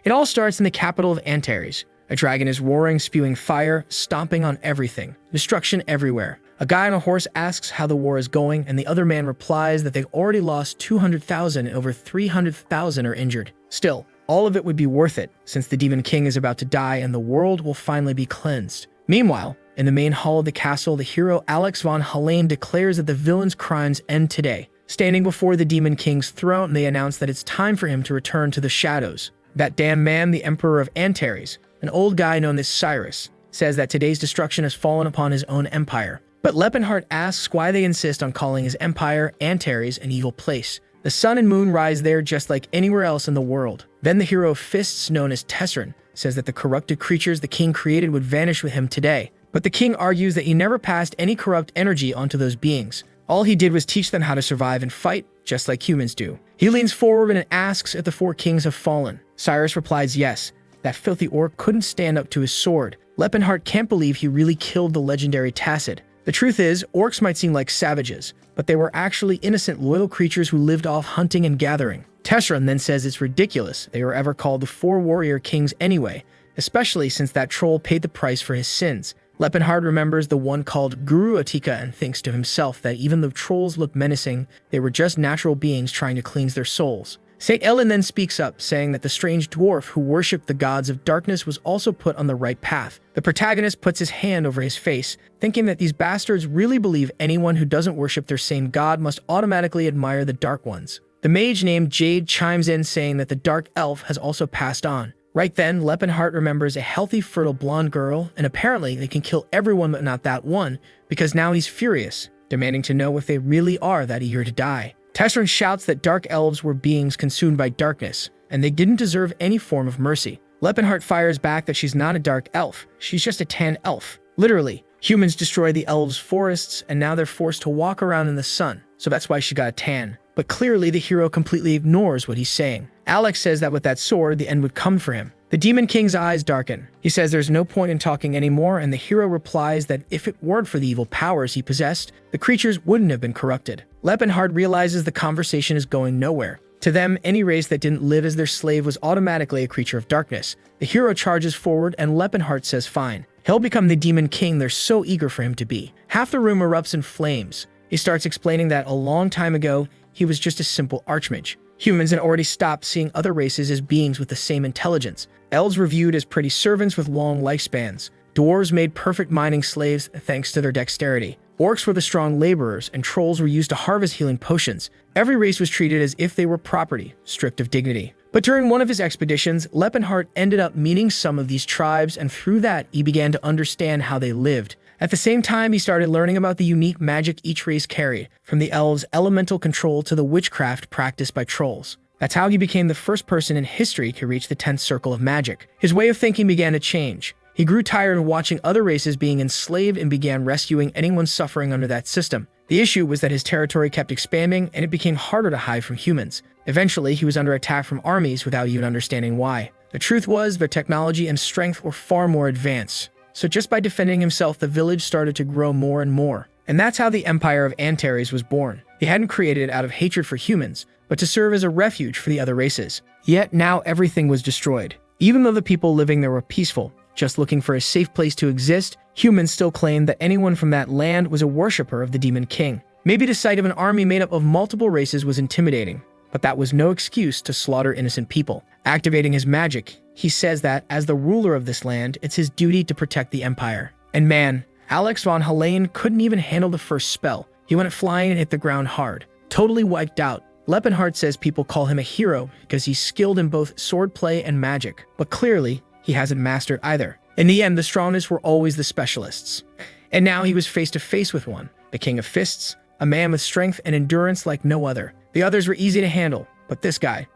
It all starts in the capital of Antaries. A dragon is roaring, spewing fire, stomping on everything. Destruction everywhere. A guy on a horse asks how the war is going, and the other man replies that they've already lost 200,000 and over 300,000 are injured. Still, all of it would be worth it, since the Demon King is about to die and the world will finally be cleansed. Meanwhile, in the main hall of the castle, the hero Alex von Hallane declares that the villain's crimes end today. Standing before the Demon King's throne, they announce that it's time for him to return to the shadows. That damn man, the Emperor of Antares, an old guy known as Cyrus, says that today's destruction has fallen upon his own empire. But Lepenheart asks why they insist on calling his empire, Antares, an evil place. The sun and moon rise there just like anywhere else in the world. Then the hero of fists, known as Tessin, says that the corrupted creatures the king created would vanish with him today. But the king argues that he never passed any corrupt energy onto those beings. All he did was teach them how to survive and fight, just like humans do. He leans forward and asks if the four kings have fallen. Cyrus replies yes. That filthy orc couldn't stand up to his sword. Lepenheart can't believe he really killed the legendary Tessin. The truth is, orcs might seem like savages, but they were actually innocent, loyal creatures who lived off hunting and gathering. Tessin then says it's ridiculous they were ever called the Four Warrior Kings anyway, especially since that troll paid the price for his sins. Lepenheart remembers the one called Guru Atika and thinks to himself that even though trolls look menacing, they were just natural beings trying to cleanse their souls. St. Ellen then speaks up, saying that the strange dwarf who worshipped the gods of darkness was also put on the right path. The protagonist puts his hand over his face, thinking that these bastards really believe anyone who doesn't worship their same god must automatically admire the dark ones. The mage named Jade chimes in, saying that the dark elf has also passed on. Right then, Lepenheart remembers a healthy, fertile blonde girl, and apparently they can kill everyone but not that one, because now he's furious, demanding to know if they really are that eager to die. Tessin shouts that dark elves were beings consumed by darkness, and they didn't deserve any form of mercy. Lepenheart fires back that she's not a dark elf, she's just a tan elf. Literally, humans destroy the elves' forests, and now they're forced to walk around in the sun, so that's why she got a tan. But clearly the hero completely ignores what he's saying. Alex says that with that sword, the end would come for him. The Demon King's eyes darken. He says there's no point in talking anymore, and the hero replies that if it weren't for the evil powers he possessed, the creatures wouldn't have been corrupted. Lepenheart realizes the conversation is going nowhere. To them, any race that didn't live as their slave was automatically a creature of darkness. The hero charges forward, and Lepenheart says fine. He'll become the Demon King they're so eager for him to be. Half the room erupts in flames. He starts explaining that a long time ago, he was just a simple archmage. Humans had already stopped seeing other races as beings with the same intelligence. Elves were viewed as pretty servants with long lifespans. Dwarves made perfect mining slaves thanks to their dexterity. Orcs were the strong laborers, and trolls were used to harvest healing potions. Every race was treated as if they were property, stripped of dignity. But during one of his expeditions, Lepenheart ended up meeting some of these tribes, and through that, he began to understand how they lived. At the same time, he started learning about the unique magic each race carried, from the elves' elemental control to the witchcraft practiced by trolls. That's how he became the first person in history to reach the 10th circle of magic. His way of thinking began to change. He grew tired of watching other races being enslaved and began rescuing anyone suffering under that system. The issue was that his territory kept expanding, and it became harder to hide from humans. Eventually, he was under attack from armies without even understanding why. The truth was, their technology and strength were far more advanced. So just by defending himself, the village started to grow more and more. And that's how the Empire of Antares was born. He hadn't created it out of hatred for humans, but to serve as a refuge for the other races. Yet now everything was destroyed. Even though the people living there were peaceful, just looking for a safe place to exist, humans still claimed that anyone from that land was a worshipper of the Demon King. Maybe the sight of an army made up of multiple races was intimidating, but that was no excuse to slaughter innocent people. Activating his magic, he says that, as the ruler of this land, it's his duty to protect the empire. And man, Alex von Hallane couldn't even handle the first spell. He went flying and hit the ground hard, totally wiped out. Lepenheart says people call him a hero because he's skilled in both swordplay and magic, but clearly, he hasn't mastered either. In the end, the strongest were always the specialists. And now he was face to face with one, the King of Fists, a man with strength and endurance like no other. The others were easy to handle, but this guy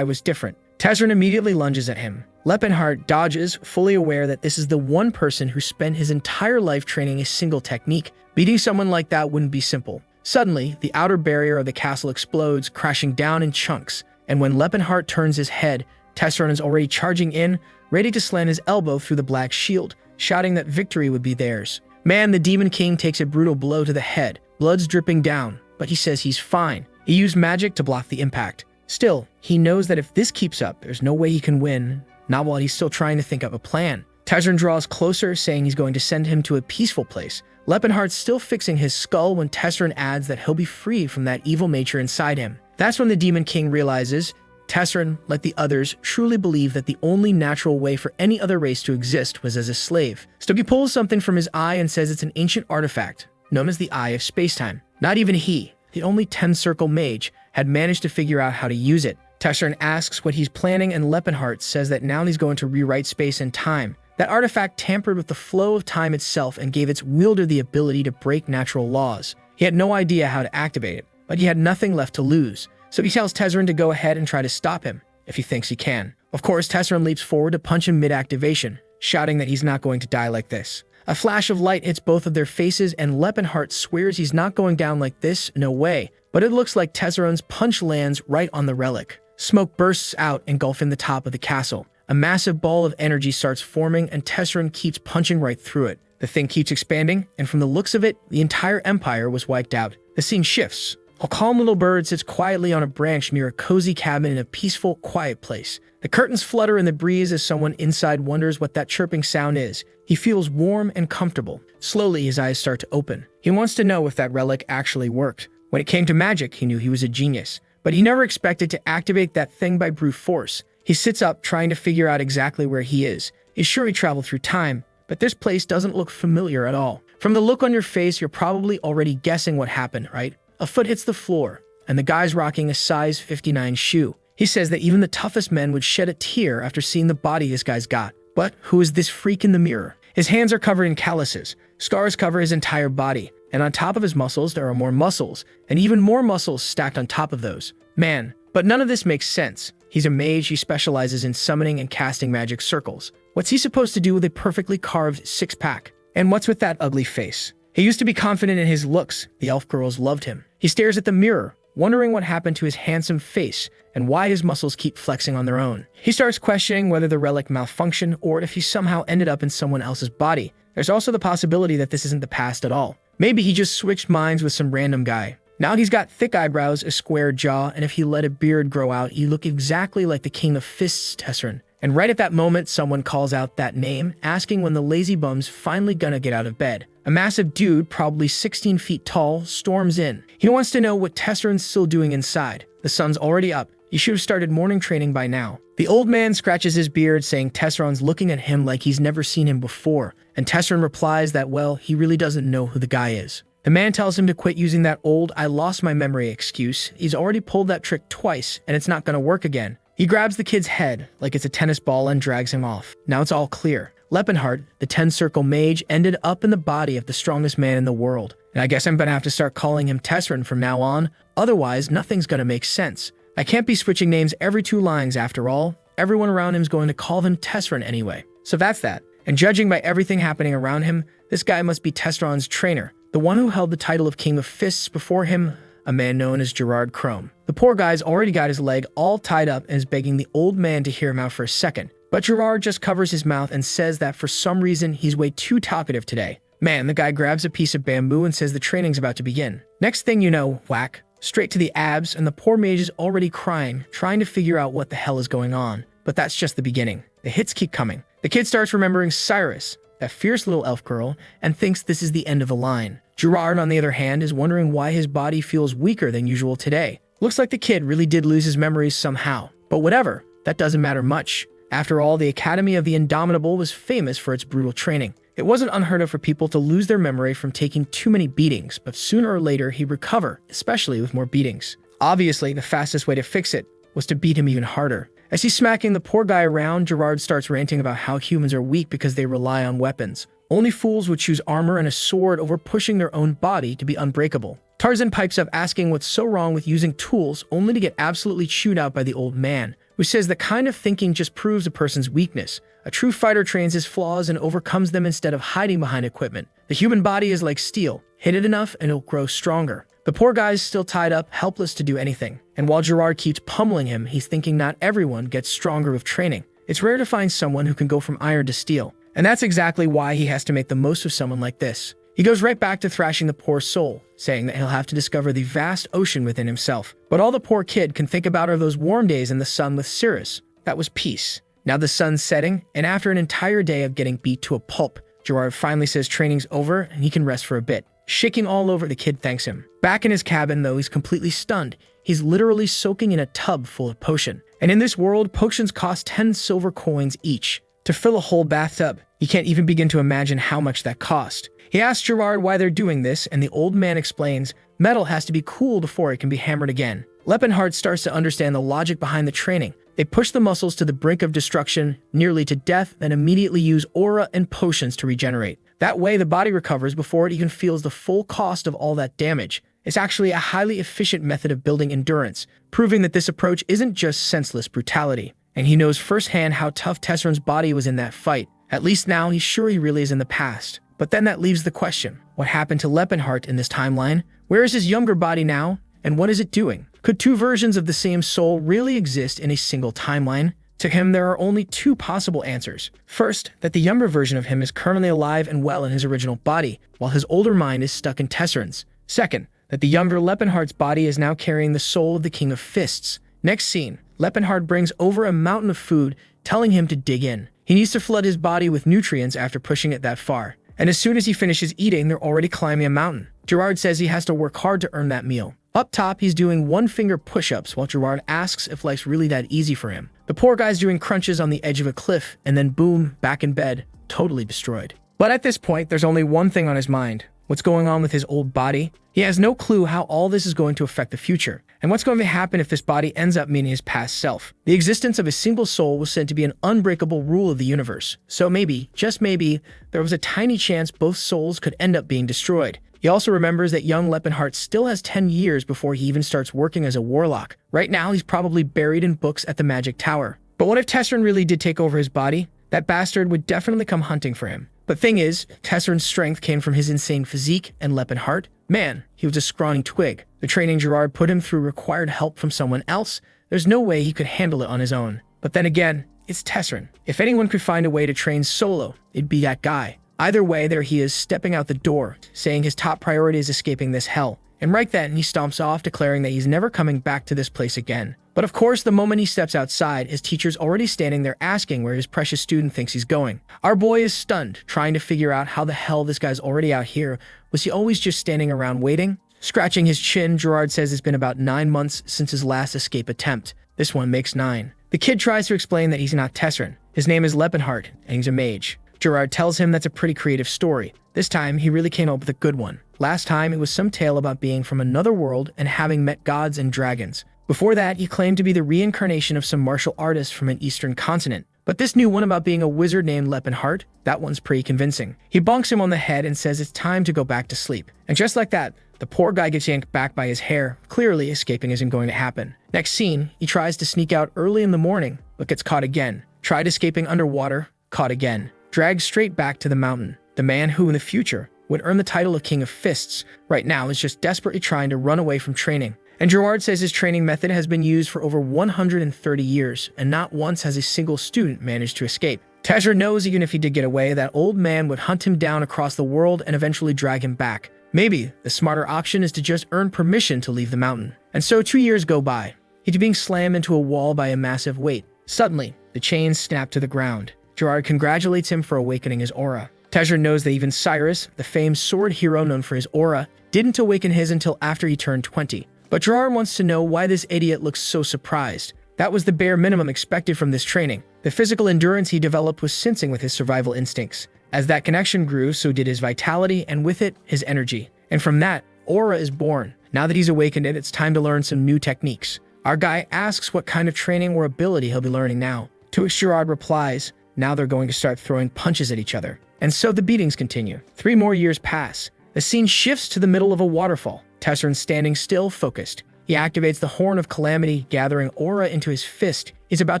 was different. Tessin immediately lunges at him. Lepenheart dodges, fully aware that this is the one person who spent his entire life training a single technique. Beating someone like that wouldn't be simple. Suddenly, the outer barrier of the castle explodes, crashing down in chunks, and when Lepenheart turns his head, Tessin is already charging in, ready to slant his elbow through the black shield, shouting that victory would be theirs. Man, the Demon King takes a brutal blow to the head, blood's dripping down, but he says he's fine. He used magic to block the impact. Still, he knows that if this keeps up, there's no way he can win, not while he's still trying to think up a plan. Tessin draws closer, saying he's going to send him to a peaceful place. Lepenheart's still fixing his skull when Tessin adds that he'll be free from that evil nature inside him. That's when the Demon King realizes Tessin, like the others, truly believed that the only natural way for any other race to exist was as a slave. Stogie pulls something from his eye and says it's an ancient artifact, known as the Eye of Spacetime. Not even he, the only 10 Circle Mage, had managed to figure out how to use it. Tessin asks what he's planning, and Lepenheart says that now he's going to rewrite space and time. That artifact tampered with the flow of time itself and gave its wielder the ability to break natural laws. He had no idea how to activate it, but he had nothing left to lose. So he tells Tessin to go ahead and try to stop him, if he thinks he can. Of course, Tessin leaps forward to punch him mid-activation, shouting that he's not going to die like this. A flash of light hits both of their faces, and Lepenheart swears he's not going down like this, no way. But it looks like Tessin's punch lands right on the relic. Smoke bursts out, engulfing the top of the castle. A massive ball of energy starts forming, and Tessin keeps punching right through it. The thing keeps expanding, and from the looks of it, the entire empire was wiped out. The scene shifts. A calm little bird sits quietly on a branch near a cozy cabin in a peaceful, quiet place. The curtains flutter in the breeze as someone inside wonders what that chirping sound is. He feels warm and comfortable. Slowly, his eyes start to open. He wants to know if that relic actually worked. When it came to magic, he knew he was a genius. But he never expected to activate that thing by brute force. He sits up, trying to figure out exactly where he is. He's sure he traveled through time, but this place doesn't look familiar at all. From the look on your face, you're probably already guessing what happened, right? A foot hits the floor, and the guy's rocking a size 59 shoe. He says that even the toughest men would shed a tear after seeing the body this guy's got. But who is this freak in the mirror? His hands are covered in calluses. Scars cover his entire body, and on top of his muscles, there are more muscles, and even more muscles stacked on top of those. Man, but none of this makes sense. He's a mage. He specializes in summoning and casting magic circles. What's he supposed to do with a perfectly carved six-pack? And what's with that ugly face? He used to be confident in his looks. The elf girls loved him. He stares at the mirror, wondering what happened to his handsome face and why his muscles keep flexing on their own. He starts questioning whether the relic malfunctioned or if he somehow ended up in someone else's body. There's also the possibility that this isn't the past at all. Maybe he just switched minds with some random guy. Now he's got thick eyebrows, a square jaw, and if he let a beard grow out, he'd look exactly like the King of Fists, Tessin. And right at that moment, someone calls out that name, asking when the lazy bum's finally gonna get out of bed. A massive dude, probably 16 feet tall, storms in. He wants to know what Tessin's still doing inside. The sun's already up. You should have started morning training by now. The old man scratches his beard, saying Tessin's looking at him like he's never seen him before. And Tessin replies that, well, he really doesn't know who the guy is. The man tells him to quit using that old "I lost my memory" excuse. He's already pulled that trick twice, and it's not gonna work again. He grabs the kid's head like it's a tennis ball and drags him off. Now it's all clear. Lepenheart, the 10 Circle Mage, ended up in the body of the strongest man in the world. And I guess I'm gonna have to start calling him Tessin from now on, otherwise nothing's gonna make sense. I can't be switching names every 2 lines after all. Everyone around him's going to call him Tessin anyway. So that's that. And judging by everything happening around him, this guy must be Tessin's trainer, the one who held the title of King of Fists before him, a man known as Gerard. The poor guy's already got his leg all tied up and is begging the old man to hear him out for a second. But Gerard just covers his mouth and says that for some reason he's way too talkative today. Man, the guy grabs a piece of bamboo and says the training's about to begin. Next thing you know, whack, straight to the abs, and the poor mage is already crying, trying to figure out what the hell is going on. But that's just the beginning. The hits keep coming. The kid starts remembering Cyrus, that fierce little elf girl, and thinks this is the end of the line. Gerard, on the other hand, is wondering why his body feels weaker than usual today. Looks like the kid really did lose his memories somehow. But whatever, that doesn't matter much. After all, the Academy of the Indomitable was famous for its brutal training. It wasn't unheard of for people to lose their memory from taking too many beatings, but sooner or later he'd recover, especially with more beatings. Obviously, the fastest way to fix it was to beat him even harder. As he's smacking the poor guy around, Gerard starts ranting about how humans are weak because they rely on weapons. Only fools would choose armor and a sword over pushing their own body to be unbreakable. Tarzan pipes up asking what's so wrong with using tools, only to get absolutely chewed out by the old man, who says that kind of thinking just proves a person's weakness. A true fighter trains his flaws and overcomes them instead of hiding behind equipment. The human body is like steel. Hit it enough and it'll grow stronger. The poor guy's still tied up, helpless to do anything. And while Gerard keeps pummeling him, he's thinking not everyone gets stronger with training. It's rare to find someone who can go from iron to steel. And that's exactly why he has to make the most of someone like this. He goes right back to thrashing the poor soul, saying that he'll have to discover the vast ocean within himself. But all the poor kid can think about are those warm days in the sun with Cirrus. That was peace. Now the sun's setting, and after an entire day of getting beat to a pulp, Gerard finally says training's over and he can rest for a bit. Shaking all over, the kid thanks him. Back in his cabin, though, he's completely stunned. He's literally soaking in a tub full of potion. And in this world, potions cost 10 silver coins each. To fill a whole bathtub, you can't even begin to imagine how much that cost. He asks Gerard why they're doing this, and the old man explains, metal has to be cooled before it can be hammered again. Lepenheart starts to understand the logic behind the training. They push the muscles to the brink of destruction, nearly to death, then immediately use aura and potions to regenerate. That way, the body recovers before it even feels the full cost of all that damage. It's actually a highly efficient method of building endurance, proving that this approach isn't just senseless brutality. And he knows firsthand how tough Tessin's body was in that fight. At least now, he's sure he really is in the past. But then that leaves the question, what happened to Lepenheart in this timeline? Where is his younger body now? And what is it doing? Could two versions of the same soul really exist in a single timeline? To him, there are only two possible answers. First, that the younger version of him is currently alive and well in his original body, while his older mind is stuck in Tessin's. Second, that the younger Lepenheart's body is now carrying the soul of the King of Fists. Next scene, Lepenheart brings over a mountain of food, telling him to dig in. He needs to flood his body with nutrients after pushing it that far. And as soon as he finishes eating, they're already climbing a mountain. Gerard says he has to work hard to earn that meal. Up top, he's doing one-finger push-ups while Gerard asks if life's really that easy for him. The poor guy's doing crunches on the edge of a cliff, and then boom, back in bed, totally destroyed. But at this point, there's only one thing on his mind. What's going on with his old body? He has no clue how all this is going to affect the future, and what's going to happen if this body ends up meeting his past self. The existence of a single soul was said to be an unbreakable rule of the universe, so maybe, just maybe, there was a tiny chance both souls could end up being destroyed. He also remembers that young Lepenheart still has 10 years before he even starts working as a warlock. Right now, he's probably buried in books at the Magic Tower. But what if Tessin really did take over his body? That bastard would definitely come hunting for him. But thing is, Tessin's strength came from his insane physique, and Lepenheart, man, he was a scrawny twig. The training Gerard put him through required help from someone else. There's no way he could handle it on his own. But then again, it's Tessin. If anyone could find a way to train solo, it'd be that guy. Either way, there he is, stepping out the door, saying his top priority is escaping this hell. And right then, he stomps off, declaring that he's never coming back to this place again. But of course, the moment he steps outside, his teacher's already standing there asking where his precious student thinks he's going. Our boy is stunned, trying to figure out how the hell this guy's already out here. Was he always just standing around waiting? Scratching his chin, Gerard says it's been about 9 months since his last escape attempt. This one makes 9. The kid tries to explain that he's not Tessin. His name is Lepenheart, and he's a mage. Gerard tells him that's a pretty creative story. This time, he really came up with a good one. Last time, it was some tale about being from another world and having met gods and dragons. Before that, he claimed to be the reincarnation of some martial artist from an eastern continent. But this new one about being a wizard named Lepenheart, that one's pretty convincing. He bonks him on the head and says it's time to go back to sleep. And just like that, the poor guy gets yanked back by his hair. Clearly, escaping isn't going to happen. Next scene, he tries to sneak out early in the morning, but gets caught again. Tried escaping underwater, caught again. Dragged straight back to the mountain. The man who, in the future, would earn the title of King of Fists, right now is just desperately trying to run away from training. And Gerard says his training method has been used for over 130 years, and not once has a single student managed to escape. Tessin knows even if he did get away, that old man would hunt him down across the world and eventually drag him back. Maybe the smarter option is to just earn permission to leave the mountain. And so 2 years go by. He's being slammed into a wall by a massive weight. Suddenly, the chains snap to the ground. Gerard congratulates him for awakening his aura. Tessin knows that even Cyrus, the famed sword hero known for his aura, didn't awaken his until after he turned 20. But Gerard wants to know why this idiot looks so surprised. That was the bare minimum expected from this training. The physical endurance he developed was syncing with his survival instincts. As that connection grew, so did his vitality, and with it, his energy. And from that, aura is born. Now that he's awakened it, it's time to learn some new techniques. Our guy asks what kind of training or ability he'll be learning now. To which Gerard replies, now they're going to start throwing punches at each other. And so the beatings continue. 3 more years pass. The scene shifts to the middle of a waterfall. Tessin standing still, focused. He activates the Horn of Calamity, gathering aura into his fist. He's about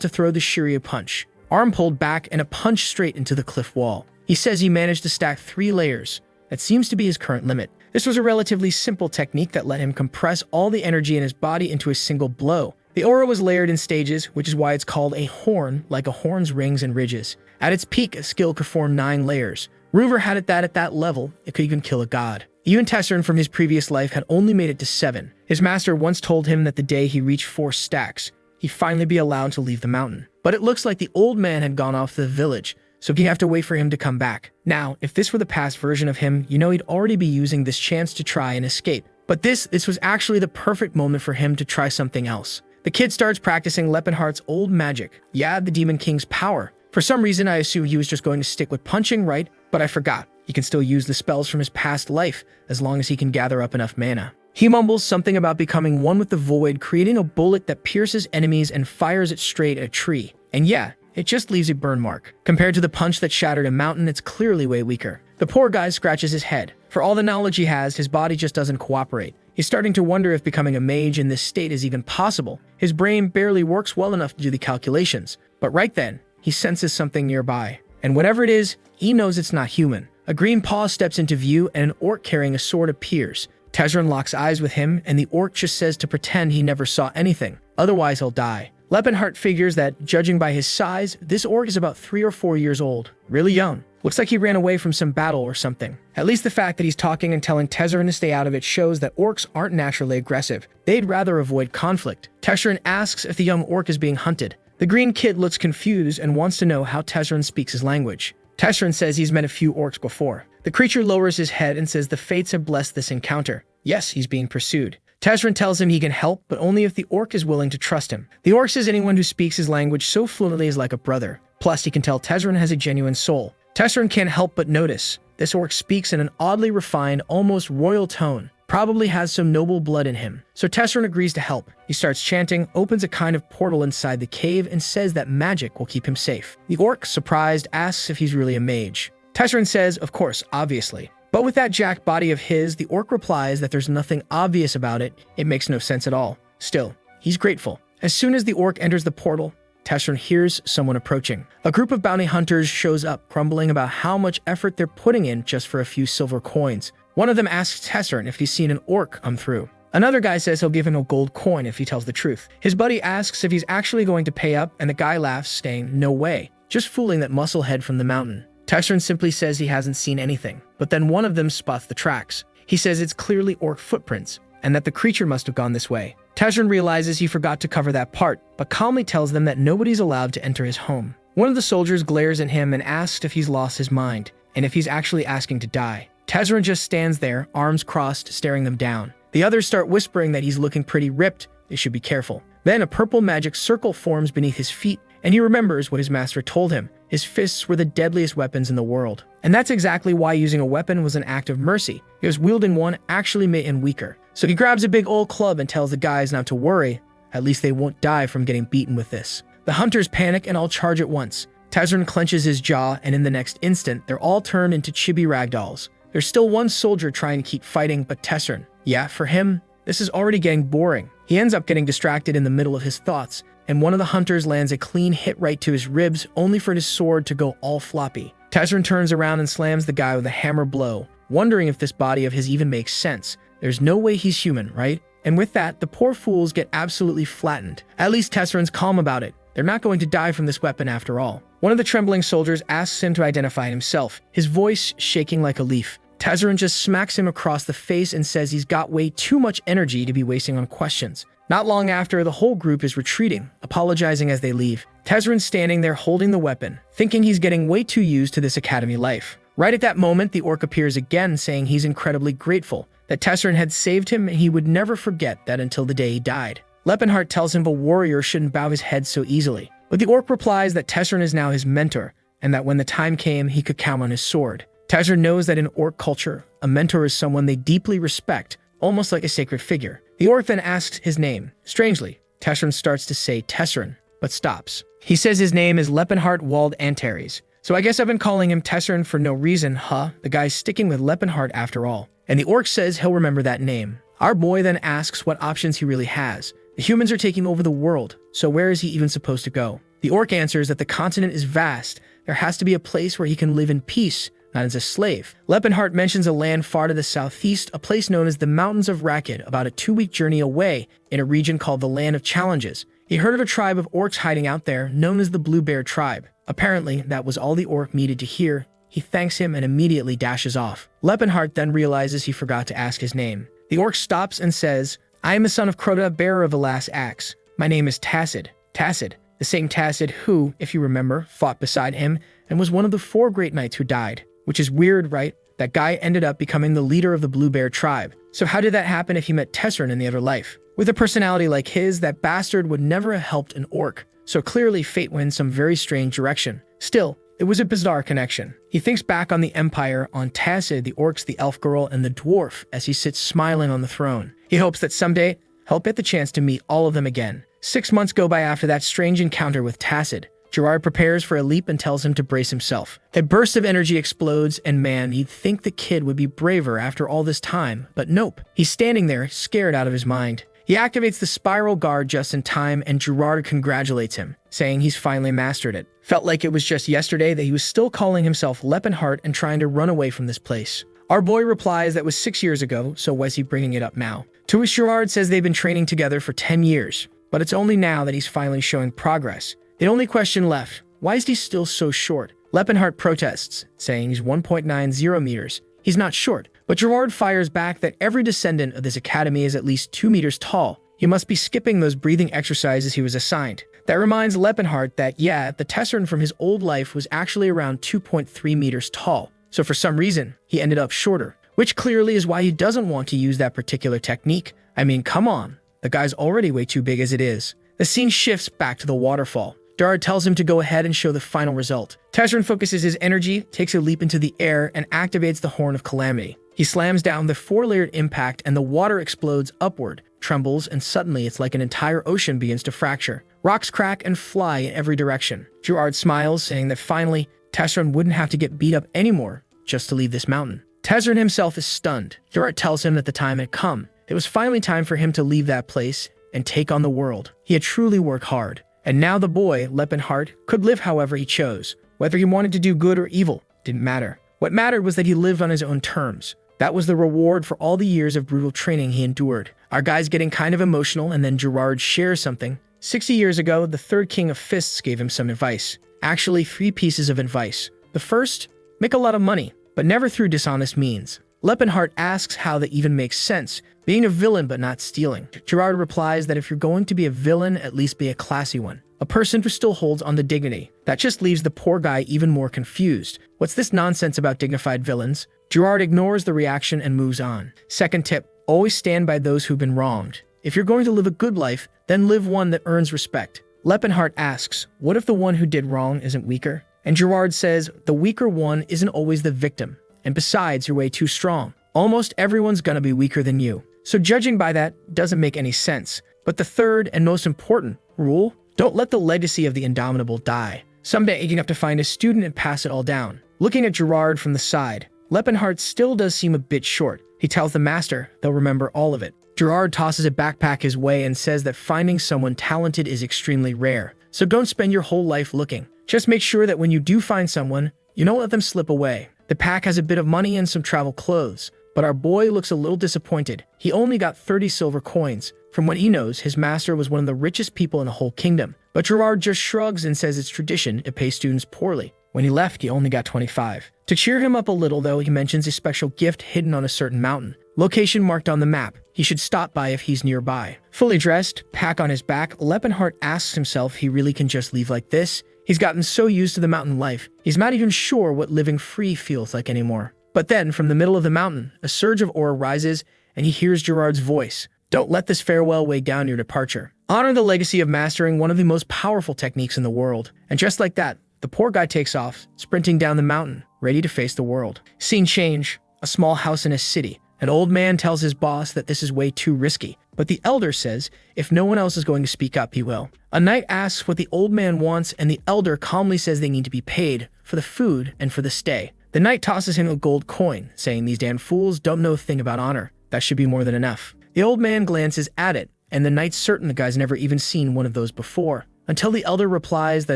to throw the Shiryu punch. Arm pulled back and a punch straight into the cliff wall. He says he managed to stack 3 layers. That seems to be his current limit. This was a relatively simple technique that let him compress all the energy in his body into a single blow. The aura was layered in stages, which is why it's called a horn, like a horn's rings and ridges. At its peak, a skill could form 9 layers, Rumor had it that at that level, it could even kill a god. Even Tessin from his previous life had only made it to 7. His master once told him that the day he reached 4 stacks, he'd finally be allowed to leave the mountain. But it looks like the old man had gone off to the village, so he'd have to wait for him to come back. Now, if this were the past version of him, he'd already be using this chance to try and escape. But this was actually the perfect moment for him to try something else. The kid starts practicing Lepenheart's old magic. Yeah, the Demon King's power. For some reason, I assumed he was just going to stick with punching, right? But I forgot. He can still use the spells from his past life, as long as he can gather up enough mana. He mumbles something about becoming one with the void, creating a bullet that pierces enemies and fires it straight at a tree. And yeah, it just leaves a burn mark. Compared to the punch that shattered a mountain, it's clearly way weaker. The poor guy scratches his head. For all the knowledge he has, his body just doesn't cooperate. He's starting to wonder if becoming a mage in this state is even possible. His brain barely works well enough to do the calculations. But right then, he senses something nearby. And whatever it is, he knows it's not human. A green paw steps into view and an orc carrying a sword appears. Tessin locks eyes with him, and the orc just says to pretend he never saw anything. Otherwise, he'll die. Lepenheart figures that, judging by his size, this orc is about 3 or 4 years old. Really young. Looks like he ran away from some battle or something. At least the fact that he's talking and telling Tessin to stay out of it shows that orcs aren't naturally aggressive. They'd rather avoid conflict. Tessin asks if the young orc is being hunted. The green kid looks confused and wants to know how Tessin speaks his language. Tessin says he's met a few orcs before. The creature lowers his head and says the fates have blessed this encounter. Yes, he's being pursued. Tessin tells him he can help, but only if the orc is willing to trust him. The orc says anyone who speaks his language so fluently is like a brother. Plus, he can tell Tessin has a genuine soul. Tessin can't help but notice. This orc speaks in an oddly refined, almost royal tone. Probably has some noble blood in him. So Tessin agrees to help. He starts chanting, opens a kind of portal inside the cave, and says that magic will keep him safe. The orc, surprised, asks if he's really a mage. Tessin says, of course, obviously. But with that jacked body of his, the orc replies that there's nothing obvious about it. It makes no sense at all. Still, he's grateful. As soon as the orc enters the portal, Tessin hears someone approaching. A group of bounty hunters shows up, grumbling about how much effort they're putting in just for a few silver coins. One of them asks Tessin if he's seen an orc come through. Another guy says he'll give him a gold coin if he tells the truth. His buddy asks if he's actually going to pay up, and the guy laughs, saying, no way, just fooling that musclehead from the mountain. Tessin simply says he hasn't seen anything, but then one of them spots the tracks. He says it's clearly orc footprints, and that the creature must have gone this way. Tessin realizes he forgot to cover that part, but calmly tells them that nobody's allowed to enter his home. One of the soldiers glares at him and asks if he's lost his mind, and if he's actually asking to die. Tessin just stands there, arms crossed, staring them down. The others start whispering that he's looking pretty ripped, they should be careful. Then a purple magic circle forms beneath his feet, and he remembers what his master told him. His fists were the deadliest weapons in the world. And that's exactly why using a weapon was an act of mercy, because wielding one actually made him weaker. So he grabs a big old club and tells the guys not to worry, at least they won't die from getting beaten with this. The hunters panic and all charge at once. Tessin clenches his jaw, and in the next instant, they're all turned into chibi ragdolls. There's still one soldier trying to keep fighting, but Tessin, yeah, for him, this is already getting boring. He ends up getting distracted in the middle of his thoughts, and one of the hunters lands a clean hit right to his ribs, only for his sword to go all floppy. Tessin turns around and slams the guy with a hammer blow, wondering if this body of his even makes sense. There's no way he's human, right? And with that, the poor fools get absolutely flattened. At least Tessin's calm about it. They're not going to die from this weapon after all. One of the trembling soldiers asks him to identify himself, his voice shaking like a leaf. Tessin just smacks him across the face and says he's got way too much energy to be wasting on questions. Not long after, the whole group is retreating, apologizing as they leave. Tessin's standing there holding the weapon, thinking he's getting way too used to this academy life. Right at that moment, the orc appears again, saying he's incredibly grateful, that Tessin had saved him and he would never forget that until the day he died. Lepenheart tells him a warrior shouldn't bow his head so easily, but the orc replies that Tessin is now his mentor, and that when the time came, he could count on his sword. Tessin knows that in orc culture, a mentor is someone they deeply respect, almost like a sacred figure. The orc then asks his name. Strangely, Tessin starts to say Tessin, but stops. He says his name is Lepenheart Walled Antaries. So I guess I've been calling him Tessin for no reason, huh? The guy's sticking with Lepenheart after all. And the orc says he'll remember that name. Our boy then asks what options he really has. The humans are taking over the world, so where is he even supposed to go? The orc answers that the continent is vast. There has to be a place where he can live in peace, not as a slave. Lepenheart mentions a land far to the southeast, a place known as the Mountains of Rakid, about a 2-week journey away, in a region called the Land of Challenges. He heard of a tribe of orcs hiding out there, known as the Blue Bear Tribe. Apparently, that was all the orc needed to hear, He thanks him and immediately dashes off. Lepenheart then realizes he forgot to ask his name. The orc stops and says, "I am the son of Crota, bearer of the last axe. My name is Tessin." Tessin, the same Tessin who, if you remember, fought beside him and was one of the 4 great knights who died. Which is weird, right? That guy ended up becoming the leader of the Blue Bear tribe. So how did that happen if he met Tessin in the other life? With a personality like his, that bastard would never have helped an orc. So clearly fate went in some very strange direction. Still, it was a bizarre connection. He thinks back on the Empire, on Tessin, the orcs, the elf girl, and the dwarf as he sits smiling on the throne. He hopes that someday he'll get the chance to meet all of them again. 6 months go by after that strange encounter with Tessin. Gerard prepares for a leap and tells him to brace himself. A burst of energy explodes, and man, you'd think the kid would be braver after all this time, but nope. He's standing there, scared out of his mind. He activates the spiral guard just in time, and Gerard congratulates him, saying he's finally mastered it. Felt like it was just yesterday that he was still calling himself Lepenheart and trying to run away from this place. Our boy replies that was 6 years ago, so why is he bringing it up now? To which Gerard says they've been training together for 10 years, but it's only now that he's finally showing progress. The only question left, why is he still so short? Lepenheart protests, saying he's 1.90 meters. He's not short, but Gerard fires back that every descendant of this academy is at least 2 meters tall. He must be skipping those breathing exercises he was assigned. That reminds Lepenheart that, yeah, the Tessin from his old life was actually around 2.3 meters tall. So for some reason, he ended up shorter, which clearly is why he doesn't want to use that particular technique. I mean, come on. The guy's already way too big as it is. The scene shifts back to the waterfall. Gerard tells him to go ahead and show the final result. Tessin focuses his energy, takes a leap into the air, and activates the Horn of Calamity. He slams down the 4-layered impact and the water explodes upward, trembles, and suddenly it's like an entire ocean begins to fracture. Rocks crack and fly in every direction. Gerard smiles, saying that finally, Tessin wouldn't have to get beat up anymore just to leave this mountain. Tessin himself is stunned. Gerard tells him that the time had come. It was finally time for him to leave that place and take on the world. He had truly worked hard. And now the boy, Lepenheart, could live however he chose. Whether he wanted to do good or evil didn't matter. What mattered was that he lived on his own terms. That was the reward for all the years of brutal training he endured. Our guy's getting kind of emotional, and then Gerard shares something. 60 years ago, the third king of fists gave him some advice. Actually, 3 pieces of advice. The first, make a lot of money, but never through dishonest means. Lepenheart asks how that even makes sense, being a villain but not stealing. Gerard replies that if you're going to be a villain, at least be a classy one. A person who still holds on to dignity. That just leaves the poor guy even more confused. What's this nonsense about dignified villains? Gerard ignores the reaction and moves on. Second tip, always stand by those who've been wronged. If you're going to live a good life, then live one that earns respect. Lepenheart asks, what if the one who did wrong isn't weaker? And Gerard says, the weaker one isn't always the victim. And besides, you're way too strong. Almost everyone's gonna be weaker than you. So judging by that doesn't make any sense. But the third and most important rule, don't let the legacy of the indomitable die. Someday you have to find a student and pass it all down. Looking at Gerard from the side, Lepenheart still does seem a bit short. He tells the master they'll remember all of it. Gerard tosses a backpack his way and says that finding someone talented is extremely rare. So don't spend your whole life looking. Just make sure that when you do find someone, you don't let them slip away. The pack has a bit of money and some travel clothes, but our boy looks a little disappointed. He only got 30 silver coins. From what he knows, his master was one of the richest people in the whole kingdom. But Gerard just shrugs and says it's tradition to pay students poorly. When he left, he only got 25. To cheer him up a little, though, he mentions a special gift hidden on a certain mountain. Location marked on the map. He should stop by if he's nearby. Fully dressed, pack on his back, Lepenheart asks himself if he really can just leave like this. He's gotten so used to the mountain life, he's not even sure what living free feels like anymore. But then, from the middle of the mountain, a surge of aura rises, and he hears Gerard's voice. Don't let this farewell weigh down your departure. Honor the legacy of mastering one of the most powerful techniques in the world. And just like that, the poor guy takes off, sprinting down the mountain, ready to face the world. Scene change, a small house in a city. An old man tells his boss that this is way too risky, but the elder says if no one else is going to speak up, he will. A knight asks what the old man wants, and the elder calmly says they need to be paid for the food and for the stay. The knight tosses him a gold coin, saying these damn fools don't know a thing about honor. That should be more than enough. The old man glances at it, and the knight's certain the guy's never even seen one of those before, until the elder replies that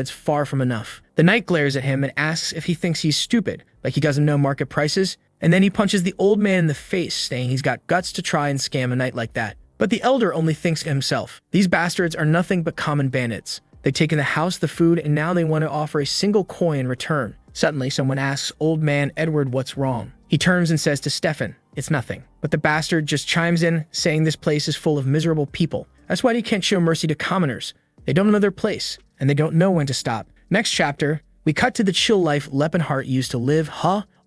it's far from enough. The knight glares at him and asks if he thinks he's stupid, like he doesn't know market prices, and then he punches the old man in the face, saying he's got guts to try and scam a knight like that. But the elder only thinks to himself, these bastards are nothing but common bandits. They've taken the house, the food, and now they want to offer a single coin in return. Suddenly, someone asks Old Man Edward what's wrong. He turns and says to Stefan, "It's nothing." But the bastard just chimes in, saying this place is full of miserable people. That's why you can't show mercy to commoners. They don't know their place, and they don't know when to stop. Next chapter, we cut to the chill life Lepenheart used to live,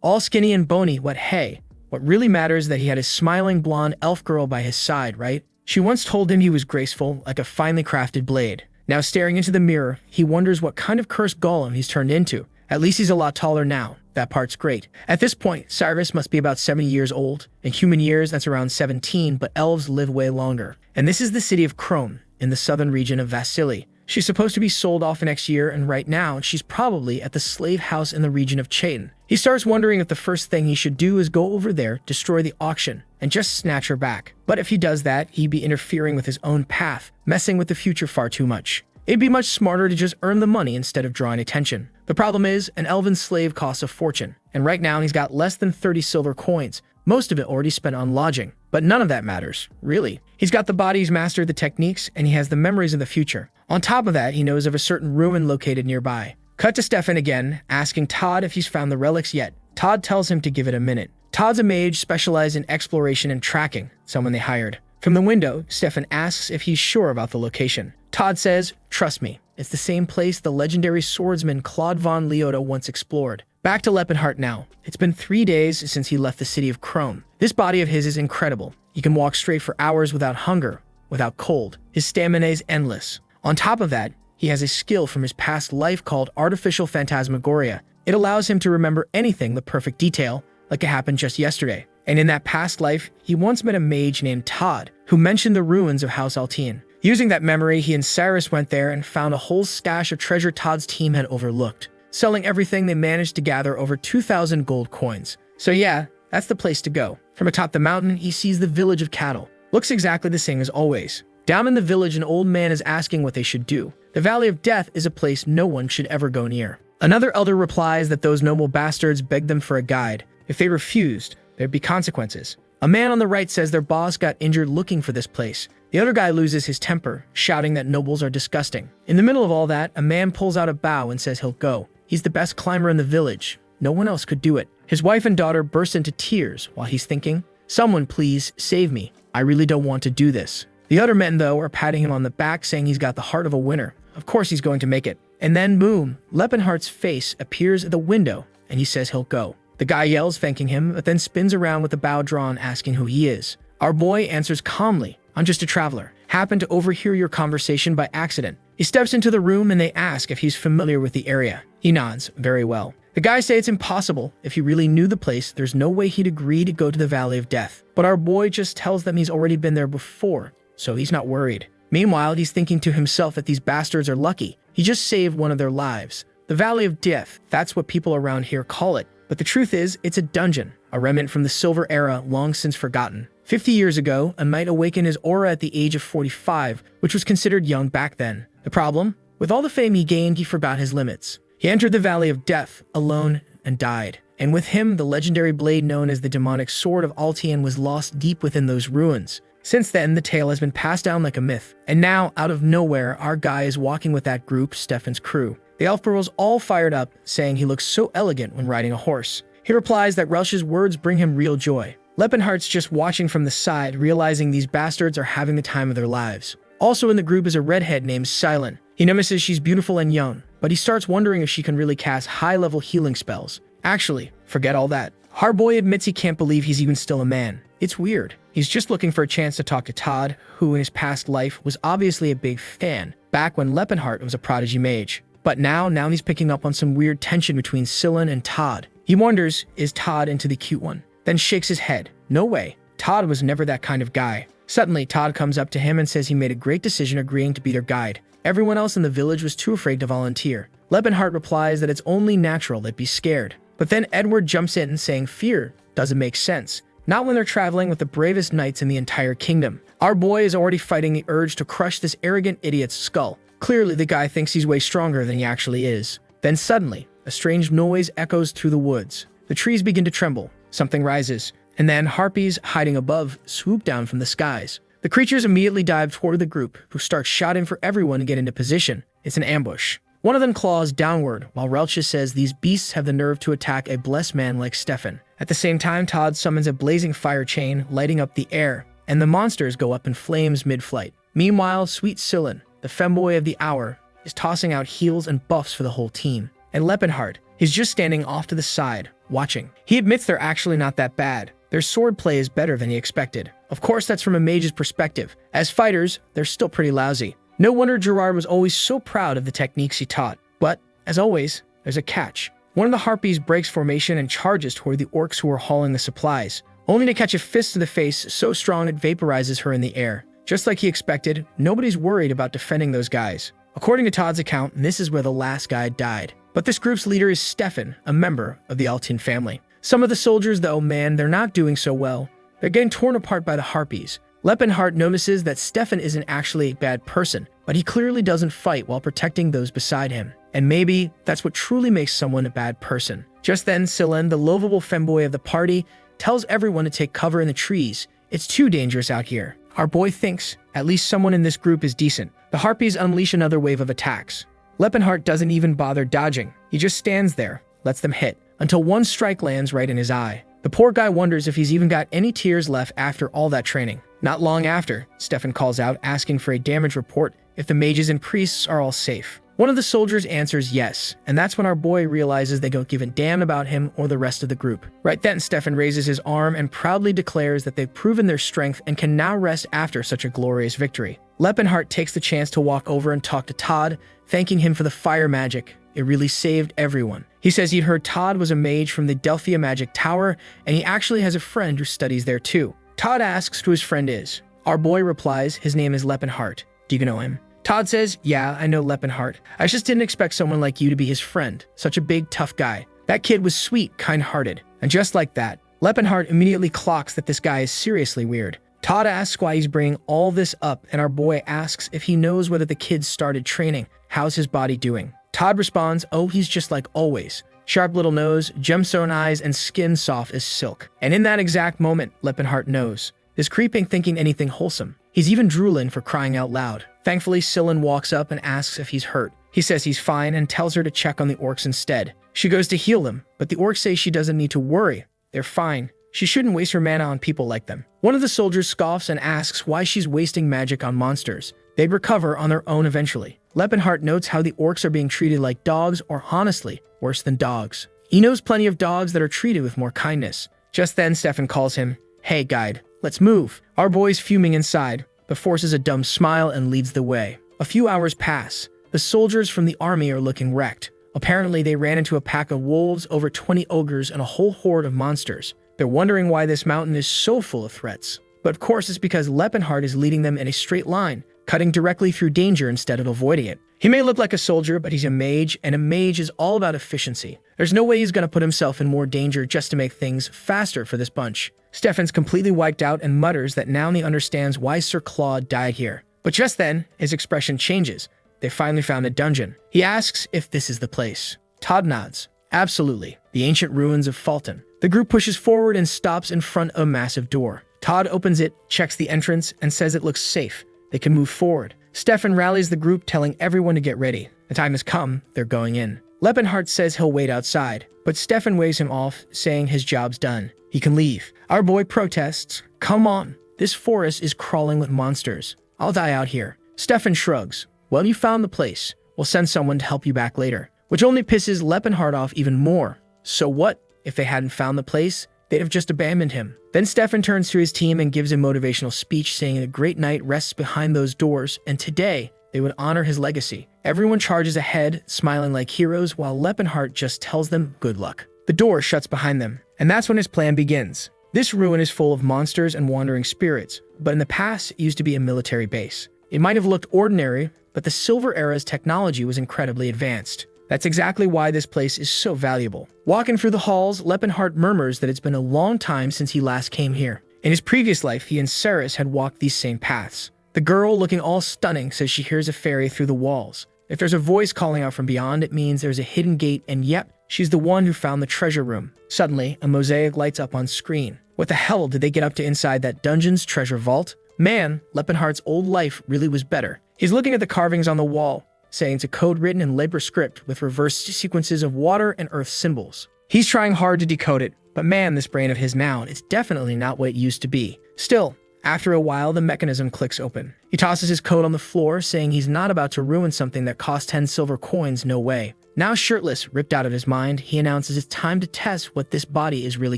all skinny and bony, what hey. What really matters is that he had a smiling blonde elf girl by his side, right? She once told him he was graceful, like a finely crafted blade. Now staring into the mirror, he wonders what kind of cursed golem he's turned into. At least he's a lot taller now. That part's great. At this point, Cyrus must be about 70 years old. In human years, that's around 17, but elves live way longer. And this is the city of Krone, in the southern region of Vasily. She's supposed to be sold off next year, and right now, she's probably at the slave house in the region of Chaitin. He starts wondering if the first thing he should do is go over there, destroy the auction, and just snatch her back. But if he does that, he'd be interfering with his own path, messing with the future far too much. It'd be much smarter to just earn the money instead of drawing attention. The problem is, an elven slave costs a fortune, and right now he's got less than 30 silver coins, most of it already spent on lodging. But none of that matters, really. He's got the body, he's mastered the techniques, and he has the memories of the future. On top of that, he knows of a certain ruin located nearby. Cut to Stefan again, asking Todd if he's found the relics yet. Todd tells him to give it a minute. Todd's a mage specialized in exploration and tracking, someone they hired. From the window, Stefan asks if he's sure about the location. Todd says, "Trust me, it's the same place the legendary swordsman Claude von Leota once explored." Back to Lepenheart now. It's been 3 days since he left the city of Krone. This body of his is incredible. He can walk straight for hours without hunger, without cold. His stamina is endless. On top of that, he has a skill from his past life called artificial phantasmagoria. It allows him to remember anything with perfect detail, like it happened just yesterday. And in that past life, he once met a mage named Todd, who mentioned the ruins of House Altian. Using that memory, he and Cyrus went there and found a whole stash of treasure Todd's team had overlooked. Selling everything, they managed to gather over 2,000 gold coins. So yeah, that's the place to go. From atop the mountain, he sees the village of cattle. Looks exactly the same as always. Down in the village, an old man is asking what they should do. The Valley of Death is a place no one should ever go near. Another elder replies that those noble bastards begged them for a guide. If they refused, there'd be consequences. A man on the right says their boss got injured looking for this place. The other guy loses his temper, shouting that nobles are disgusting. In the middle of all that, a man pulls out a bow and says he'll go. He's the best climber in the village. No one else could do it. His wife and daughter burst into tears while he's thinking, "Someone please save me. I really don't want to do this." The other men, though, are patting him on the back, saying he's got the heart of a winner. Of course he's going to make it. And then, boom, Lepenheart's face appears at the window, and he says he'll go. The guy yells, thanking him, but then spins around with the bow drawn, asking who he is. Our boy answers calmly, "I'm just a traveler. Happened to overhear your conversation by accident." He steps into the room and they ask if he's familiar with the area. He nods, very well. The guys say it's impossible. If he really knew the place, there's no way he'd agree to go to the Valley of Death. But our boy just tells them he's already been there before, so he's not worried. Meanwhile, he's thinking to himself that these bastards are lucky. He just saved one of their lives. The Valley of Death, that's what people around here call it. But the truth is, it's a dungeon, a remnant from the Silver Era long since forgotten. 50 years ago, a knight awakened his aura at the age of 45, which was considered young back then. The problem? With all the fame he gained, he forgot his limits. He entered the Valley of Death, alone, and died. And with him, the legendary blade known as the demonic sword of Altian was lost deep within those ruins. Since then, the tale has been passed down like a myth. And now, out of nowhere, our guy is walking with that group, Stefan's crew. The elf girl's all fired up, saying he looks so elegant when riding a horse. He replies that Relsh's words bring him real joy. Lepenheart's just watching from the side, realizing these bastards are having the time of their lives. Also in the group is a redhead named Silent. He notices she's beautiful and young, but he starts wondering if she can really cast high-level healing spells. Actually, forget all that. Harboy admits he can't believe he's even still a man. It's weird. He's just looking for a chance to talk to Todd, who in his past life was obviously a big fan, back when Lepenheart was a prodigy mage. But now he's picking up on some weird tension between Silent and Todd. He wonders, is Todd into the cute one? Then shakes his head. No way. Todd was never that kind of guy. Suddenly, Todd comes up to him and says he made a great decision agreeing to be their guide. Everyone else in the village was too afraid to volunteer. Lepenheart replies that it's only natural they'd be scared. But then Edward jumps in saying fear doesn't make sense. Not when they're traveling with the bravest knights in the entire kingdom. Our boy is already fighting the urge to crush this arrogant idiot's skull. Clearly, the guy thinks he's way stronger than he actually is. Then suddenly, a strange noise echoes through the woods. The trees begin to tremble. Something rises. And then harpies hiding above swoop down from the skies. The creatures immediately dive toward the group, who start shouting for everyone to get into position. It's an ambush. One of them claws downward, while Relcha says these beasts have the nerve to attack a blessed man like Stefan. At the same time, Todd summons a blazing fire chain, lighting up the air, and the monsters go up in flames mid-flight. Meanwhile, sweet Sillin, the femboy of the hour, is tossing out heals and buffs for the whole team. And Lepenheart, he's just standing off to the side, watching. He admits they're actually not that bad. Their sword play is better than he expected. Of course, that's from a mage's perspective. As fighters, they're still pretty lousy. No wonder Gerard was always so proud of the techniques he taught. But, as always, there's a catch. One of the harpies breaks formation and charges toward the orcs who are hauling the supplies, only to catch a fist to the face so strong it vaporizes her in the air. Just like he expected, nobody's worried about defending those guys. According to Todd's account, this is where the last guy died. But this group's leader is Stefan, a member of the Altin family. Some of the soldiers, though, man, they're not doing so well. They're getting torn apart by the harpies. Lepenheart notices that Stefan isn't actually a bad person, but he clearly doesn't fight while protecting those beside him. And maybe that's what truly makes someone a bad person. Just then, Sillin, the lovable femboy of the party, tells everyone to take cover in the trees. It's too dangerous out here. Our boy thinks at least someone in this group is decent. The harpies unleash another wave of attacks. Lepenheart doesn't even bother dodging. He just stands there, lets them hit, until one strike lands right in his eye. The poor guy wonders if he's even got any tears left after all that training. Not long after, Stefan calls out, asking for a damage report if the mages and priests are all safe. One of the soldiers answers yes, and that's when our boy realizes they don't give a damn about him or the rest of the group. Right then, Stefan raises his arm and proudly declares that they've proven their strength and can now rest after such a glorious victory. Lepenheart takes the chance to walk over and talk to Todd, thanking him for the fire magic. It really saved everyone. He says he'd heard Todd was a mage from the Delphia Magic Tower, and he actually has a friend who studies there too. Todd asks who his friend is. Our boy replies his name is Lepenheart. Do you know him? Todd says, yeah, I know Lepenheart. I just didn't expect someone like you to be his friend. Such a big, tough guy. That kid was sweet, kind-hearted. And just like that, Lepenheart immediately clocks that this guy is seriously weird. Todd asks why he's bringing all this up, and our boy asks if he knows whether the kid started training. How's his body doing? Todd responds, oh, he's just like always. Sharp little nose, gemstone eyes, and skin soft as silk. And in that exact moment, Lepenheart knows. Is creeping thinking anything wholesome. He's even drooling for crying out loud. Thankfully, Sillin walks up and asks if he's hurt. He says he's fine and tells her to check on the orcs instead. She goes to heal them, but the orcs say she doesn't need to worry. They're fine. She shouldn't waste her mana on people like them. One of the soldiers scoffs and asks why she's wasting magic on monsters. They'd recover on their own eventually. Lepenheart notes how the orcs are being treated like dogs, or honestly, worse than dogs. He knows plenty of dogs that are treated with more kindness. Just then, Stefan calls him, hey, guide, let's move. Our boy's fuming inside, but forces a dumb smile and leads the way. A few hours pass. The soldiers from the army are looking wrecked. Apparently, they ran into a pack of wolves, over 20 ogres, and a whole horde of monsters. They're wondering why this mountain is so full of threats. But of course, it's because Lepenheart is leading them in a straight line, cutting directly through danger instead of avoiding it. He may look like a soldier, but he's a mage, and a mage is all about efficiency. There's no way he's going to put himself in more danger just to make things faster for this bunch. Stefan's completely wiped out and mutters that now he understands why Sir Claude died here. But just then, his expression changes. They finally found a dungeon. He asks if this is the place. Todd nods. Absolutely. The ancient ruins of Fulton. The group pushes forward and stops in front of a massive door. Todd opens it, checks the entrance, and says it looks safe. They can move forward. Stefan rallies the group, telling everyone to get ready. The time has come. They're going in. Lepenheart says he'll wait outside, but Stefan waves him off, saying his job's done. He can leave. Our boy protests. Come on. This forest is crawling with monsters. I'll die out here. Stefan shrugs. Well, you found the place. We'll send someone to help you back later. Which only pisses Lepenheart off even more. So what? If they hadn't found the place, they'd have just abandoned him. Then Stefan turns to his team and gives a motivational speech saying a great knight rests behind those doors, and today they would honor his legacy. Everyone charges ahead, smiling like heroes, while Lepenheart just tells them good luck. The door shuts behind them, and that's when his plan begins. This ruin is full of monsters and wandering spirits, but in the past it used to be a military base. It might have looked ordinary, but the Silver Era's technology was incredibly advanced. That's exactly why this place is so valuable. Walking through the halls, Lepenheart murmurs that it's been a long time since he last came here. In his previous life, he and Ceres had walked these same paths. The girl, looking all stunning, says she hears a fairy through the walls. If there's a voice calling out from beyond, it means there's a hidden gate, and yep, she's the one who found the treasure room. Suddenly, a mosaic lights up on screen. What the hell did they get up to inside that dungeon's treasure vault? Man, Lepenheart's old life really was better. He's looking at the carvings on the wall, saying it's a code written in Libra script with reverse sequences of water and earth symbols. He's trying hard to decode it, but man, this brain of his now, it's definitely not what it used to be. Still, after a while, the mechanism clicks open. He tosses his code on the floor, saying he's not about to ruin something that cost 10 silver coins, no way. Now shirtless, ripped out of his mind, he announces it's time to test what this body is really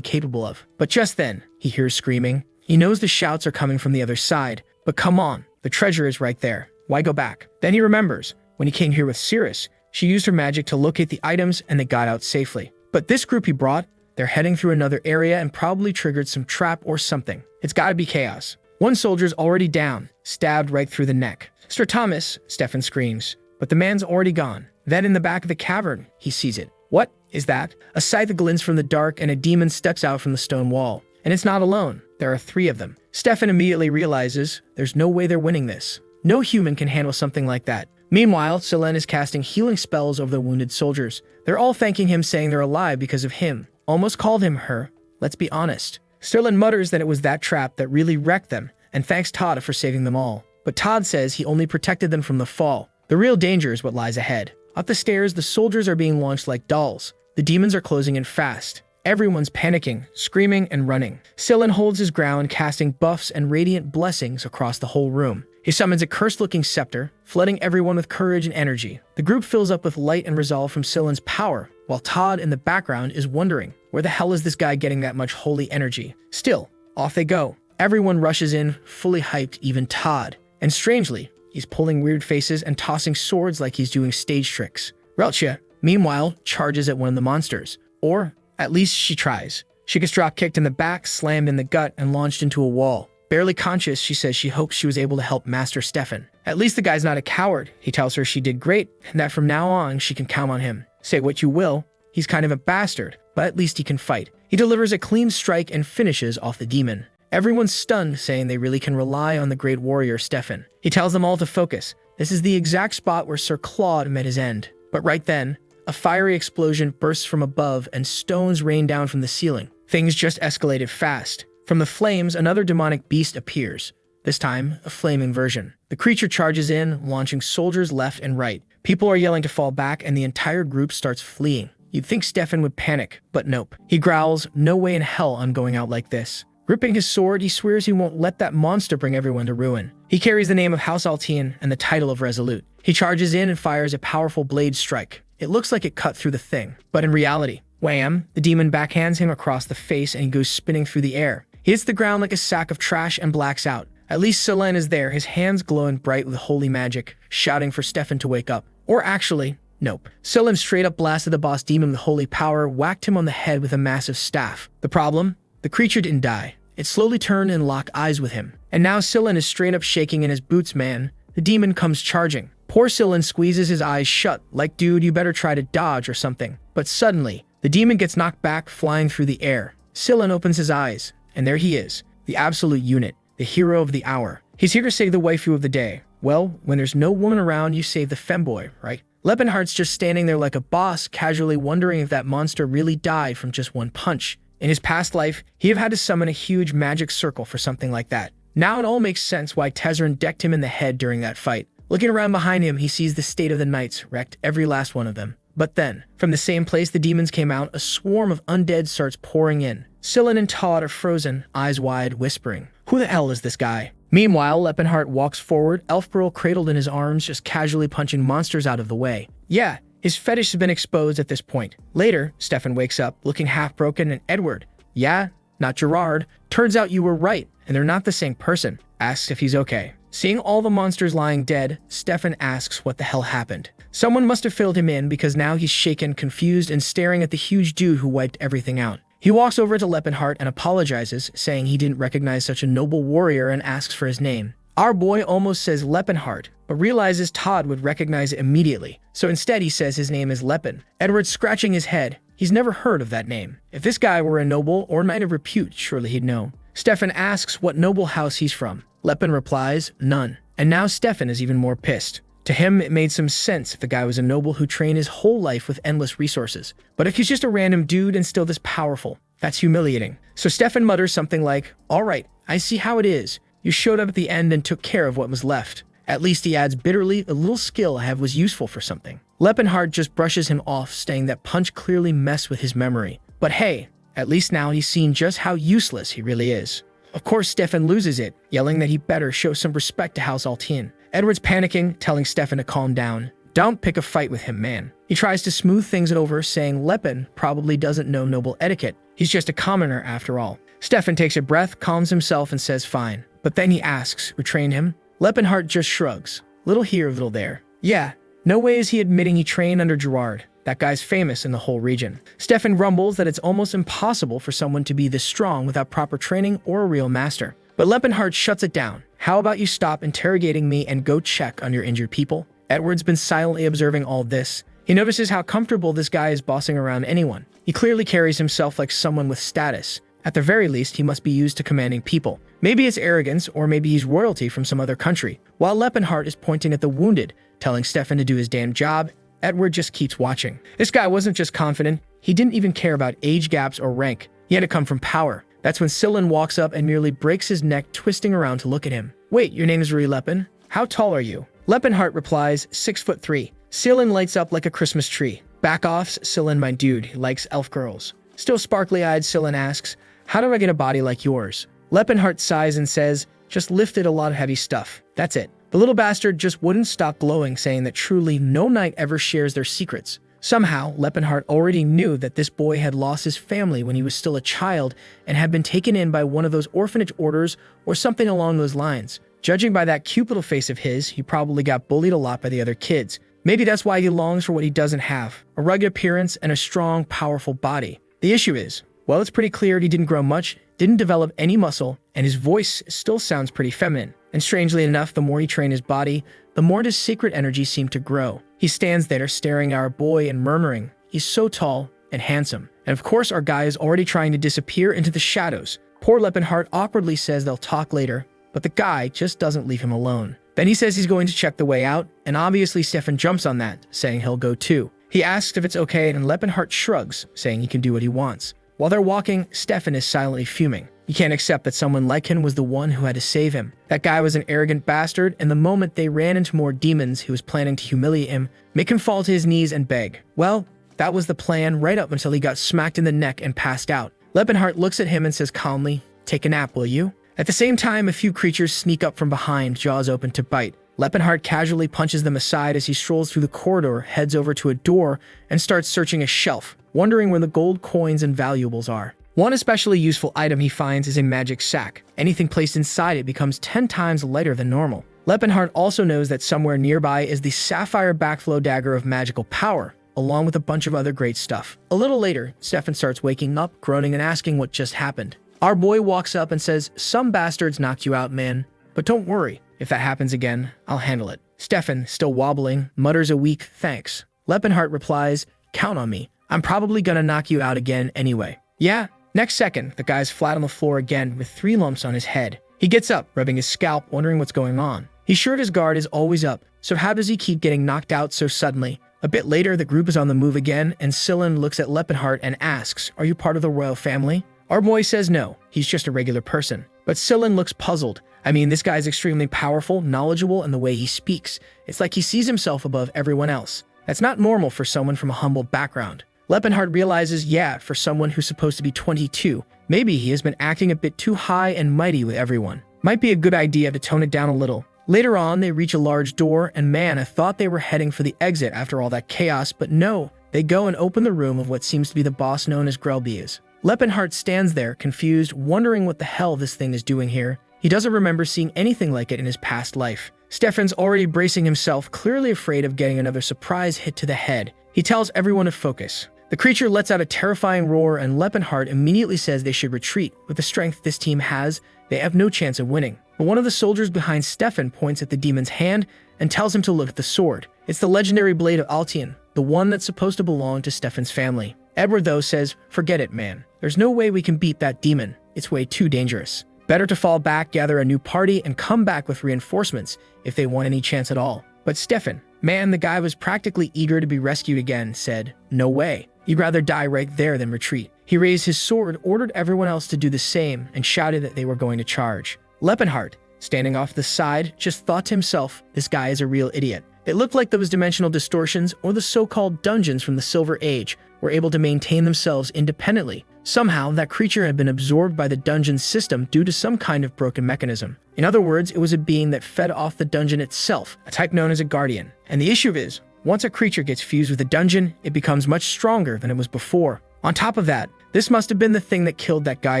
capable of. But just then, he hears screaming. He knows the shouts are coming from the other side, but come on, the treasure is right there. Why go back? Then he remembers, when he came here with Cirrus, she used her magic to locate the items and they got out safely. But this group he brought, they're heading through another area and probably triggered some trap or something. It's gotta be chaos. One soldier's already down, stabbed right through the neck. Sir Thomas, Stefan screams, but the man's already gone. Then in the back of the cavern, he sees it. What is that? A scythe glints from the dark and a demon steps out from the stone wall. And it's not alone. There are 3 of them. Stefan immediately realizes there's no way they're winning this. No human can handle something like that. Meanwhile, Selene is casting healing spells over the wounded soldiers. They're all thanking him, saying they're alive because of him. Almost called him her. Let's be honest. Sterling mutters that it was that trap that really wrecked them, and thanks Todd for saving them all. But Todd says he only protected them from the fall. The real danger is what lies ahead. Up the stairs, the soldiers are being launched like dolls. The demons are closing in fast. Everyone's panicking, screaming, and running. Sillin holds his ground, casting buffs and radiant blessings across the whole room. He summons a cursed-looking scepter, flooding everyone with courage and energy. The group fills up with light and resolve from Sillin's power, while Todd in the background is wondering, where the hell is this guy getting that much holy energy? Still, off they go. Everyone rushes in, fully hyped, even Todd. And strangely, he's pulling weird faces and tossing swords like he's doing stage tricks. Relchia, meanwhile, charges at one of the monsters. Or, at least she tries. She gets drop-kicked in the back, slammed in the gut, and launched into a wall. Barely conscious, she says she hopes she was able to help Master Stefan. At least the guy's not a coward. He tells her she did great, and that from now on, she can count on him. Say what you will, he's kind of a bastard, but at least he can fight. He delivers a clean strike and finishes off the demon. Everyone's stunned, saying they really can rely on the great warrior Stefan. He tells them all to focus. This is the exact spot where Sir Claude met his end. But right then, a fiery explosion bursts from above and stones rain down from the ceiling. Things just escalated fast. From the flames, another demonic beast appears. This time, a flaming version. The creature charges in, launching soldiers left and right. People are yelling to fall back, and the entire group starts fleeing. You'd think Stefan would panic, but nope. He growls, "No way in hell I'm going out like this." Gripping his sword, he swears he won't let that monster bring everyone to ruin. He carries the name of House Altian and the title of Resolute. He charges in and fires a powerful blade strike. It looks like it cut through the thing, but in reality, wham, the demon backhands him across the face and he goes spinning through the air. He hits the ground like a sack of trash and blacks out. At least Selene is there, his hands glowing bright with holy magic, shouting for Stefan to wake up. Or actually, nope. Selene straight up blasted the boss demon with holy power, whacked him on the head with a massive staff. The problem? The creature didn't die. It slowly turned and locked eyes with him. And now Selene is straight up shaking in his boots, man. The demon comes charging. Poor Selene squeezes his eyes shut, like, dude, you better try to dodge or something. But suddenly, the demon gets knocked back, flying through the air. Selene opens his eyes, and there he is, the absolute unit, the hero of the hour. He's here to save the waifu of the day. Well, when there's no woman around, you save the femboy, right? Lepenheart's just standing there like a boss, casually wondering if that monster really died from just one punch. In his past life, he'd have had to summon a huge magic circle for something like that. Now it all makes sense why Tessin decked him in the head during that fight. Looking around behind him, he sees the state of the knights, wrecked every last one of them. But then, from the same place the demons came out, a swarm of undead starts pouring in. Selene and Todd are frozen, eyes wide, whispering, "Who the hell is this guy?" Meanwhile, Lepenheart walks forward, elf girl cradled in his arms, just casually punching monsters out of the way. Yeah, his fetish has been exposed at this point. Later, Stefan wakes up, looking half-broken, and Edward, yeah, not Gerard, turns out you were right, and they're not the same person, asks if he's okay. Seeing all the monsters lying dead, Stefan asks what the hell happened. Someone must have filled him in because now he's shaken, confused, and staring at the huge dude who wiped everything out. He walks over to Lepenheart and apologizes, saying he didn't recognize such a noble warrior and asks for his name. Our boy almost says Lepenheart, but realizes Todd would recognize it immediately. So instead he says his name is Lepen. Edward's scratching his head. He's never heard of that name. If this guy were a noble or knight of repute, surely he'd know. Stefan asks what noble house he's from. Lepen replies, none. And now Stefan is even more pissed. To him, it made some sense if the guy was a noble who trained his whole life with endless resources. But if he's just a random dude and still this powerful, that's humiliating. So Stefan mutters something like, all right, I see how it is. You showed up at the end and took care of what was left. At least, he adds bitterly, the little skill I have was useful for something. Lepenheart just brushes him off, saying that punch clearly messed with his memory. But hey, at least now he's seen just how useless he really is. Of course, Stefan loses it, yelling that he better show some respect to House Altien. Edward's panicking, telling Stefan to calm down. Don't pick a fight with him, man. He tries to smooth things over, saying Lepen probably doesn't know noble etiquette. He's just a commoner after all. Stefan takes a breath, calms himself, and says fine. But then he asks, who trained him? Lepenheart just shrugs. Little here, little there. Yeah, no way is he admitting he trained under Gerard. That guy's famous in the whole region. Stefan rumbles that it's almost impossible for someone to be this strong without proper training or a real master. But Lepenheart shuts it down. How about you stop interrogating me and go check on your injured people? Edward's been silently observing all this. He notices how comfortable this guy is bossing around anyone. He clearly carries himself like someone with status. At the very least, he must be used to commanding people. Maybe it's arrogance, or maybe he's royalty from some other country. While Lepenheart is pointing at the wounded, telling Stefan to do his damn job, Edward just keeps watching. This guy wasn't just confident, he didn't even care about age gaps or rank. He had to come from power. That's when Sillin walks up and nearly breaks his neck, twisting around to look at him. Wait, your name is Lepen? How tall are you? Lepenheart replies, 6'3". Sillin lights up like a Christmas tree. Back off, Sillin, my dude, he likes elf girls. Still sparkly-eyed, Sillin asks, how do I get a body like yours? Lepenheart sighs and says, just lifted a lot of heavy stuff. That's it. The little bastard just wouldn't stop glowing, saying that truly no knight ever shares their secrets. Somehow, Lepenheart already knew that this boy had lost his family when he was still a child and had been taken in by one of those orphanage orders or something along those lines. Judging by that cute little face of his, he probably got bullied a lot by the other kids. Maybe that's why he longs for what he doesn't have, a rugged appearance and a strong, powerful body. The issue is, well, it's pretty clear he didn't grow much, didn't develop any muscle, and his voice still sounds pretty feminine. And strangely enough, the more he trained his body, the more his secret energy seemed to grow. He stands there staring at our boy and murmuring, he's so tall and handsome. And of course, our guy is already trying to disappear into the shadows. Poor Lepenheart awkwardly says they'll talk later, but the guy just doesn't leave him alone. Then he says he's going to check the way out, and obviously Stefan jumps on that, saying he'll go too. He asks if it's okay, and Lepenheart shrugs, saying he can do what he wants. While they're walking, Stefan is silently fuming. He can't accept that someone like him was the one who had to save him. That guy was an arrogant bastard, and the moment they ran into more demons, he was planning to humiliate him, make him fall to his knees and beg. Well, that was the plan right up until he got smacked in the neck and passed out. Lepenheart looks at him and says calmly, take a nap, will you? At the same time, a few creatures sneak up from behind, jaws open to bite. Lepenheart casually punches them aside as he strolls through the corridor, heads over to a door, and starts searching a shelf, wondering where the gold coins and valuables are. One especially useful item he finds is a magic sack. Anything placed inside it becomes 10 times lighter than normal. Lepenheart also knows that somewhere nearby is the sapphire backflow dagger of magical power, along with a bunch of other great stuff. A little later, Stefan starts waking up, groaning and asking what just happened. Our boy walks up and says, some bastards knocked you out, man. But don't worry, if that happens again, I'll handle it. Stefan, still wobbling, mutters a weak thanks. Lepenheart replies, count on me. I'm probably gonna knock you out again anyway. Yeah. Next second, the guy's flat on the floor again with 3 lumps on his head. He gets up, rubbing his scalp, wondering what's going on. He's sure his guard is always up, so how does he keep getting knocked out so suddenly? A bit later, the group is on the move again, and Sillin looks at Lepenheart and asks, are you part of the royal family? Our boy says no, he's just a regular person. But Sillin looks puzzled. I mean, this guy's extremely powerful, knowledgeable, and the way he speaks, it's like he sees himself above everyone else. That's not normal for someone from a humble background. Lepenheart realizes, yeah, for someone who's supposed to be 22, maybe he has been acting a bit too high and mighty with everyone. Might be a good idea to tone it down a little. Later on, they reach a large door, and man, I thought they were heading for the exit after all that chaos, but no. They go and open the room of what seems to be the boss known as Grelbias. Lepenheart stands there, confused, wondering what the hell this thing is doing here. He doesn't remember seeing anything like it in his past life. Stefan's already bracing himself, clearly afraid of getting another surprise hit to the head. He tells everyone to focus. The creature lets out a terrifying roar, and Lepenheart immediately says they should retreat. With the strength this team has, they have no chance of winning. But one of the soldiers behind Stefan points at the demon's hand and tells him to look at the sword. It's the legendary blade of Altien, the one that's supposed to belong to Stefan's family. Edward, though, says, forget it, man. There's no way we can beat that demon. It's way too dangerous. Better to fall back, gather a new party, and come back with reinforcements if they want any chance at all. But Stefan, man, the guy was practically eager to be rescued again, said, no way. He'd rather die right there than retreat. He raised his sword, ordered everyone else to do the same, and shouted that they were going to charge. Lepenheart, standing off the side, just thought to himself, this guy is a real idiot. It looked like those dimensional distortions, or the so-called dungeons from the Silver Age, were able to maintain themselves independently. Somehow, that creature had been absorbed by the dungeon system due to some kind of broken mechanism. In other words, it was a being that fed off the dungeon itself, a type known as a guardian. And the issue is, once a creature gets fused with a dungeon, it becomes much stronger than it was before. On top of that, this must have been the thing that killed that guy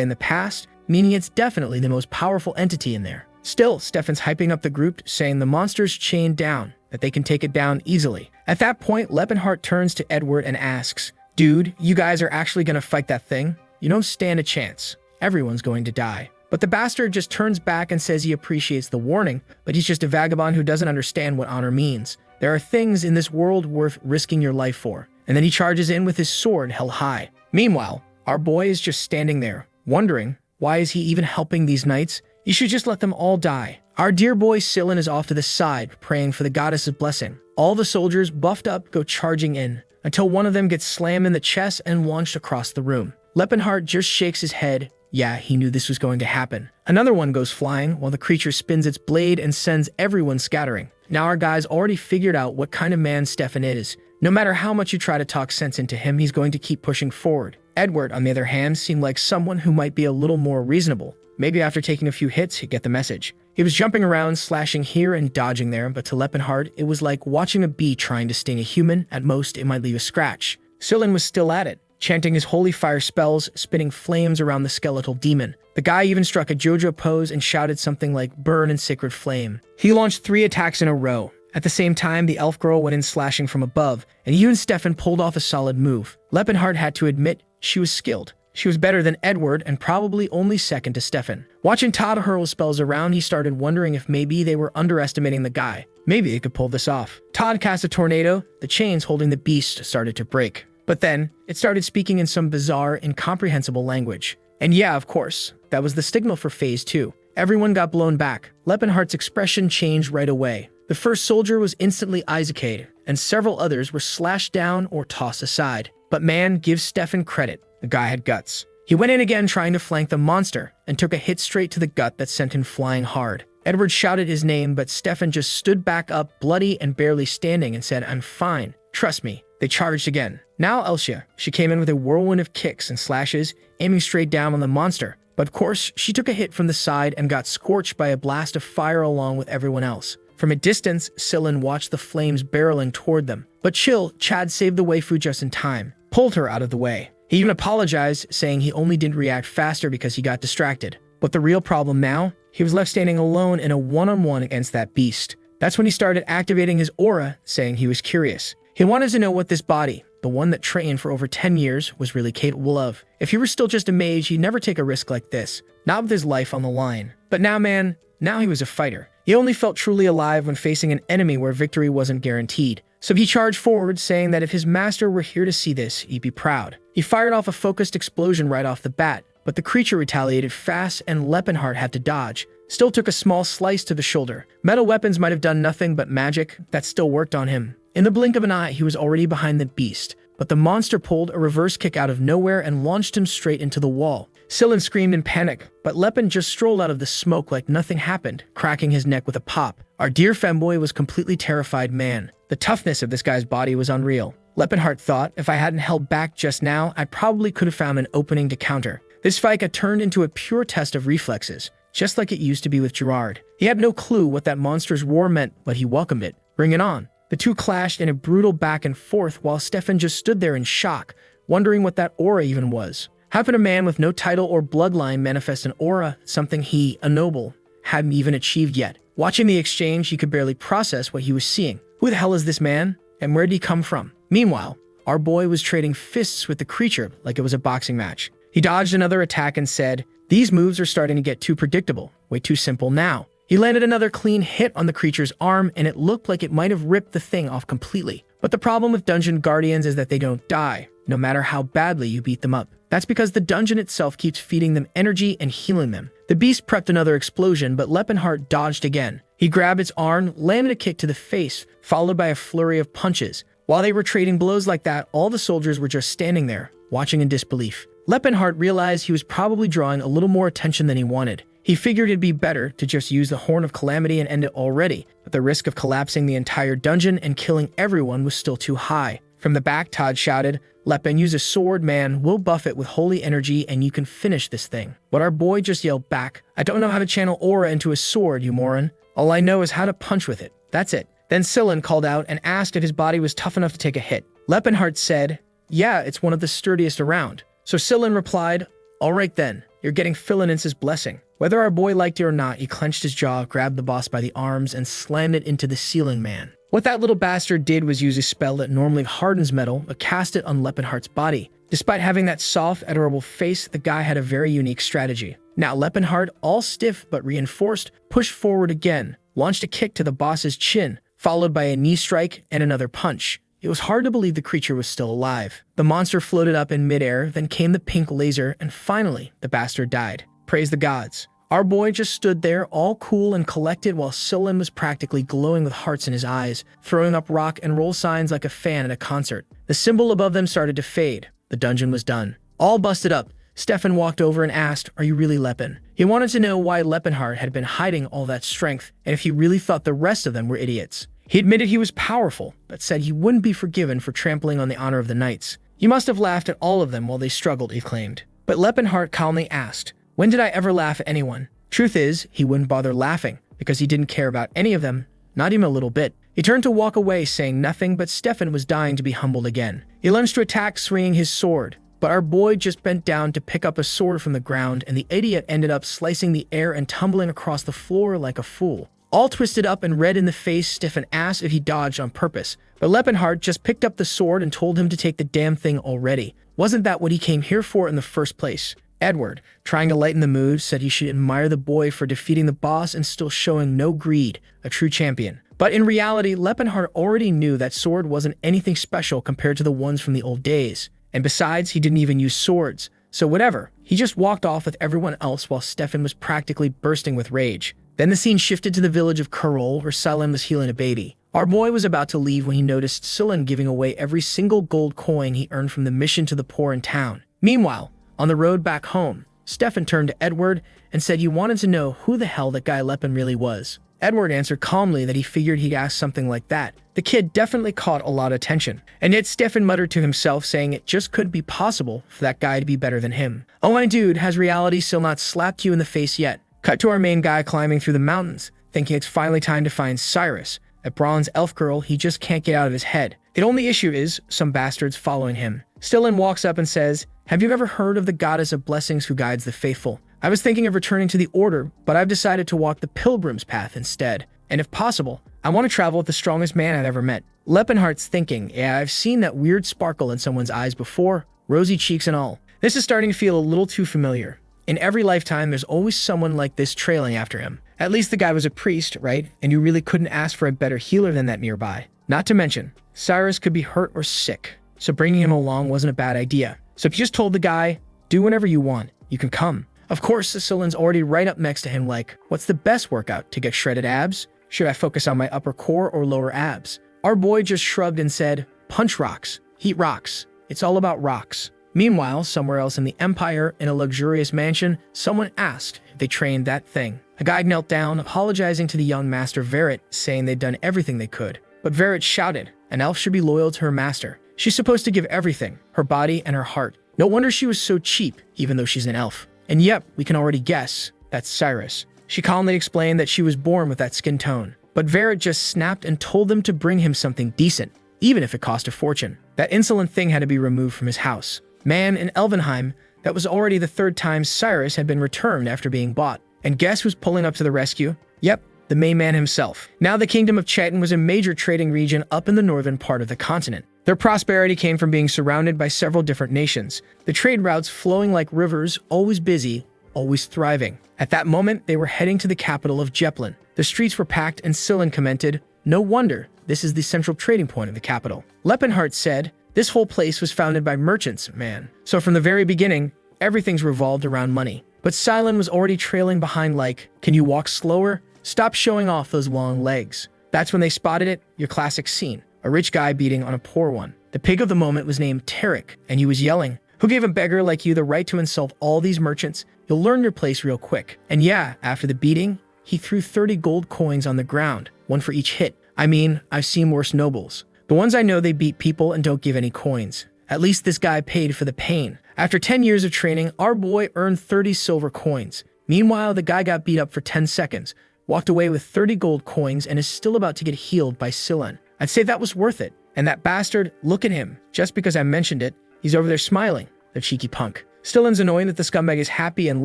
in the past, meaning it's definitely the most powerful entity in there. Still, Stefan's hyping up the group, saying the monster's chained down, that they can take it down easily. At that point, Lepenheart turns to Edward and asks, "Dude, you guys are actually gonna fight that thing? You don't stand a chance. Everyone's going to die." But the bastard just turns back and says he appreciates the warning, but he's just a vagabond who doesn't understand what honor means. There are things in this world worth risking your life for. And then he charges in with his sword held high. Meanwhile, our boy is just standing there, wondering, why is he even helping these knights? You should just let them all die. Our dear boy Sillin is off to the side, praying for the goddess's blessing. All the soldiers, buffed up, go charging in, until one of them gets slammed in the chest and launched across the room. Lepenheart just shakes his head. Yeah, he knew this was going to happen. Another one goes flying, while the creature spins its blade and sends everyone scattering. Now our guy's already figured out what kind of man Stefan is. No matter how much you try to talk sense into him, he's going to keep pushing forward. Edward, on the other hand, seemed like someone who might be a little more reasonable. Maybe after taking a few hits, he'd get the message. He was jumping around, slashing here and dodging there, but to Lepenheart, it was like watching a bee trying to sting a human. At most, it might leave a scratch. Sillin was still at it, chanting his holy fire spells, spitting flames around the skeletal demon. The guy even struck a JoJo pose and shouted something like, "Burn in sacred flame." He launched 3 attacks in a row. At the same time, the elf girl went in slashing from above, and you and Stefan pulled off a solid move. Lepenheart had to admit she was skilled. She was better than Edward and probably only second to Stefan. Watching Todd hurl spells around, he started wondering if maybe they were underestimating the guy. Maybe they could pull this off. Todd cast a tornado. The chains holding the beast started to break. But then, it started speaking in some bizarre, incomprehensible language. And yeah, of course, that was the signal for Phase 2. Everyone got blown back. Lepenheart's expression changed right away. The first soldier was instantly Isaac'd, and several others were slashed down or tossed aside. But man, give Stefan credit. The guy had guts. He went in again trying to flank the monster, and took a hit straight to the gut that sent him flying hard. Edward shouted his name, but Stefan just stood back up, bloody and barely standing, and said, "I'm fine. Trust me." They charged again. Now Elsia, she came in with a whirlwind of kicks and slashes, aiming straight down on the monster. But of course, she took a hit from the side and got scorched by a blast of fire along with everyone else. From a distance, Sillin watched the flames barreling toward them. But chill, Chad saved the waifu just in time, pulled her out of the way. He even apologized, saying he only didn't react faster because he got distracted. But the real problem now, he was left standing alone in a one-on-one against that beast. That's when he started activating his aura, saying he was curious. He wanted to know what this body, the one that trained for over 10 years, was really capable of. If he were still just a mage, he'd never take a risk like this, not with his life on the line. But now, man, now he was a fighter. He only felt truly alive when facing an enemy where victory wasn't guaranteed. So he charged forward, saying that if his master were here to see this, he'd be proud. He fired off a focused explosion right off the bat, but the creature retaliated fast and Lepenheart had to dodge. Still took a small slice to the shoulder. Metal weapons might have done nothing, but magic, that still worked on him. In the blink of an eye, he was already behind the beast, but the monster pulled a reverse kick out of nowhere and launched him straight into the wall. Sillin screamed in panic, but Lepen just strolled out of the smoke like nothing happened, cracking his neck with a pop. Our dear femboy was completely terrified man. The toughness of this guy's body was unreal. Lepenheart thought, if I hadn't held back just now, I probably could have found an opening to counter. This fight got turned into a pure test of reflexes, just like it used to be with Gerard. He had no clue what that monster's roar meant, but he welcomed it. Bring it on. The two clashed in a brutal back and forth while Stefan just stood there in shock, wondering what that aura even was. How could a man with no title or bloodline manifest an aura, something he, a noble, hadn't even achieved yet? Watching the exchange, he could barely process what he was seeing. Who the hell is this man? And where did he come from? Meanwhile, our boy was trading fists with the creature like it was a boxing match. He dodged another attack and said, "These moves are starting to get too predictable, way too simple now." He landed another clean hit on the creature's arm, and it looked like it might have ripped the thing off completely. But the problem with dungeon guardians is that they don't die, no matter how badly you beat them up. That's because the dungeon itself keeps feeding them energy and healing them. The beast prepped another explosion, but Lepenheart dodged again. He grabbed its arm, landed a kick to the face, followed by a flurry of punches. While they were trading blows like that, all the soldiers were just standing there, watching in disbelief. Lepenheart realized he was probably drawing a little more attention than he wanted. He He figured it'd be better to just use the Horn of Calamity and end it already, but the risk of collapsing the entire dungeon and killing everyone was still too high. From the back, Todd shouted, "Lepen, use a sword, man. We'll buff it with holy energy and you can finish this thing." But our boy just yelled back, "I don't know how to channel aura into a sword, you moron. All I know is how to punch with it. That's it." Then Sillin called out and asked if his body was tough enough to take a hit. Lepenheart said, "Yeah, it's one of the sturdiest around." So Sillin replied, "All right then, you're getting Philinence's blessing." Whether our boy liked it or not, he clenched his jaw, grabbed the boss by the arms, and slammed it into the ceiling man. What that little bastard did was use a spell that normally hardens metal, but cast it on Lepenheart's body. Despite having that soft, adorable face, the guy had a very unique strategy. Now Lepenheart, all stiff but reinforced, pushed forward again, launched a kick to the boss's chin, followed by a knee strike and another punch. It was hard to believe the creature was still alive. The monster floated up in midair, then came the pink laser, and finally, the bastard died. Praise the gods. Our boy just stood there, all cool and collected, while Sillin was practically glowing with hearts in his eyes, throwing up rock and roll signs like a fan at a concert. The symbol above them started to fade. The dungeon was done. All busted up, Stefan walked over and asked, "Are you really Lepen?" He wanted to know why Lepenheart had been hiding all that strength, and if he really thought the rest of them were idiots. He admitted he was powerful, but said he wouldn't be forgiven for trampling on the honor of the knights. "You must have laughed at all of them while they struggled," he claimed. But Lepenheart calmly asked, "When did I ever laugh at anyone?" Truth is, he wouldn't bother laughing, because he didn't care about any of them, not even a little bit. He turned to walk away, saying nothing, but Stefan was dying to be humbled again. He lunged to attack, swinging his sword, but our boy just bent down to pick up a sword from the ground, and the idiot ended up slicing the air and tumbling across the floor like a fool. All twisted up and red in the face, Stefan asked if he dodged on purpose, but Lepenheart just picked up the sword and told him to take the damn thing already. Wasn't that what he came here for in the first place? Edward, trying to lighten the mood, said he should admire the boy for defeating the boss and still showing no greed, a true champion. But in reality, Lepenheart already knew that sword wasn't anything special compared to the ones from the old days. And besides, he didn't even use swords. So whatever, he just walked off with everyone else while Stefan was practically bursting with rage. Then the scene shifted to the village of Kurol, where Sillin was healing a baby. Our boy was about to leave when he noticed Sillin giving away every single gold coin he earned from the mission to the poor in town. Meanwhile, on the road back home, Stefan turned to Edward and said he wanted to know who the hell that guy Lepen really was. Edward answered calmly that he figured he'd ask something like that. The kid definitely caught a lot of attention. And yet Stefan muttered to himself, saying it just couldn't be possible for that guy to be better than him. "Oh my dude, has reality still not slapped you in the face yet?" Cut to our main guy climbing through the mountains, thinking it's finally time to find Cyrus, a bronze elf girl he just can't get out of his head. The only issue is some bastards following him. Stillin walks up and says, "Have you ever heard of the goddess of blessings who guides the faithful? I was thinking of returning to the order, but I've decided to walk the pilgrim's path instead. And if possible, I want to travel with the strongest man I've ever met." Lepenheart's thinking, "Yeah, I've seen that weird sparkle in someone's eyes before, rosy cheeks and all. This is starting to feel a little too familiar. In every lifetime, there's always someone like this trailing after him. At least the guy was a priest, right? And you really couldn't ask for a better healer than that nearby. Not to mention, Cyrus could be hurt or sick, so bringing him along wasn't a bad idea. So if you just told the guy, do whatever you want, you can come." Of course, Sicilian's already right up next to him like, "What's the best workout? To get shredded abs? Should I focus on my upper core or lower abs?" Our boy just shrugged and said, "Punch rocks, heat rocks. It's all about rocks." Meanwhile, somewhere else in the Empire, in a luxurious mansion, someone asked if they trained that thing. A guide knelt down, apologizing to the young master Verit, saying they'd done everything they could. But Verit shouted, an elf should be loyal to her master. She's supposed to give everything, her body and her heart. No wonder she was so cheap, even though she's an elf. And yep, we can already guess, that's Cyrus. She calmly explained that she was born with that skin tone. But Verit just snapped and told them to bring him something decent, even if it cost a fortune. That insolent thing had to be removed from his house. Man, in Elvenheim, that was already the third time Cyrus had been returned after being bought. And guess who's pulling up to the rescue? Yep, the main man himself. Now the kingdom of Chetan was a major trading region up in the northern part of the continent. Their prosperity came from being surrounded by several different nations. The trade routes flowing like rivers, always busy, always thriving. At that moment, they were heading to the capital of Jeplin. The streets were packed and Sillin commented, "No wonder, this is the central trading point of the capital." Lepenheart said, "This whole place was founded by merchants, man. So from the very beginning, everything's revolved around money." But Sillin was already trailing behind like, "Can you walk slower? Stop showing off those long legs." That's when they spotted it, your classic scene. A rich guy beating on a poor one. The pig of the moment was named Tarek, and he was yelling, Who gave a beggar like you the right to insult all these merchants? You'll learn your place real quick. And yeah, after the beating, he threw 30 gold coins on the ground, one for each hit. I mean, I've seen worse nobles. The ones I know, they beat people and don't give any coins. At least this guy paid for the pain. After 10 years of training, our boy earned 30 silver coins. Meanwhile, the guy got beat up for 10 seconds, walked away with 30 gold coins, and is still about to get healed by Sillin. I'd say that was worth it. And that bastard, look at him. Just because I mentioned it, he's over there smiling, the cheeky punk. Stillin's annoying that the scumbag is happy, and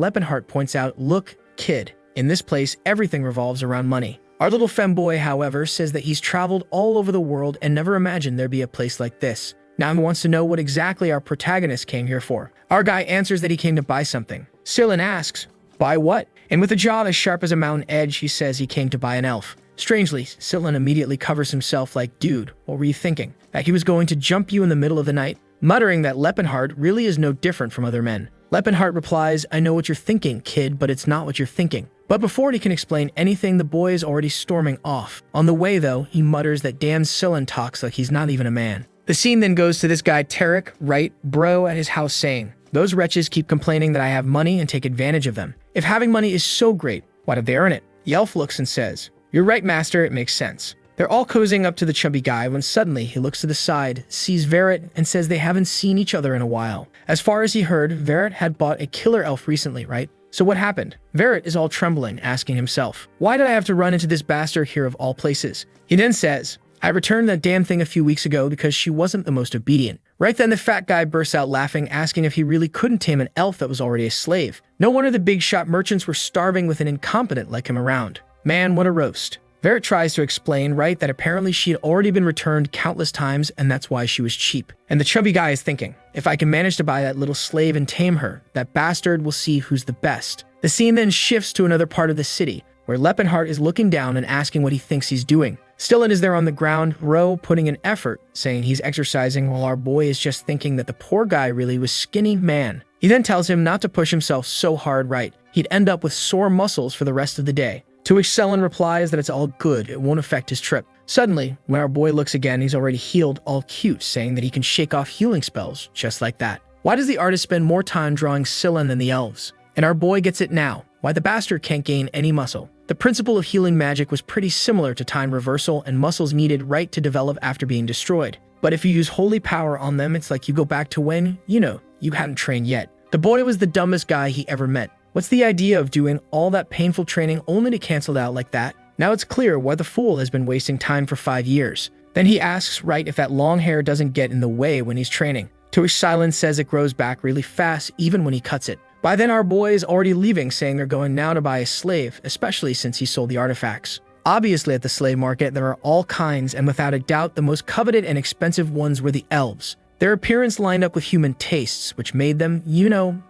Lepenheart points out, look, kid, in this place, everything revolves around money. Our little femboy, however, says that he's traveled all over the world and never imagined there'd be a place like this. Now he wants to know what exactly our protagonist came here for. Our guy answers that he came to buy something. Sillin asks, buy what? And with a jaw as sharp as a mountain edge, he says he came to buy an elf. Strangely, Sillin immediately covers himself like, dude, what were you thinking? That he was going to jump you in the middle of the night? Muttering that Lepenheart really is no different from other men. Lepenheart replies, I know what you're thinking, kid, but it's not what you're thinking. But before he can explain anything, the boy is already storming off. On the way, though, he mutters that damn Sillin talks like he's not even a man. The scene then goes to this guy Tarek, right, bro, at his house saying, those wretches keep complaining that I have money and take advantage of them. If having money is so great, why did they earn it? The elf looks and says, you're right, master, it makes sense. They're all cozying up to the chubby guy when suddenly he looks to the side, sees Verret, and says they haven't seen each other in a while. As far as he heard, Verret had bought a killer elf recently, right? So what happened? Verret is all trembling, asking himself, why did I have to run into this bastard here of all places? He then says, I returned that damn thing a few weeks ago because she wasn't the most obedient. Right then, the fat guy bursts out laughing, asking if he really couldn't tame an elf that was already a slave. No wonder the big shot merchants were starving with an incompetent like him around. Man, what a roast. Verret tries to explain, right, that apparently she had already been returned countless times and that's why she was cheap. And the chubby guy is thinking, if I can manage to buy that little slave and tame her, that bastard will see who's the best. The scene then shifts to another part of the city, where Lepenheart is looking down and asking what he thinks he's doing. Stilin is there on the ground, row, putting in effort, saying he's exercising while our boy is just thinking that the poor guy really was skinny man. He then tells him not to push himself so hard, right? He'd end up with sore muscles for the rest of the day. To which Sillin replies that it's all good, it won't affect his trip. Suddenly, when our boy looks again, he's already healed, all cute, saying that he can shake off healing spells just like that. Why does the artist spend more time drawing Sillin than the elves? And our boy gets it now, why the bastard can't gain any muscle. The principle of healing magic was pretty similar to time reversal and muscles needed right to develop after being destroyed. But if you use holy power on them, it's like you go back to when, you hadn't trained yet. The boy was the dumbest guy he ever met. What's the idea of doing all that painful training only to cancel it out like that? Now it's clear why the fool has been wasting time for 5 years. Then he asks, right, if that long hair doesn't get in the way when he's training. To which Sillin says it grows back really fast even when he cuts it. By then our boy is already leaving, saying they're going now to buy a slave, especially since he sold the artifacts. Obviously at the slave market there are all kinds, and without a doubt the most coveted and expensive ones were the elves. Their appearance lined up with human tastes, which made them,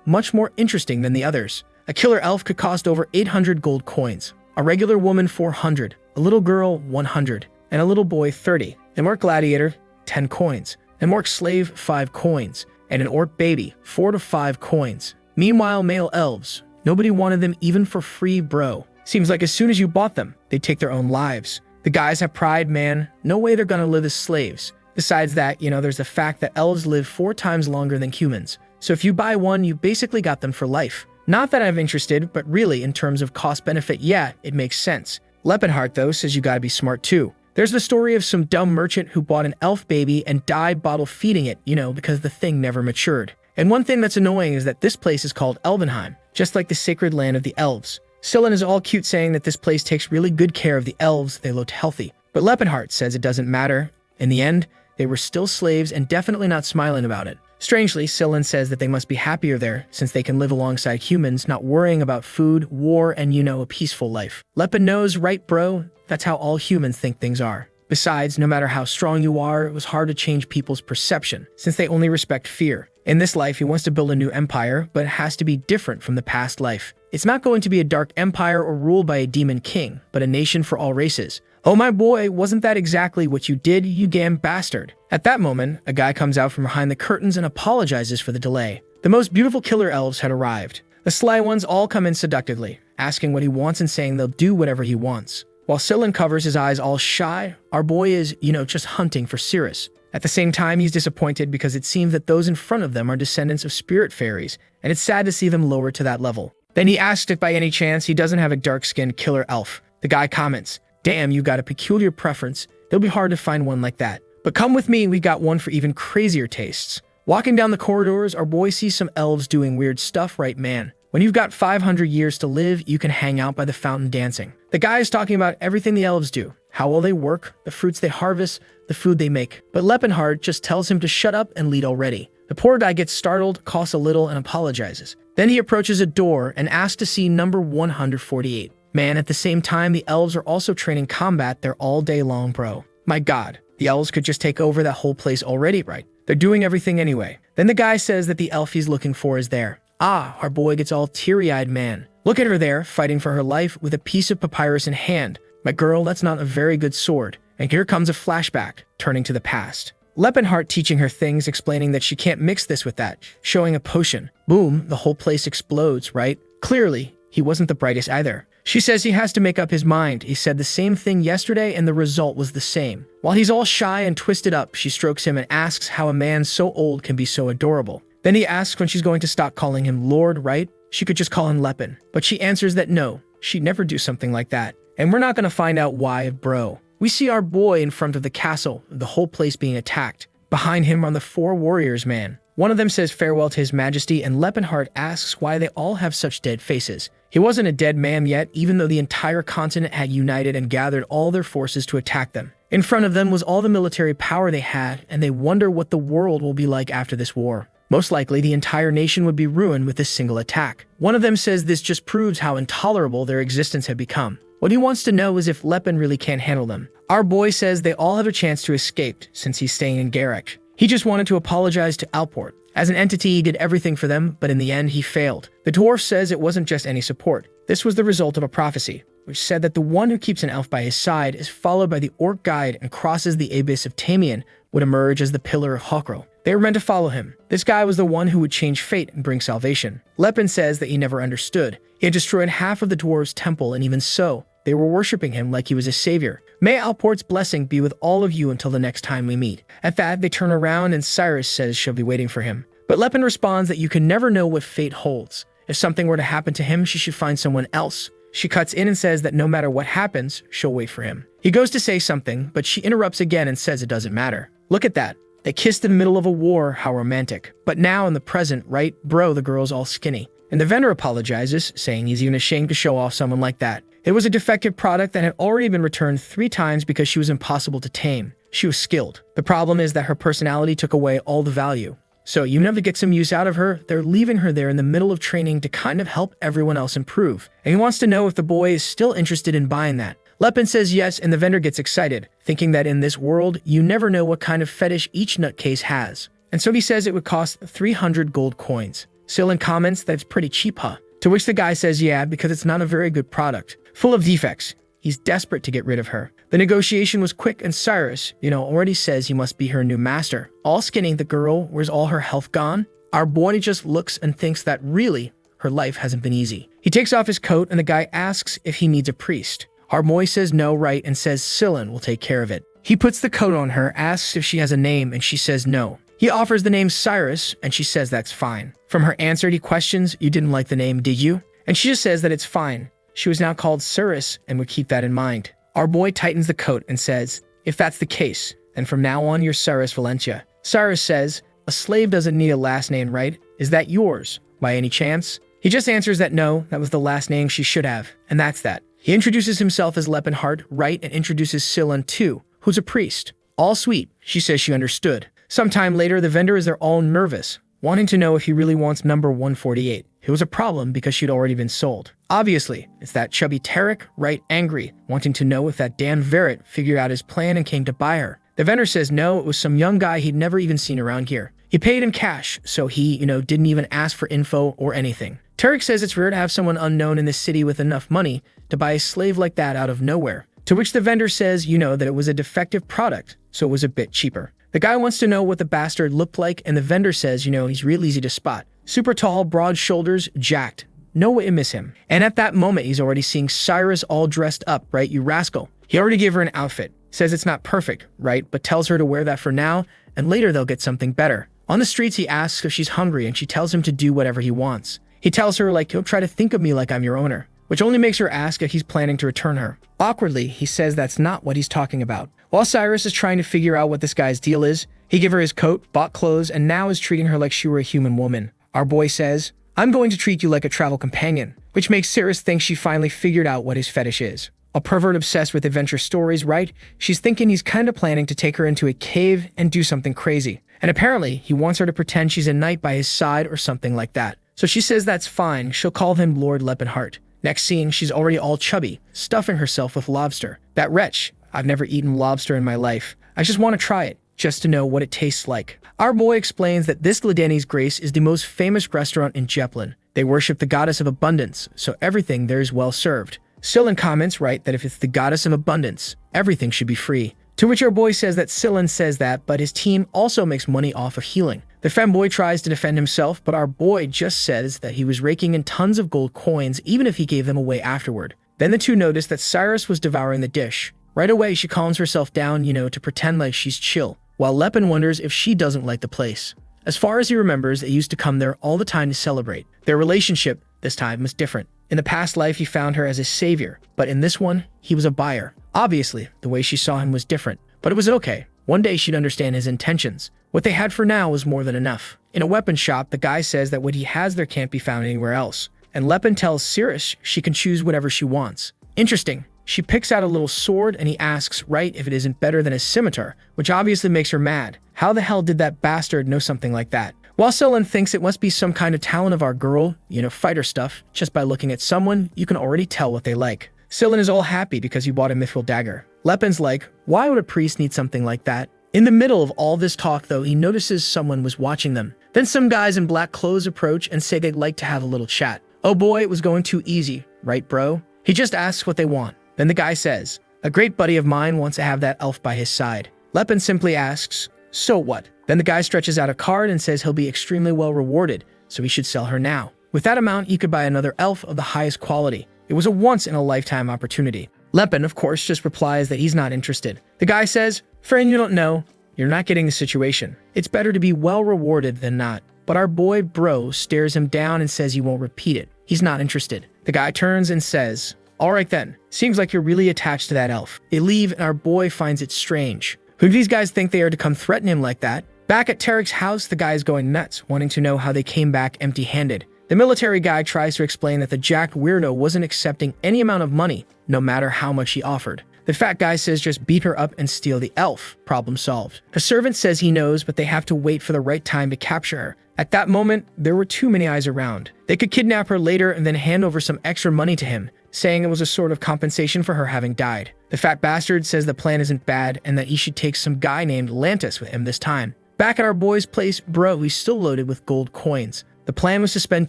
much more interesting than the others. A killer elf could cost over 800 gold coins, a regular woman 400, a little girl 100, and a little boy 30, an orc gladiator 10 coins, an orc slave 5 coins, and an orc baby 4 to 5 coins. Meanwhile, male elves, nobody wanted them even for free, bro. Seems like as soon as you bought them, they'd take their own lives. The guys have pride, man. No way they're gonna live as slaves. Besides that, there's the fact that elves live 4 times longer than humans. So if you buy one, you basically got them for life. Not that I'm interested, but really, in terms of cost-benefit, yeah, it makes sense. Lepenheart, though, says you gotta be smart too. There's the story of some dumb merchant who bought an elf baby and died bottle feeding it, because the thing never matured. And one thing that's annoying is that this place is called Elvenheim, just like the sacred land of the elves. Sillin is all cute saying that this place takes really good care of the elves, they looked healthy. But Lepenheart says it doesn't matter. In the end, they were still slaves and definitely not smiling about it. Strangely, Sillin says that they must be happier there, since they can live alongside humans, not worrying about food, war, and a peaceful life. Lepen knows, right bro? That's how all humans think things are. Besides, no matter how strong you are, it was hard to change people's perception, since they only respect fear. In this life, he wants to build a new empire, but it has to be different from the past life. It's not going to be a dark empire or ruled by a demon king, but a nation for all races. Oh my boy, wasn't that exactly what you did, you damn bastard? At that moment, a guy comes out from behind the curtains and apologizes for the delay. The most beautiful killer elves had arrived. The sly ones all come in seductively, asking what he wants and saying they'll do whatever he wants. While Sillin covers his eyes all shy, our boy is, just hunting for Cirrus. At the same time, he's disappointed because it seems that those in front of them are descendants of spirit fairies, and it's sad to see them lowered to that level. Then he asks if by any chance he doesn't have a dark-skinned killer elf. The guy comments, "Damn, you got a peculiar preference. It'll be hard to find one like that. But come with me, we got one for even crazier tastes." Walking down the corridors, our boy sees some elves doing weird stuff, right, man? When you've got 500 years to live, you can hang out by the fountain dancing. The guy is talking about everything the elves do, how well they work, the fruits they harvest, the food they make. But Lepenheart just tells him to shut up and lead already. The poor guy gets startled, coughs a little, and apologizes. Then he approaches a door and asks to see number 148. Man, at the same time, the elves are also training combat there all day long, bro. My god, the elves could just take over that whole place already, right? They're doing everything anyway. Then the guy says that the elf he's looking for is there. Ah, our boy gets all teary-eyed, man. Look at her there, fighting for her life with a piece of papyrus in hand. My girl, that's not a very good sword. And here comes a flashback, turning to the past. Lepenheart teaching her things, explaining that she can't mix this with that, showing a potion. Boom, the whole place explodes, right? Clearly, he wasn't the brightest either. She says he has to make up his mind. He said the same thing yesterday and the result was the same. While he's all shy and twisted up, she strokes him and asks how a man so old can be so adorable. Then he asks when she's going to stop calling him Lord, right? She could just call him Lepen. But she answers that no, she'd never do something like that. And we're not going to find out why, bro. We see our boy in front of the castle, the whole place being attacked. Behind him are the 4 warriors, man. One of them says farewell to his majesty, and Lepenheart asks why they all have such dead faces. He wasn't a dead man yet, even though the entire continent had united and gathered all their forces to attack them. In front of them was all the military power they had, and they wonder what the world will be like after this war. Most likely, the entire nation would be ruined with this single attack. One of them says this just proves how intolerable their existence had become. What he wants to know is if Lepen really can't handle them. Our boy says they all have a chance to escape, since he's staying in Garrick. He just wanted to apologize to Alport. As an entity, he did everything for them, but in the end, he failed. The dwarf says it wasn't just any support. This was the result of a prophecy, which said that the one who keeps an elf by his side is followed by the orc guide and crosses the abyss of Tamian would emerge as the pillar of Hokril. They were meant to follow him. This guy was the one who would change fate and bring salvation. Lepen says that he never understood. He had destroyed half of the dwarves' temple, and even so, they were worshipping him like he was a savior. May Alport's blessing be with all of you until the next time we meet. At that, they turn around and Cyrus says she'll be waiting for him. But Lepen responds that you can never know what fate holds. If something were to happen to him, she should find someone else. She cuts in and says that no matter what happens, she'll wait for him. He goes to say something, but she interrupts again and says it doesn't matter. Look at that. They kissed in the middle of a war, how romantic. But now in the present, right, bro, the girl's all skinny. And the vendor apologizes, saying he's even ashamed to show off someone like that. It was a defective product that had already been returned 3 times because she was impossible to tame. She was skilled. The problem is that her personality took away all the value. So you never get some use out of her, they're leaving her there in the middle of training to kind of help everyone else improve. And he wants to know if the boy is still interested in buying that. Lepen says yes, and the vendor gets excited, thinking that in this world, you never know what kind of fetish each nutcase has. And so he says it would cost 300 gold coins. Sillin comments that it's pretty cheap, huh? To which the guy says yeah, because it's not a very good product. Full of defects. He's desperate to get rid of her. The negotiation was quick, and Cyrus, already says he must be her new master. All skinny, the girl, where's all her health gone? Our boy just looks and thinks that really, her life hasn't been easy. He takes off his coat, and the guy asks if he needs a priest. Our boy says no, right, and says Sillin will take care of it. He puts the coat on her, asks if she has a name, and she says no. He offers the name Cyrus, and she says that's fine. From her answer, he questions, you didn't like the name, did you? And she just says that it's fine. She was now called Cyrus and would keep that in mind. Our boy tightens the coat and says, if that's the case, then from now on you're Cyrus Valentia. Cyrus says, a slave doesn't need a last name, right? Is that yours, by any chance? He just answers that no, that was the last name she should have, and that's that. He introduces himself as Lepenheart, right, and introduces Sillin too, who's a priest. All sweet, she says she understood. Sometime later, the vendor is there all nervous, wanting to know if he really wants number 148. It was a problem because she'd already been sold. Obviously, it's that chubby Tarek, right, angry, wanting to know if that damn Verret figured out his plan and came to buy her. The vendor says no, it was some young guy he'd never even seen around here. He paid in cash, so he, didn't even ask for info or anything. Tarek says it's rare to have someone unknown in the city with enough money to buy a slave like that out of nowhere. To which the vendor says, that it was a defective product, so it was a bit cheaper. The guy wants to know what the bastard looked like, and the vendor says, he's real easy to spot. Super tall, broad shoulders, jacked. No way to miss him. And at that moment, he's already seeing Cyrus all dressed up, right, you rascal. He already gave her an outfit. says it's not perfect, right, but tells her to wear that for now, and later they'll get something better. On the streets, he asks if she's hungry, and she tells him to do whatever he wants. He tells her, like, he'll try to think of me like I'm your owner, which only makes her ask if he's planning to return her. Awkwardly, he says that's not what he's talking about. While Cyrus is trying to figure out what this guy's deal is, he gave her his coat, bought clothes, and now is treating her like she were a human woman. Our boy says, I'm going to treat you like a travel companion, which makes Cyrus think she finally figured out what his fetish is. A pervert obsessed with adventure stories, right? She's thinking he's kind of planning to take her into a cave and do something crazy. And apparently, he wants her to pretend she's a knight by his side or something like that. So she says that's fine, she'll call him Lord Lepenheart. Next scene, she's already all chubby, stuffing herself with lobster. That wretch. I've never eaten lobster in my life. I just want to try it, just to know what it tastes like. Our boy explains that this Ledeni's Grace is the most famous restaurant in Jeplin. They worship the goddess of abundance, so everything there is well served. Scylan comments, right, that if it's the goddess of abundance, everything should be free. To which our boy says that Scylan says that, but his team also makes money off of healing. The femboy tries to defend himself, but our boy just says that he was raking in tons of gold coins even if he gave them away afterward. Then the two notice that Cyrus was devouring the dish. Right away, she calms herself down, to pretend like she's chill, while Lepen wonders if she doesn't like the place. As far as he remembers, they used to come there all the time to celebrate. Their relationship, this time, was different. In the past life, he found her as a savior, but in this one, he was a buyer. Obviously, the way she saw him was different, but it was okay. One day she'd understand his intentions. What they had for now was more than enough. In a weapon shop, the guy says that what he has there can't be found anywhere else, and Lepen tells Cyrus she can choose whatever she wants. Interesting. She picks out a little sword and he asks, right, if it isn't better than a scimitar, which obviously makes her mad. How the hell did that bastard know something like that? While Scylan thinks it must be some kind of talent of our girl, fighter stuff, just by looking at someone, you can already tell what they like. Scylan is all happy because he bought a mithril dagger. Lepen's like, why would a priest need something like that? In the middle of all this talk, though, he notices someone was watching them. Then some guys in black clothes approach and say they'd like to have a little chat. Oh boy, it was going too easy, right, bro? He just asks what they want. Then the guy says, a great buddy of mine wants to have that elf by his side. Lepen simply asks, so what? Then the guy stretches out a card and says he'll be extremely well rewarded, so he should sell her now. With that amount, he could buy another elf of the highest quality. It was a once-in-a-lifetime opportunity. Lepen, of course, just replies that he's not interested. The guy says, friend, you don't know. You're not getting the situation. It's better to be well rewarded than not. But our boy bro stares him down and says he won't repeat it. He's not interested. The guy turns and says, all right then, seems like you're really attached to that elf. They leave and our boy finds it strange. Who do these guys think they are to come threaten him like that? Back at Tarek's house, the guy is going nuts, wanting to know how they came back empty-handed. The military guy tries to explain that the jacked weirdo wasn't accepting any amount of money, no matter how much he offered. The fat guy says just beat her up and steal the elf. Problem solved. A servant says he knows, but they have to wait for the right time to capture her. At that moment, there were too many eyes around. They could kidnap her later and then hand over some extra money to him, saying it was a sort of compensation for her having died. The fat bastard says the plan isn't bad and that he should take some guy named Lantis with him this time. Back at our boy's place, bro, he's still loaded with gold coins. The plan was to spend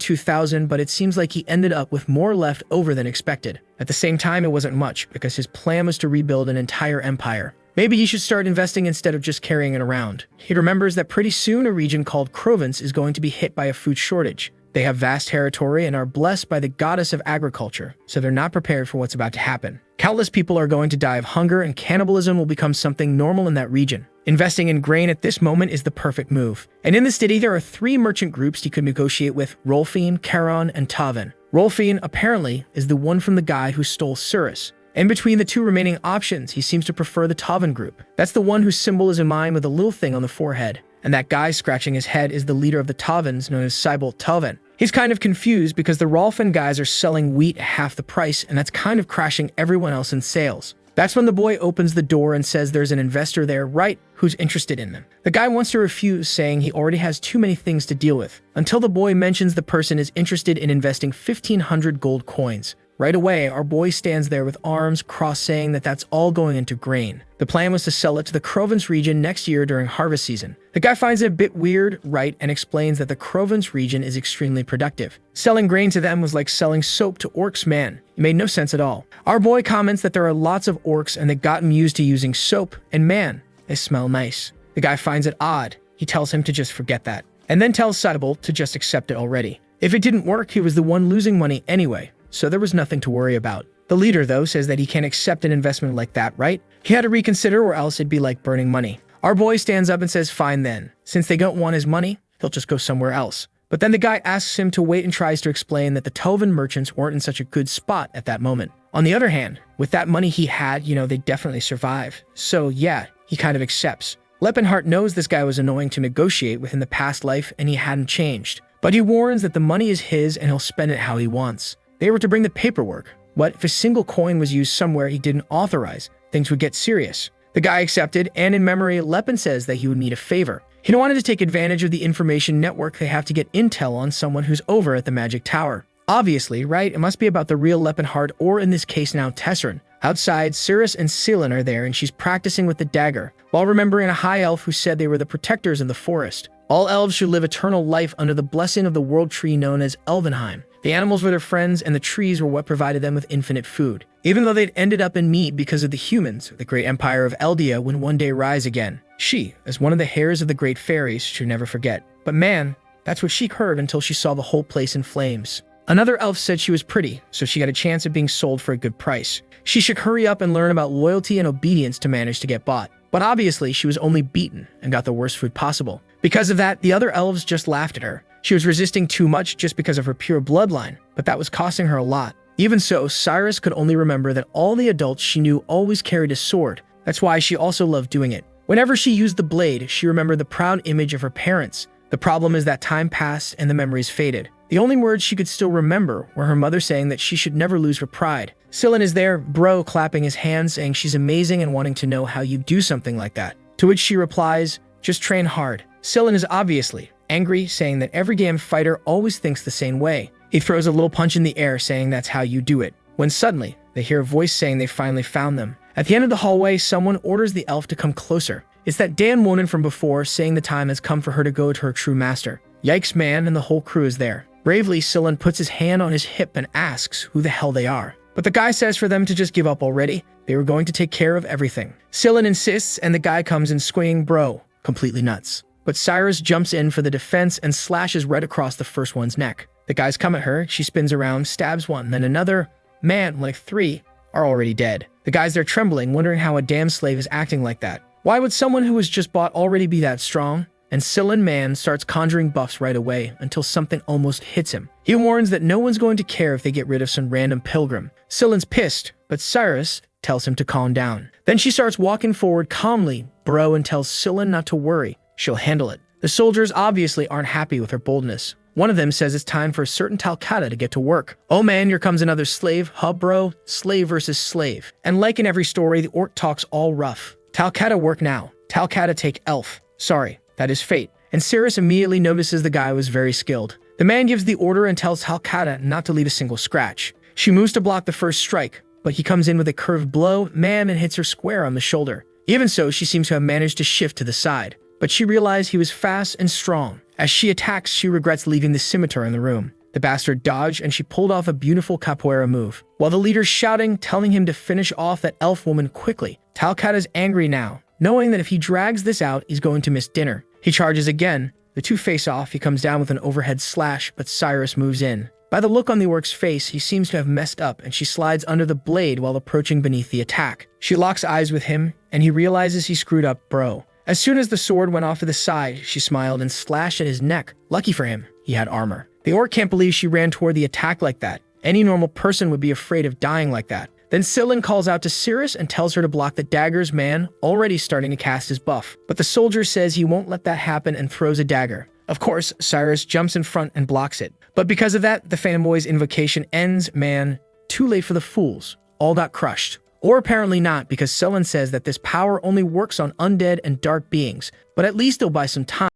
2,000, but it seems like he ended up with more left over than expected. At the same time, it wasn't much, because his plan was to rebuild an entire empire. Maybe he should start investing instead of just carrying it around. He remembers that pretty soon a region called Provence is going to be hit by a food shortage. They have vast territory and are blessed by the goddess of agriculture, so they're not prepared for what's about to happen. Countless people are going to die of hunger, and cannibalism will become something normal in that region. Investing in grain at this moment is the perfect move. And in the city, there are 3 merchant groups he could negotiate with: Rolfine, Charon, and Taven. Rolfine, apparently, is the one from the guy who stole Cyrus. In between the 2 remaining options, he seems to prefer the Taven group. That's the one whose symbol is a mime with a little thing on the forehead. And that guy scratching his head is the leader of the Tavens, known as Cybolt Taven. He's kind of confused because the Rolfin guys are selling wheat at half the price, and that's kind of crashing everyone else in sales. That's when the boy opens the door and says there's an investor there, right, who's interested in them. The guy wants to refuse, saying he already has too many things to deal with, until the boy mentions the person is interested in investing 1,500 gold coins. Right away, our boy stands there with arms crossed, saying that that's all going into grain. The plan was to sell it to the Provence region next year during harvest season. The guy finds it a bit weird, right, and explains that the Provence region is extremely productive. Selling grain to them was like selling soap to orcs, man. It made no sense at all. Our boy comments that there are lots of orcs and they got him used to using soap, and man, they smell nice. The guy finds it odd. He tells him to just forget that, and then tells Cybolt to just accept it already. If it didn't work, he was the one losing money anyway, so there was nothing to worry about. The leader, though, says that he can't accept an investment like that, right? He had to reconsider or else it'd be like burning money. Our boy stands up and says fine then. Since they don't want his money, he'll just go somewhere else. But then the guy asks him to wait and tries to explain that the Tovan merchants weren't in such a good spot at that moment. On the other hand, with that money he had, they'd definitely survive. So yeah, he kind of accepts. Lepenheart knows this guy was annoying to negotiate with in the past life and he hadn't changed. But he warns that the money is his and he'll spend it how he wants. They were to bring the paperwork. What if a single coin was used somewhere he didn't authorize? Things would get serious. The guy accepted, and in memory, Lepen says that he would need a favor. He wanted to take advantage of the information network they have to get intel on someone who's over at the Magic Tower. Obviously, right? It must be about the real Lepenheart, or in this case now Tessin. Outside, Cirrus and Ceylon are there and she's practicing with the dagger, while remembering a high elf who said they were the protectors in the forest. All elves should live eternal life under the blessing of the world tree known as Elvenheim. The animals were their friends and the trees were what provided them with infinite food. Even though they'd ended up in meat because of the humans, the great empire of Eldia would one day rise again. She, as one of the heirs of the great fairies, should never forget. But man, that's what she heard until she saw the whole place in flames. Another elf said she was pretty, so she got a chance of being sold for a good price. She should hurry up and learn about loyalty and obedience to manage to get bought. But obviously, she was only beaten and got the worst food possible. Because of that, the other elves just laughed at her. She was resisting too much just because of her pure bloodline, but that was costing her a lot. Even so, Cyrus could only remember that all the adults she knew always carried a sword. That's why she also loved doing it. Whenever she used the blade, she remembered the proud image of her parents. The problem is that time passed and the memories faded. The only words she could still remember were her mother saying that she should never lose her pride. Ceylon is there, bro, clapping his hands, saying she's amazing and wanting to know how you do something like that. To which she replies, just train hard. Ceylon is obviously angry, saying that every damn fighter always thinks the same way. He throws a little punch in the air, saying that's how you do it. When suddenly, they hear a voice saying they finally found them. At the end of the hallway, someone orders the elf to come closer. It's that Dan woman from before, saying the time has come for her to go to her true master. Yikes, man, and the whole crew is there. Bravely, Ceylon puts his hand on his hip and asks who the hell they are. But the guy says for them to just give up already. They were going to take care of everything. Ceylon insists, and the guy comes in swinging, bro, completely nuts. But Cyrus jumps in for the defense and slashes right across the first one's neck. The guys come at her, she spins around, stabs one, then another. Man, like 3 are already dead. The guys there trembling, wondering how a damn slave is acting like that. Why would someone who was just bought already be that strong? And Ceylon man starts conjuring buffs right away until something almost hits him. He warns that no one's going to care if they get rid of some random pilgrim. Ceylon's pissed, but Cyrus tells him to calm down. Then she starts walking forward calmly, bro, and tells Ceylon not to worry. She'll handle it. The soldiers obviously aren't happy with her boldness. One of them says it's time for a certain Talcata to get to work. Oh man, here comes another slave. Huh, bro? Slave versus slave. And like in every story, the orc talks all rough. Talcata work now. Talcata take elf. Sorry, that is fate. And Cyrus immediately notices the guy was very skilled. The man gives the order and tells Talcata not to leave a single scratch. She moves to block the first strike, but he comes in with a curved blow, man, and hits her square on the shoulder. Even so, she seems to have managed to shift to the side. But she realized he was fast and strong. As she attacks, she regrets leaving the scimitar in the room. The bastard dodged and she pulled off a beautiful capoeira move. While the leader's shouting, telling him to finish off that elf woman quickly. Talcata's angry now, knowing that if he drags this out, he's going to miss dinner. He charges again. The two face off, he comes down with an overhead slash, but Cyrus moves in. By the look on the orc's face, he seems to have messed up and she slides under the blade while approaching beneath the attack. She locks eyes with him and he realizes he screwed up, bro. As soon as the sword went off to the side, she smiled and slashed at his neck. Lucky for him, he had armor. The orc can't believe she ran toward the attack like that. Any normal person would be afraid of dying like that. Then Ceylon calls out to Cyrus and tells her to block the dagger's man, already starting to cast his buff. But the soldier says he won't let that happen and throws a dagger. Of course, Cyrus jumps in front and blocks it. But because of that, the fanboy's invocation ends, man. Too late for the fools. All got crushed. Or apparently not, because Ceylon says that this power only works on undead and dark beings, but at least they'll buy some time.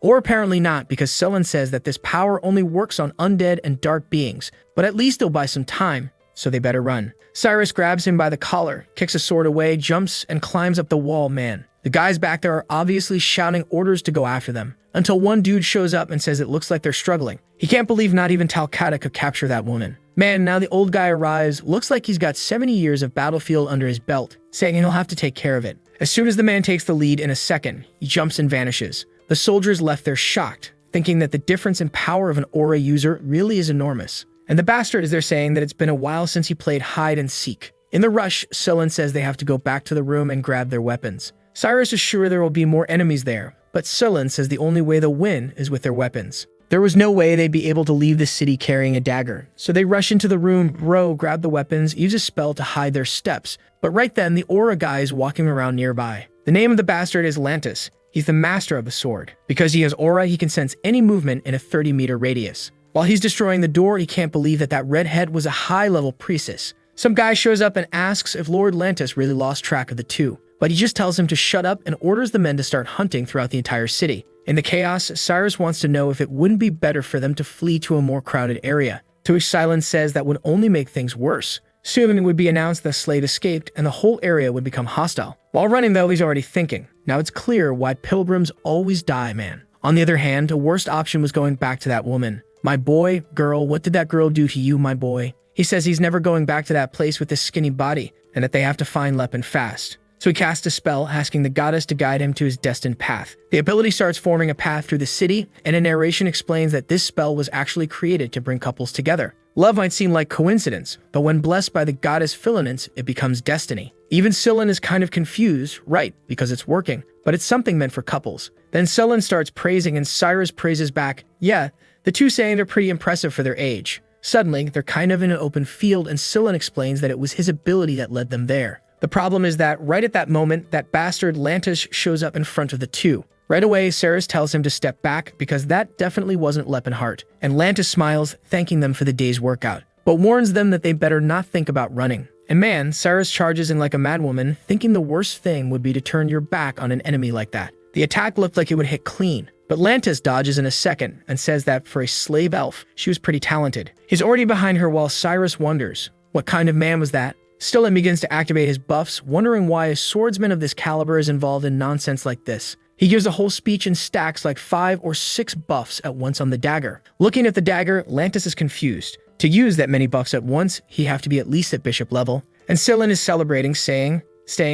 Or apparently not, because Ceylon says that this power only works on undead and dark beings, but at least they'll buy some time, so they better run. Cyrus grabs him by the collar, kicks a sword away, jumps, and climbs up the wall, man. The guys back there are obviously shouting orders to go after them, until one dude shows up and says it looks like they're struggling. He can't believe not even Talcata could capture that woman. Man, now the old guy arrives, looks like he's got 70 years of battlefield under his belt, saying he'll have to take care of it. As soon as the man takes the lead in a second, he jumps and vanishes. The soldiers left there shocked, thinking that the difference in power of an aura user really is enormous. And the bastard is there saying that it's been a while since he played hide and seek. In the rush, Scylla says they have to go back to the room and grab their weapons. Cyrus is sure there will be more enemies there, but Scylla says the only way they'll win is with their weapons. There was no way they'd be able to leave the city carrying a dagger, so they rush into the room. Bro grab the weapons, use a spell to hide their steps, but right then the aura guy is walking around nearby. The name of the bastard is Lantis. He's the master of the sword. Because he has aura, he can sense any movement in a 30-meter radius. While he's destroying the door, he can't believe that redhead was a high-level priestess. Some guy shows up and asks if Lord Lantis really lost track of the two, but he just tells him to shut up and orders the men to start hunting throughout the entire city. In the chaos, Cyrus wants to know if it wouldn't be better for them to flee to a more crowded area, to which Silence says that would only make things worse. Soon it would be announced the slave escaped and the whole area would become hostile. While running though, he's already thinking, now it's clear why pilgrims always die, man. On the other hand, a worst option was going back to that woman. My boy, girl, what did that girl do to you, my boy? He says he's never going back to that place with this skinny body, and that they have to find Lepen fast. So he casts a spell, asking the goddess to guide him to his destined path. The ability starts forming a path through the city, and a narration explains that this spell was actually created to bring couples together. Love might seem like coincidence, but when blessed by the goddess Philinance, it becomes destiny. Even Scylla is kind of confused, right, because it's working, but it's something meant for couples. Then Scylla starts praising and Cyrus praises back. Yeah, the two saying they're pretty impressive for their age. Suddenly, they're kind of in an open field and Scylla explains that it was his ability that led them there. The problem is that right at that moment, that bastard Lantis shows up in front of the two. Right away, Cyrus tells him to step back because that definitely wasn't Lepenheart, and Lantis smiles, thanking them for the day's workout, but warns them that they better not think about running. And man, Cyrus charges in like a madwoman, thinking the worst thing would be to turn your back on an enemy like that. The attack looked like it would hit clean, but Lantis dodges in a second and says that for a slave elf, she was pretty talented. He's already behind her while Cyrus wonders, what kind of man was that? Still, he begins to activate his buffs, wondering why a swordsman of this caliber is involved in nonsense like this. He gives a whole speech and stacks like 5 or 6 buffs at once on the dagger. Looking at the dagger, Lantis is confused. To use that many buffs at once, he'd have to be at least at bishop level. And Scylla is celebrating, saying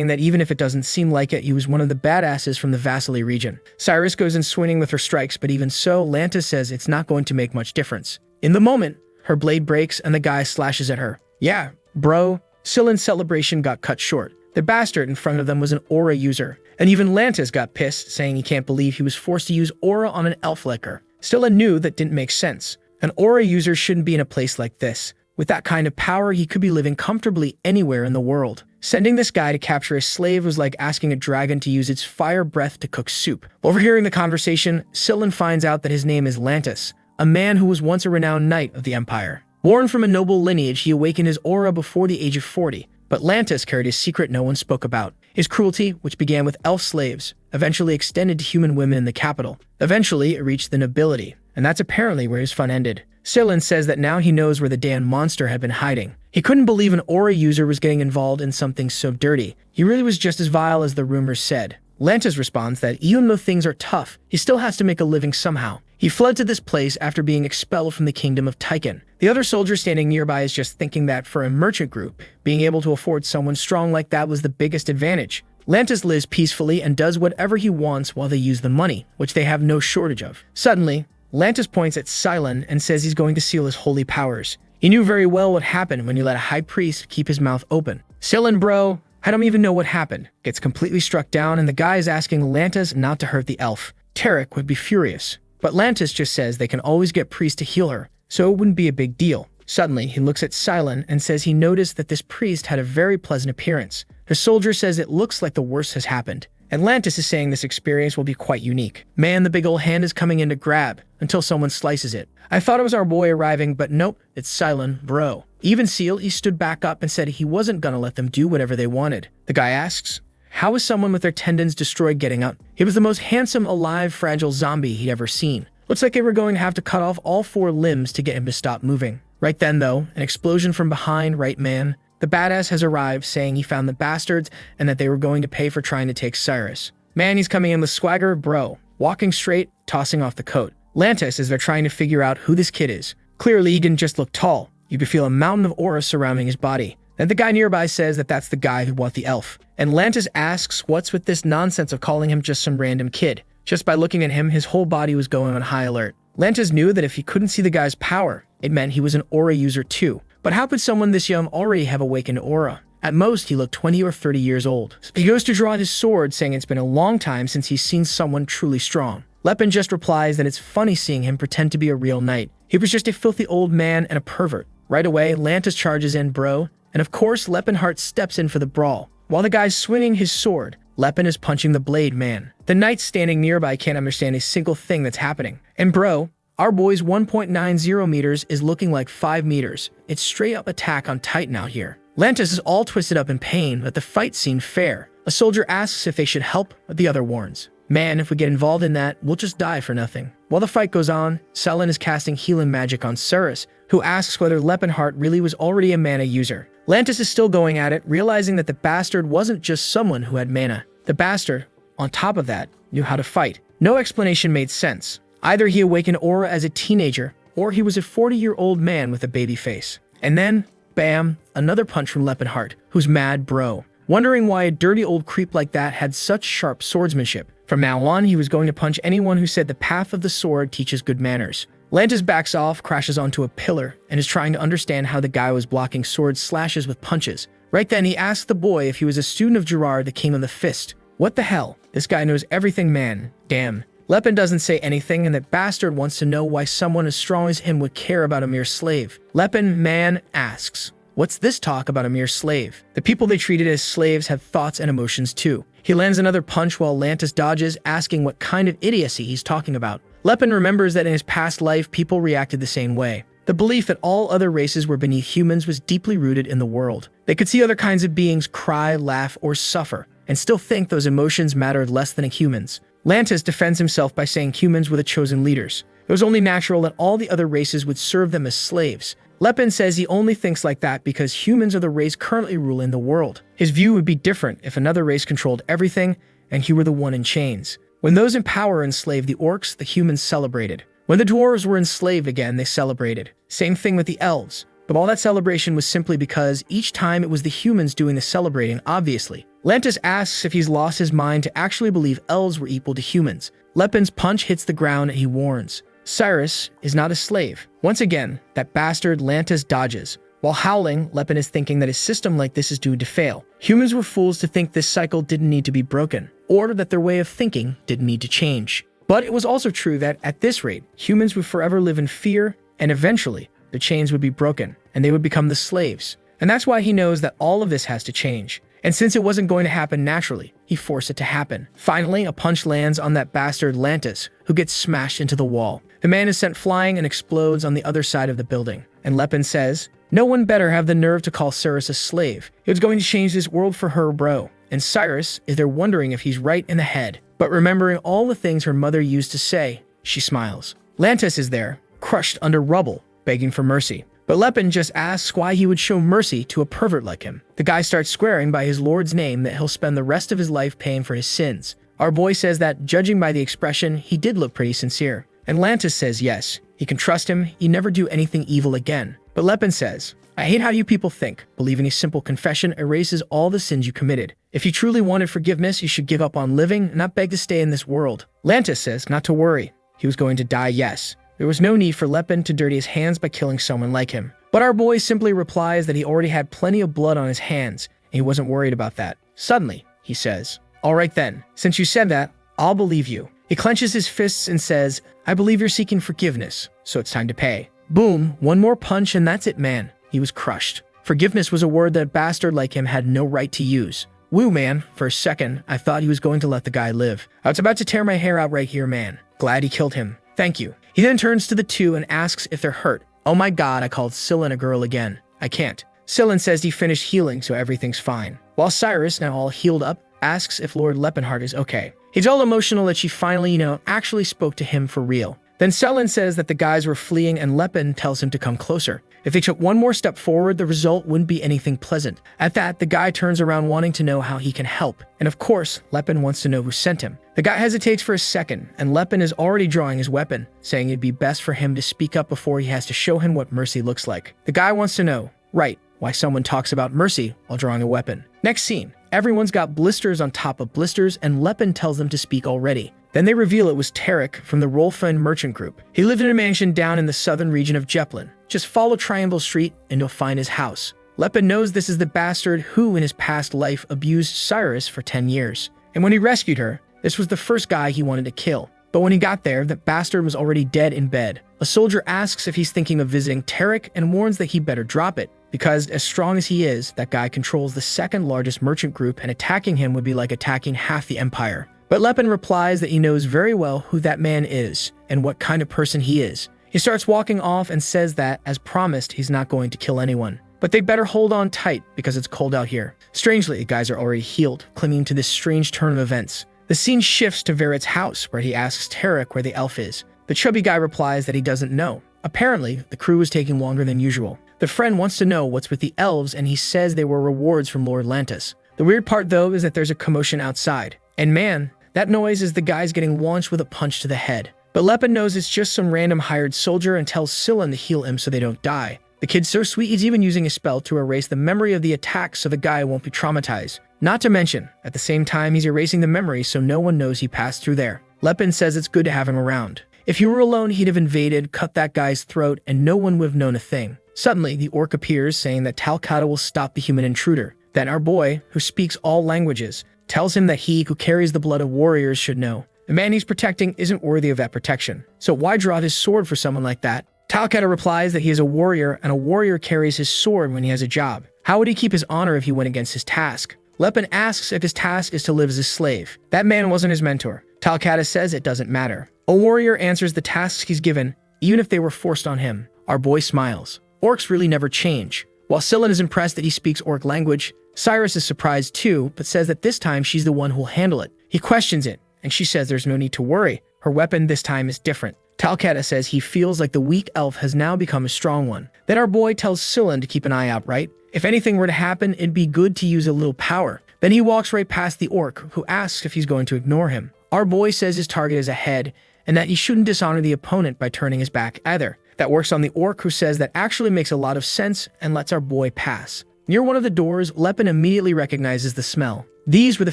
that even if it doesn't seem like it, he was one of the badasses from the Vasily region. Cyrus goes in swinging with her strikes, but even so, Lantis says it's not going to make much difference. In the moment, her blade breaks and the guy slashes at her. Yeah, bro. Scylla's celebration got cut short. The bastard in front of them was an aura user, and even Lantis got pissed, saying he can't believe he was forced to use aura on an elf like her. Scylla knew that didn't make sense. An aura user shouldn't be in a place like this. With that kind of power, he could be living comfortably anywhere in the world. Sending this guy to capture a slave was like asking a dragon to use its fire breath to cook soup. Overhearing the conversation, Scylla finds out that his name is Lantis, a man who was once a renowned knight of the Empire. Born from a noble lineage, he awakened his aura before the age of 40, but Lantis carried a secret no one spoke about. His cruelty, which began with elf slaves, eventually extended to human women in the capital. Eventually, it reached the nobility, and that's apparently where his fun ended. Scylla says that now he knows where the damn monster had been hiding. He couldn't believe an aura user was getting involved in something so dirty. He really was just as vile as the rumors said. Lantis responds that even though things are tough, he still has to make a living somehow. He fled to this place after being expelled from the kingdom of Tychon. The other soldier standing nearby is just thinking that for a merchant group, being able to afford someone strong like that was the biggest advantage. Lantis lives peacefully and does whatever he wants while they use the money, which they have no shortage of. Suddenly, Lantis points at Cylon and says he's going to seal his holy powers. He knew very well what happened when you let a high priest keep his mouth open. Cylon, bro, I don't even know what happened. Gets completely struck down and the guy is asking Lantis not to hurt the elf. Tarek would be furious. But Lantis just says they can always get priests to heal her, so it wouldn't be a big deal. Suddenly, he looks at Cylon and says he noticed that this priest had a very pleasant appearance. The soldier says it looks like the worst has happened. And Lantis is saying this experience will be quite unique. Man, the big old hand is coming in to grab, until someone slices it. I thought it was our boy arriving, but nope, it's Cylon, bro. Even Seal, he stood back up and said he wasn't gonna let them do whatever they wanted. The guy asks, how is someone with their tendons destroyed getting up? He was the most handsome, alive, fragile zombie he'd ever seen. Looks like they were going to have to cut off all 4 limbs to get him to stop moving. Right then, though, an explosion from behind, right man. The badass has arrived, saying he found the bastards and that they were going to pay for trying to take Cyrus. Man, he's coming in with swagger, bro. Walking straight, tossing off the coat. Lantis as they're trying to figure out who this kid is. Clearly, he didn't just look tall. You could feel a mountain of aura surrounding his body. Then the guy nearby says that that's the guy who bought the elf. And Lantis asks what's with this nonsense of calling him just some random kid. Just by looking at him, his whole body was going on high alert. Lantis knew that if he couldn't see the guy's power, it meant he was an aura user too. But how could someone this young already have awakened aura? At most, he looked 20 or 30 years old. He goes to draw his sword, saying it's been a long time since he's seen someone truly strong. Lepen just replies that it's funny seeing him pretend to be a real knight. He was just a filthy old man and a pervert. Right away, Lantis charges in, bro, and of course, Lepenheart steps in for the brawl. While the guy's swinging his sword, Lepen is punching the blade man. The knight standing nearby can't understand a single thing that's happening. And bro, our boy's 1.90 meters is looking like 5 meters. It's straight up attack on Titan out here. Lantis is all twisted up in pain, but the fight seemed fair. A soldier asks if they should help, but the other warns. Man, if we get involved in that, we'll just die for nothing. While the fight goes on, Selin is casting healing magic on Cirrus, who asks whether Lepenheart really was already a mana user. Lantis is still going at it, realizing that the bastard wasn't just someone who had mana. The bastard, on top of that, knew how to fight. No explanation made sense. Either he awakened aura as a teenager, or he was a 40-year-old man with a baby face. And then, bam, another punch from Lepenheart, who's mad bro, wondering why a dirty old creep like that had such sharp swordsmanship. From now on, he was going to punch anyone who said the path of the sword teaches good manners. Lantis backs off, crashes onto a pillar, and is trying to understand how the guy was blocking sword slashes with punches. Right then, he asks the boy if he was a student of Gerard that came of the fist. What the hell? This guy knows everything, man. Damn. Lepen doesn't say anything, and that bastard wants to know why someone as strong as him would care about a mere slave. Lepen, man, asks, what's this talk about a mere slave? The people they treated as slaves have thoughts and emotions too. He lands another punch while Lantis dodges, asking what kind of idiocy he's talking about. Lepen remembers that in his past life, people reacted the same way. The belief that all other races were beneath humans was deeply rooted in the world. They could see other kinds of beings cry, laugh, or suffer, and still think those emotions mattered less than humans. Lantis defends himself by saying humans were the chosen leaders. It was only natural that all the other races would serve them as slaves. Lepen says he only thinks like that because humans are the race currently ruling the world. His view would be different if another race controlled everything and he were the one in chains. When those in power enslaved the orcs, the humans celebrated. When the dwarves were enslaved again, they celebrated. Same thing with the elves. But all that celebration was simply because each time it was the humans doing the celebrating, obviously. Lantis asks if he's lost his mind to actually believe elves were equal to humans. Lepen's punch hits the ground and he warns. Cyrus is not a slave. Once again, that bastard Lantis dodges. While howling, Lepen is thinking that a system like this is doomed to fail. Humans were fools to think this cycle didn't need to be broken, or that their way of thinking didn't need to change. But it was also true that, at this rate, humans would forever live in fear, and eventually, the chains would be broken, and they would become the slaves. And that's why he knows that all of this has to change. And since it wasn't going to happen naturally, he forced it to happen. Finally, a punch lands on that bastard Lantis, who gets smashed into the wall. The man is sent flying and explodes on the other side of the building. And Lepen says, no one better have the nerve to call Cyrus a slave. It was going to change this world for her, bro. And Cyrus is there wondering if he's right in the head. But remembering all the things her mother used to say, she smiles. Lantis is there, crushed under rubble, begging for mercy. But Lepen just asks why he would show mercy to a pervert like him. The guy starts swearing by his lord's name that he'll spend the rest of his life paying for his sins. Our boy says that, judging by the expression, he did look pretty sincere. And Lantis says yes, he can trust him, he'd never do anything evil again. But Lepen says, I hate how you people think. Believing a simple confession erases all the sins you committed. If you truly wanted forgiveness, you should give up on living and not beg to stay in this world. Lantis says not to worry. He was going to die, yes. There was no need for Lepen to dirty his hands by killing someone like him. But our boy simply replies that he already had plenty of blood on his hands, and he wasn't worried about that. Suddenly, he says, all right then, since you said that, I'll believe you. He clenches his fists and says, I believe you're seeking forgiveness, so it's time to pay. Boom, one more punch and that's it, man. He was crushed. Forgiveness was a word that a bastard like him had no right to use. Woo, man, for a second, I thought he was going to let the guy live. I was about to tear my hair out right here, man. Glad he killed him. Thank you. He then turns to the two and asks if they're hurt. Oh my god, I called Scylla a girl again. I can't. Scylla says he finished healing, so everything's fine. While Cyrus, now all healed up, asks if Lord Lepenheart is okay. He's all emotional that she finally, actually spoke to him for real. Then Selin says that the guys were fleeing and Lepen tells him to come closer. If they took one more step forward, the result wouldn't be anything pleasant. At that, the guy turns around wanting to know how he can help. And of course, Lepen wants to know who sent him. The guy hesitates for a second, and Lepen is already drawing his weapon, saying it'd be best for him to speak up before he has to show him what mercy looks like. The guy wants to know, right, why someone talks about mercy while drawing a weapon. Next scene. Everyone's got blisters on top of blisters, and Lepen tells them to speak already. Then they reveal it was Tarek from the Rolfen merchant group. He lived in a mansion down in the southern region of Jeplin. Just follow Triangle Street and you'll find his house. Lepin knows this is the bastard who, in his past life, abused Cyrus for 10 years. And when he rescued her, this was the first guy he wanted to kill. But when he got there, the bastard was already dead in bed. A soldier asks if he's thinking of visiting Tarek and warns that he better drop it, because as strong as he is, that guy controls the second largest merchant group and attacking him would be like attacking half the empire. But Lepin replies that he knows very well who that man is and what kind of person he is. He starts walking off and says that, as promised, he's not going to kill anyone. But they better hold on tight because it's cold out here. Strangely, the guys are already healed, clinging to this strange turn of events. The scene shifts to Verit's house, where he asks Tarek where the elf is. The chubby guy replies that he doesn't know. Apparently, the crew is taking longer than usual. The friend wants to know what's with the elves, and he says they were rewards from Lord Lantis. The weird part, though, is that there's a commotion outside. And man, that noise is the guys getting launched with a punch to the head. But Lepin knows it's just some random hired soldier and tells Scylla to heal him so they don't die. The kid's so sweet he's even using a spell to erase the memory of the attack so the guy won't be traumatized. Not to mention, at the same time he's erasing the memory so no one knows he passed through there. Lepin says it's good to have him around. If he were alone, he'd have invaded, cut that guy's throat, and no one would have known a thing. Suddenly, the orc appears saying that Talcata will stop the human intruder. Then our boy, who speaks all languages, tells him that he who carries the blood of warriors should know. The man he's protecting isn't worthy of that protection. So why draw his sword for someone like that? Talcata replies that he is a warrior, and a warrior carries his sword when he has a job. How would he keep his honor if he went against his task? Lepin asks if his task is to live as a slave. That man wasn't his mentor. Talcata says it doesn't matter. A warrior answers the tasks he's given, even if they were forced on him. Our boy smiles. Orcs really never change. While Scylla is impressed that he speaks orc language, Cyrus is surprised too, but says that this time she's the one who'll handle it. He questions it, and she says there's no need to worry. Her weapon this time is different. Talcata says he feels like the weak elf has now become a strong one. Then our boy tells Scylla to keep an eye out, right? If anything were to happen, it'd be good to use a little power. Then he walks right past the orc, who asks if he's going to ignore him. Our boy says his target is ahead, and that he shouldn't dishonor the opponent by turning his back either. That works on the orc, who says that actually makes a lot of sense and lets our boy pass. Near one of the doors, Lepin immediately recognizes the smell. These were the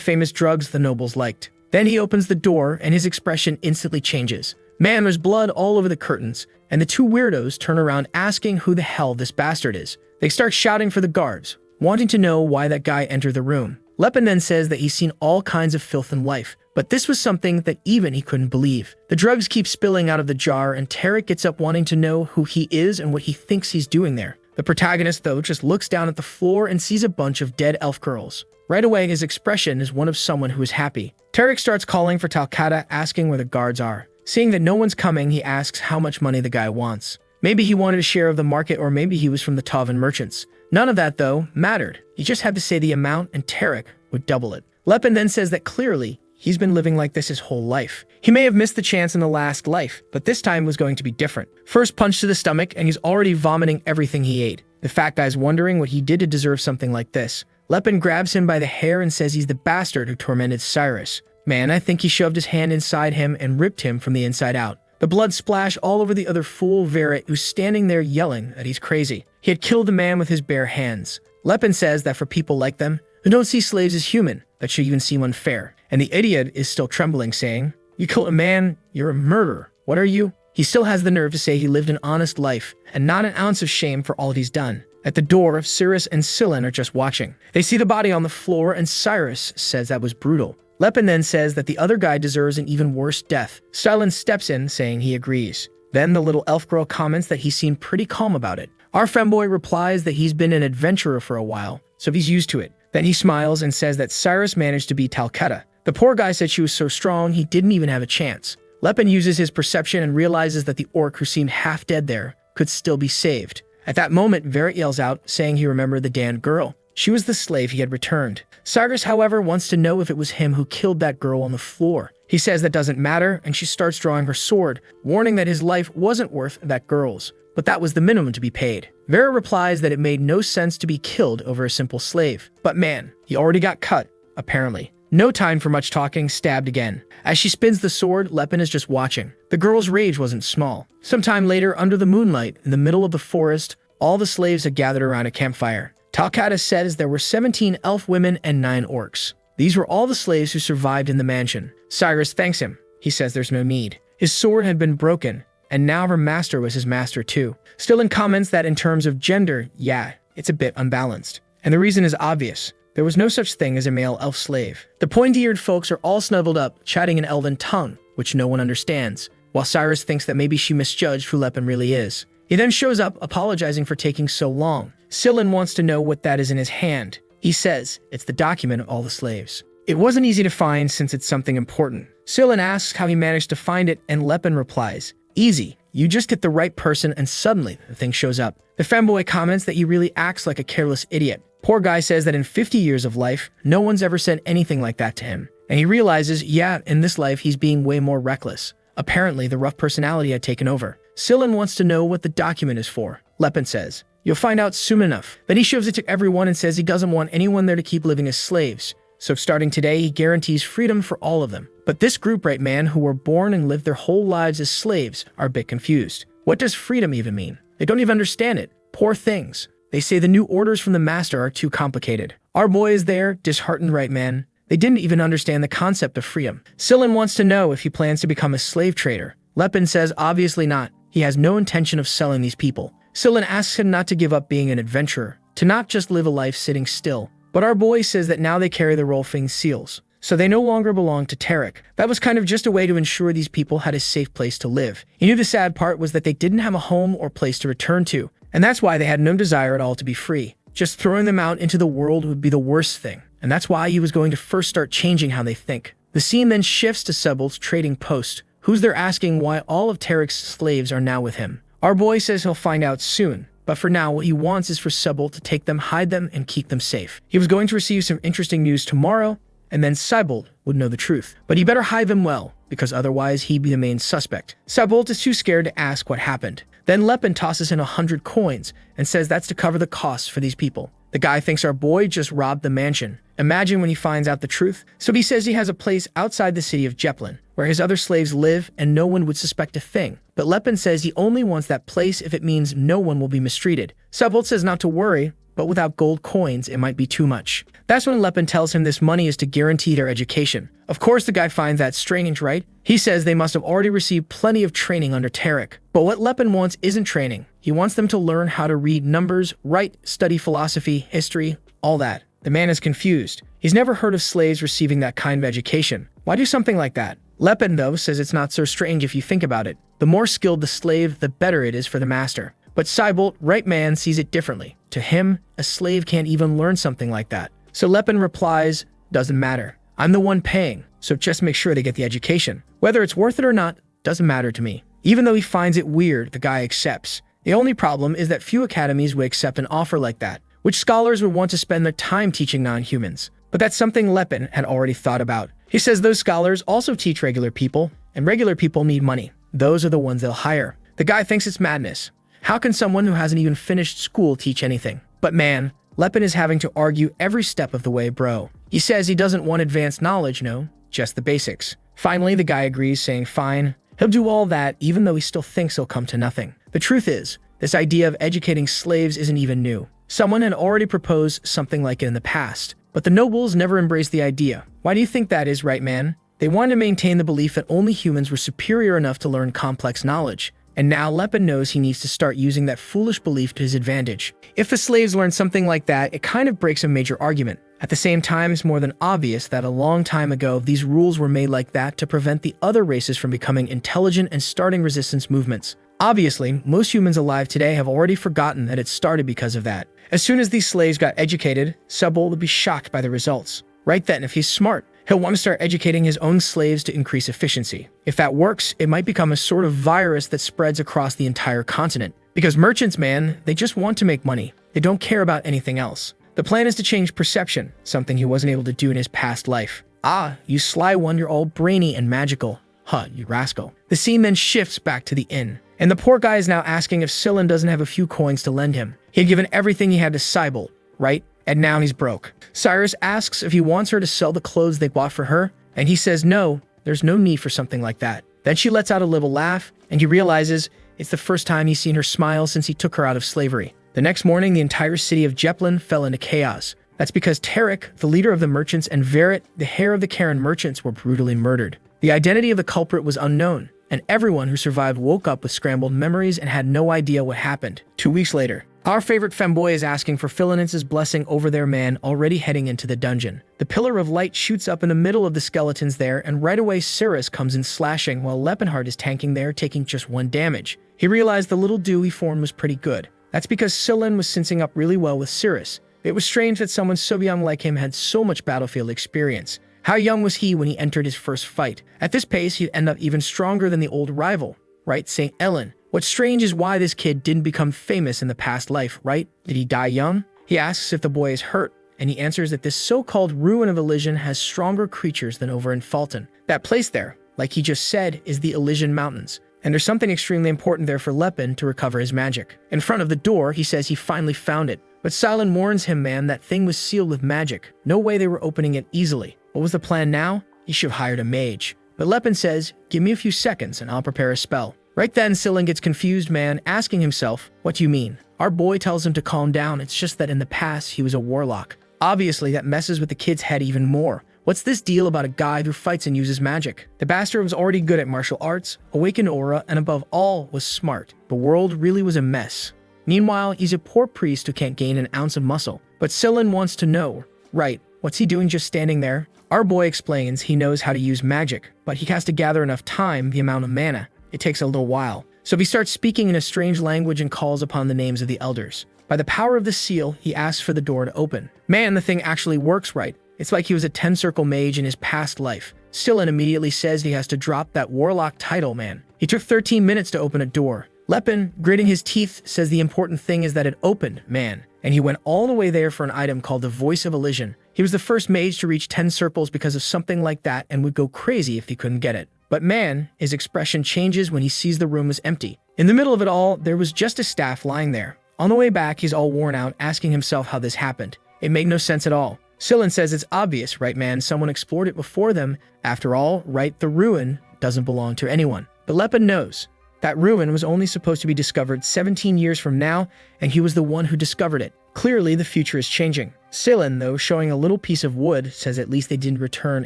famous drugs the nobles liked. Then he opens the door, and his expression instantly changes. Man, there's blood all over the curtains, and the two weirdos turn around asking who the hell this bastard is. They start shouting for the guards, wanting to know why that guy entered the room. Lepin then says that he's seen all kinds of filth in life, but this was something that even he couldn't believe. The drugs keep spilling out of the jar, and Tarek gets up wanting to know who he is and what he thinks he's doing there. The protagonist, though, just looks down at the floor and sees a bunch of dead elf girls. Right away, his expression is one of someone who is happy. Tarek starts calling for Talcata, asking where the guards are. Seeing that no one's coming, he asks how much money the guy wants. Maybe he wanted a share of the market, or maybe he was from the Tavan merchants. None of that, though, mattered. He just had to say the amount, and Tarek would double it. Lepin then says that clearly, he's been living like this his whole life. He may have missed the chance in the last life, but this time was going to be different. First punch to the stomach, and he's already vomiting everything he ate. The fat guy's wondering what he did to deserve something like this. Lepin grabs him by the hair and says he's the bastard who tormented Cyrus. Man, I think he shoved his hand inside him and ripped him from the inside out. The blood splashed all over the other fool, Verit, who's standing there yelling that he's crazy. He had killed the man with his bare hands. Lepin says that for people like them, who don't see slaves as human, that should even seem unfair. And the idiot is still trembling, saying, "You killed a man, you're a murderer. What are you?" He still has the nerve to say he lived an honest life, and not an ounce of shame for all he's done. At the door, Cyrus and Scylla are just watching. They see the body on the floor, and Cyrus says that was brutal. Lepin then says that the other guy deserves an even worse death. Stylen steps in, saying he agrees. Then the little elf girl comments that he seemed pretty calm about it. Our femboy replies that he's been an adventurer for a while, so he's used to it. Then he smiles and says that Cyrus managed to beat Talcata. The poor guy said she was so strong he didn't even have a chance. Lepin uses his perception and realizes that the orc who seemed half dead there could still be saved. At that moment, Verit yells out, saying he remembered the damned girl. She was the slave he had returned. Cyrus, however, wants to know if it was him who killed that girl on the floor. He says that doesn't matter, and she starts drawing her sword, warning that his life wasn't worth that girl's, but that was the minimum to be paid. Vera replies that it made no sense to be killed over a simple slave. But man, he already got cut, apparently. No time for much talking, stabbed again. As she spins the sword, Lepin is just watching. The girl's rage wasn't small. Sometime later, under the moonlight, in the middle of the forest, all the slaves had gathered around a campfire. Talcata says there were 17 elf women and 9 orcs. These were all the slaves who survived in the mansion. Cyrus thanks him. He says there's no need. His sword had been broken, and now her master was his master too. Stylen comments that in terms of gender, yeah, it's a bit unbalanced. And the reason is obvious. There was no such thing as a male elf slave. The pointy-eared folks are all snuggled up, chatting in elven tongue, which no one understands, while Cyrus thinks that maybe she misjudged who Lepen really is. He then shows up, apologizing for taking so long. Sillin wants to know what that is in his hand. He says, it's the document of all the slaves. It wasn't easy to find since it's something important. Sillin asks how he managed to find it, and Lepen replies, easy. You just hit the right person and suddenly the thing shows up. The femboy comments that he really acts like a careless idiot. Poor guy says that in 50 years of life, no one's ever said anything like that to him. And he realizes, yeah, in this life he's being way more reckless. Apparently, the rough personality had taken over. Sillin wants to know what the document is for. Lepen says, you'll find out soon enough. Then he shows it to everyone and says he doesn't want anyone there to keep living as slaves. So starting today, he guarantees freedom for all of them. But this group, right man, who were born and lived their whole lives as slaves, are a bit confused. What does freedom even mean? They don't even understand it. Poor things. They say the new orders from the master are too complicated. Our boy is there, disheartened, right man. They didn't even understand the concept of freedom. Sillin wants to know if he plans to become a slave trader. Lepen says obviously not. He has no intention of selling these people. Sillin asks him not to give up being an adventurer, to not just live a life sitting still. But our boy says that now they carry the Rolfing seals, so they no longer belong to Tarek. That was kind of just a way to ensure these people had a safe place to live. He knew the sad part was that they didn't have a home or place to return to, and that's why they had no desire at all to be free. Just throwing them out into the world would be the worst thing, and that's why he was going to first start changing how they think. The scene then shifts to Sebald's trading post, who's there asking why all of Tarek's slaves are now with him. Our boy says he'll find out soon. But for now, what he wants is for Sebald to take them, hide them, and keep them safe. He was going to receive some interesting news tomorrow, and then Sebald would know the truth. But he better hide them well, because otherwise he'd be the main suspect. Sebald is too scared to ask what happened. Then Lepen tosses in 100 coins and says that's to cover the costs for these people. The guy thinks our boy just robbed the mansion. Imagine when he finds out the truth. So he says he has a place outside the city of Jeplin, where his other slaves live and no one would suspect a thing. But Lepen says he only wants that place if it means no one will be mistreated. Sebald says not to worry, but without gold coins, it might be too much. That's when Lepen tells him this money is to guarantee their education. Of course, the guy finds that strange, right? He says they must have already received plenty of training under Tarek. But what Lepen wants isn't training. He wants them to learn how to read numbers, write, study philosophy, history, all that. The man is confused. He's never heard of slaves receiving that kind of education. Why do something like that? Lepen, though, says it's not so strange if you think about it. The more skilled the slave, the better it is for the master. But Sebald, right man, sees it differently. To him, a slave can't even learn something like that. So Lepen replies, doesn't matter. I'm the one paying, so just make sure they get the education. Whether it's worth it or not, doesn't matter to me. Even though he finds it weird, the guy accepts. The only problem is that few academies would accept an offer like that, which scholars would want to spend their time teaching non-humans. But that's something Lepen had already thought about. He says those scholars also teach regular people, and regular people need money. Those are the ones they'll hire. The guy thinks it's madness. How can someone who hasn't even finished school teach anything? But man, Lepen is having to argue every step of the way, bro. He says he doesn't want advanced knowledge, no, just the basics. Finally, the guy agrees, saying fine. He'll do all that, even though he still thinks he'll come to nothing. The truth is, this idea of educating slaves isn't even new. Someone had already proposed something like it in the past, but the nobles never embraced the idea. Why do you think that is, right man? They wanted to maintain the belief that only humans were superior enough to learn complex knowledge. And now Lepen knows he needs to start using that foolish belief to his advantage. If the slaves learn something like that, it kind of breaks a major argument. At the same time, it's more than obvious that a long time ago, these rules were made like that to prevent the other races from becoming intelligent and starting resistance movements. Obviously, most humans alive today have already forgotten that it started because of that. As soon as these slaves got educated, Sebald would be shocked by the results. Right then, if he's smart, he'll want to start educating his own slaves to increase efficiency. If that works, it might become a sort of virus that spreads across the entire continent. Because merchants, man, they just want to make money. They don't care about anything else. The plan is to change perception, something he wasn't able to do in his past life. Ah, you sly one, you're all brainy and magical. Huh, you rascal. The scene then shifts back to the inn. And the poor guy is now asking if Sillin doesn't have a few coins to lend him. He had given everything he had to Sebald, right? And now he's broke. Cyrus asks if he wants her to sell the clothes they bought for her, and he says no, there's no need for something like that. Then she lets out a little laugh, and he realizes it's the first time he's seen her smile since he took her out of slavery. The next morning, the entire city of Jeplin fell into chaos. That's because Tarek, the leader of the merchants, and Verret, the heir of the Karen merchants, were brutally murdered. The identity of the culprit was unknown, and everyone who survived woke up with scrambled memories and had no idea what happened. 2 weeks later, Our favorite femboy is asking for Philinence's blessing over their man already heading into the dungeon. The pillar of light shoots up in the middle of the skeletons there, and right away Cirrus comes in slashing while Lepenheart is tanking there, taking just 1 damage. He realized the little dew he formed was pretty good. That's because Sillin was syncing up really well with Cirrus. It was strange that someone so young like him had so much battlefield experience. How young was he when he entered his first fight? At this pace, he'd end up even stronger than the old rival, right, St. Ellen? What's strange is why this kid didn't become famous in the past life, right? Did he die young? He asks if the boy is hurt, and he answers that this so-called ruin of Elysian has stronger creatures than over in Fulton. That place there, like he just said, is the Elysian Mountains, and there's something extremely important there for Lepin to recover his magic. In front of the door, he says he finally found it, but Silent warns him, man, that thing was sealed with magic. No way they were opening it easily. What was the plan now? He should have hired a mage. But Lepin says, give me a few seconds and I'll prepare a spell. Right then, Sillin gets confused, man, asking himself, what do you mean? Our boy tells him to calm down, it's just that in the past he was a warlock. Obviously, that messes with the kid's head even more. What's this deal about a guy who fights and uses magic? The bastard was already good at martial arts, awakened aura, and above all, was smart. The world really was a mess. Meanwhile, he's a poor priest who can't gain an ounce of muscle. But Sillin wants to know, right, what's he doing just standing there? Our boy explains he knows how to use magic, but he has to gather enough time, the amount of mana. It takes a little while. So he starts speaking in a strange language and calls upon the names of the elders. By the power of the seal, he asks for the door to open. Man, the thing actually works right. It's like he was a 10-circle mage in his past life. Sillin immediately says he has to drop that warlock title, man. He took 13 minutes to open a door. Lepin, gritting his teeth, says the important thing is that it opened, man. And he went all the way there for an item called the Voice of Elysian. He was the first mage to reach 10 circles because of something like that and would go crazy if he couldn't get it. But man, his expression changes when he sees the room is empty. In the middle of it all, there was just a staff lying there. On the way back, he's all worn out, asking himself how this happened. It made no sense at all. Sillin says it's obvious, right man? Someone explored it before them. After all, right, the ruin doesn't belong to anyone. But Lepin knows. That ruin was only supposed to be discovered 17 years from now, and he was the one who discovered it. Clearly, the future is changing. Sillin, though, showing a little piece of wood, says at least they didn't return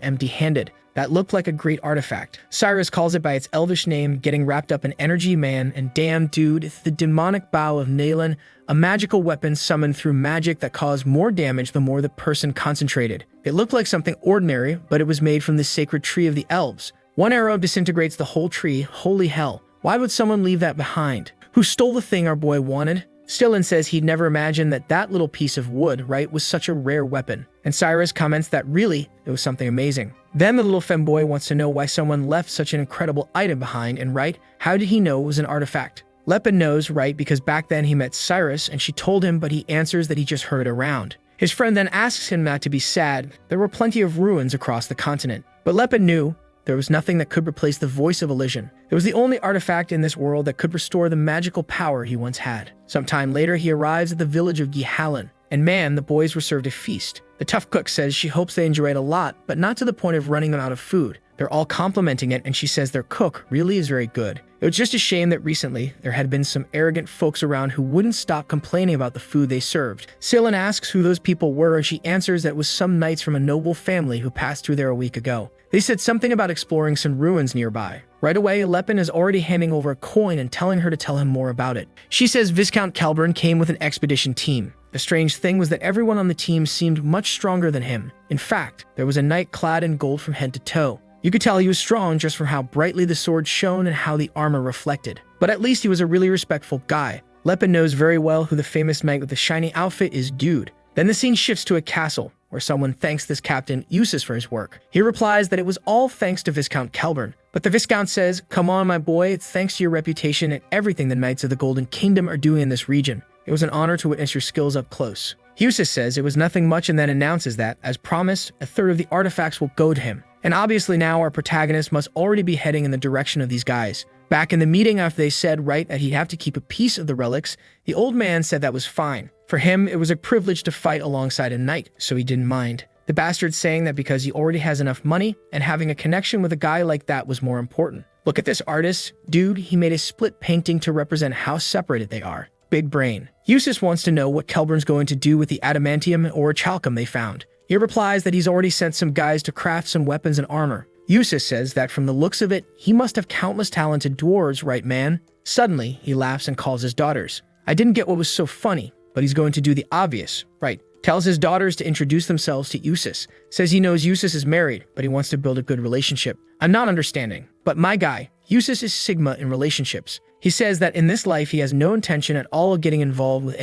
empty-handed. That looked like a great artifact. Cyrus calls it by its elvish name, getting wrapped up in energy, man, and damn dude, it's the demonic bow of Naylan, a magical weapon summoned through magic that caused more damage the more the person concentrated. It looked like something ordinary, but it was made from the sacred tree of the elves. One arrow disintegrates the whole tree, holy hell. Why would someone leave that behind? Who stole the thing our boy wanted? Sillin says he'd never imagined that that little piece of wood, right, was such a rare weapon. And Cyrus comments that really, it was something amazing. Then the little femboy wants to know why someone left such an incredible item behind, and right, how did he know it was an artifact? Lepin knows, right, because back then he met Cyrus and she told him, but he answers that he just heard it around. His friend then asks him not to be sad. There were plenty of ruins across the continent. But Lepin knew there was nothing that could replace the Voice of Elysian. It was the only artifact in this world that could restore the magical power he once had. Sometime later, he arrives at the village of Gihalan, and man, the boys were served a feast. The tough cook says she hopes they enjoy it a lot, but not to the point of running them out of food. They're all complimenting it, and she says their cook really is very good. It was just a shame that recently there had been some arrogant folks around who wouldn't stop complaining about the food they served. Sillin asks who those people were, and she answers that it was some knights from a noble family who passed through there a week ago. They said something about exploring some ruins nearby. Right away, Lepin is already handing over a coin and telling her to tell him more about it. She says Viscount Calburn came with an expedition team. The strange thing was that everyone on the team seemed much stronger than him. In fact, there was a knight clad in gold from head to toe. You could tell he was strong just from how brightly the sword shone and how the armor reflected. But at least he was a really respectful guy. Lepin knows very well who the famous knight with the shiny outfit is, dude. Then the scene shifts to a castle, where someone thanks this captain Eustace for his work. He replies that it was all thanks to Viscount Calburn. But the Viscount says, come on my boy, it's thanks to your reputation and everything the Knights of the Golden Kingdom are doing in this region. It was an honor to witness your skills up close. Eustace says it was nothing much and then announces that, as promised, a third of the artifacts will go to him. And obviously now our protagonist must already be heading in the direction of these guys. Back in the meeting after they said, right, that he'd have to keep a piece of the relics, the old man said that was fine. For him, it was a privilege to fight alongside a knight, so he didn't mind. The bastard's saying that because he already has enough money, and having a connection with a guy like that was more important. Look at this artist. Dude, he made a split painting to represent how separated they are. Big brain. Eustace wants to know what Kelburn's going to do with the adamantium or chalcum they found. He replies that he's already sent some guys to craft some weapons and armor. Eustace says that from the looks of it, he must have countless talented dwarves, right man? Suddenly, he laughs and calls his daughters. I didn't get what was so funny, but he's going to do the obvious, right? Tells his daughters to introduce themselves to Eustace. Says he knows Eustace is married, but he wants to build a good relationship. I'm not understanding, but my guy, Eustace is Sigma in relationships. He says that in this life he has no intention at all of getting involved with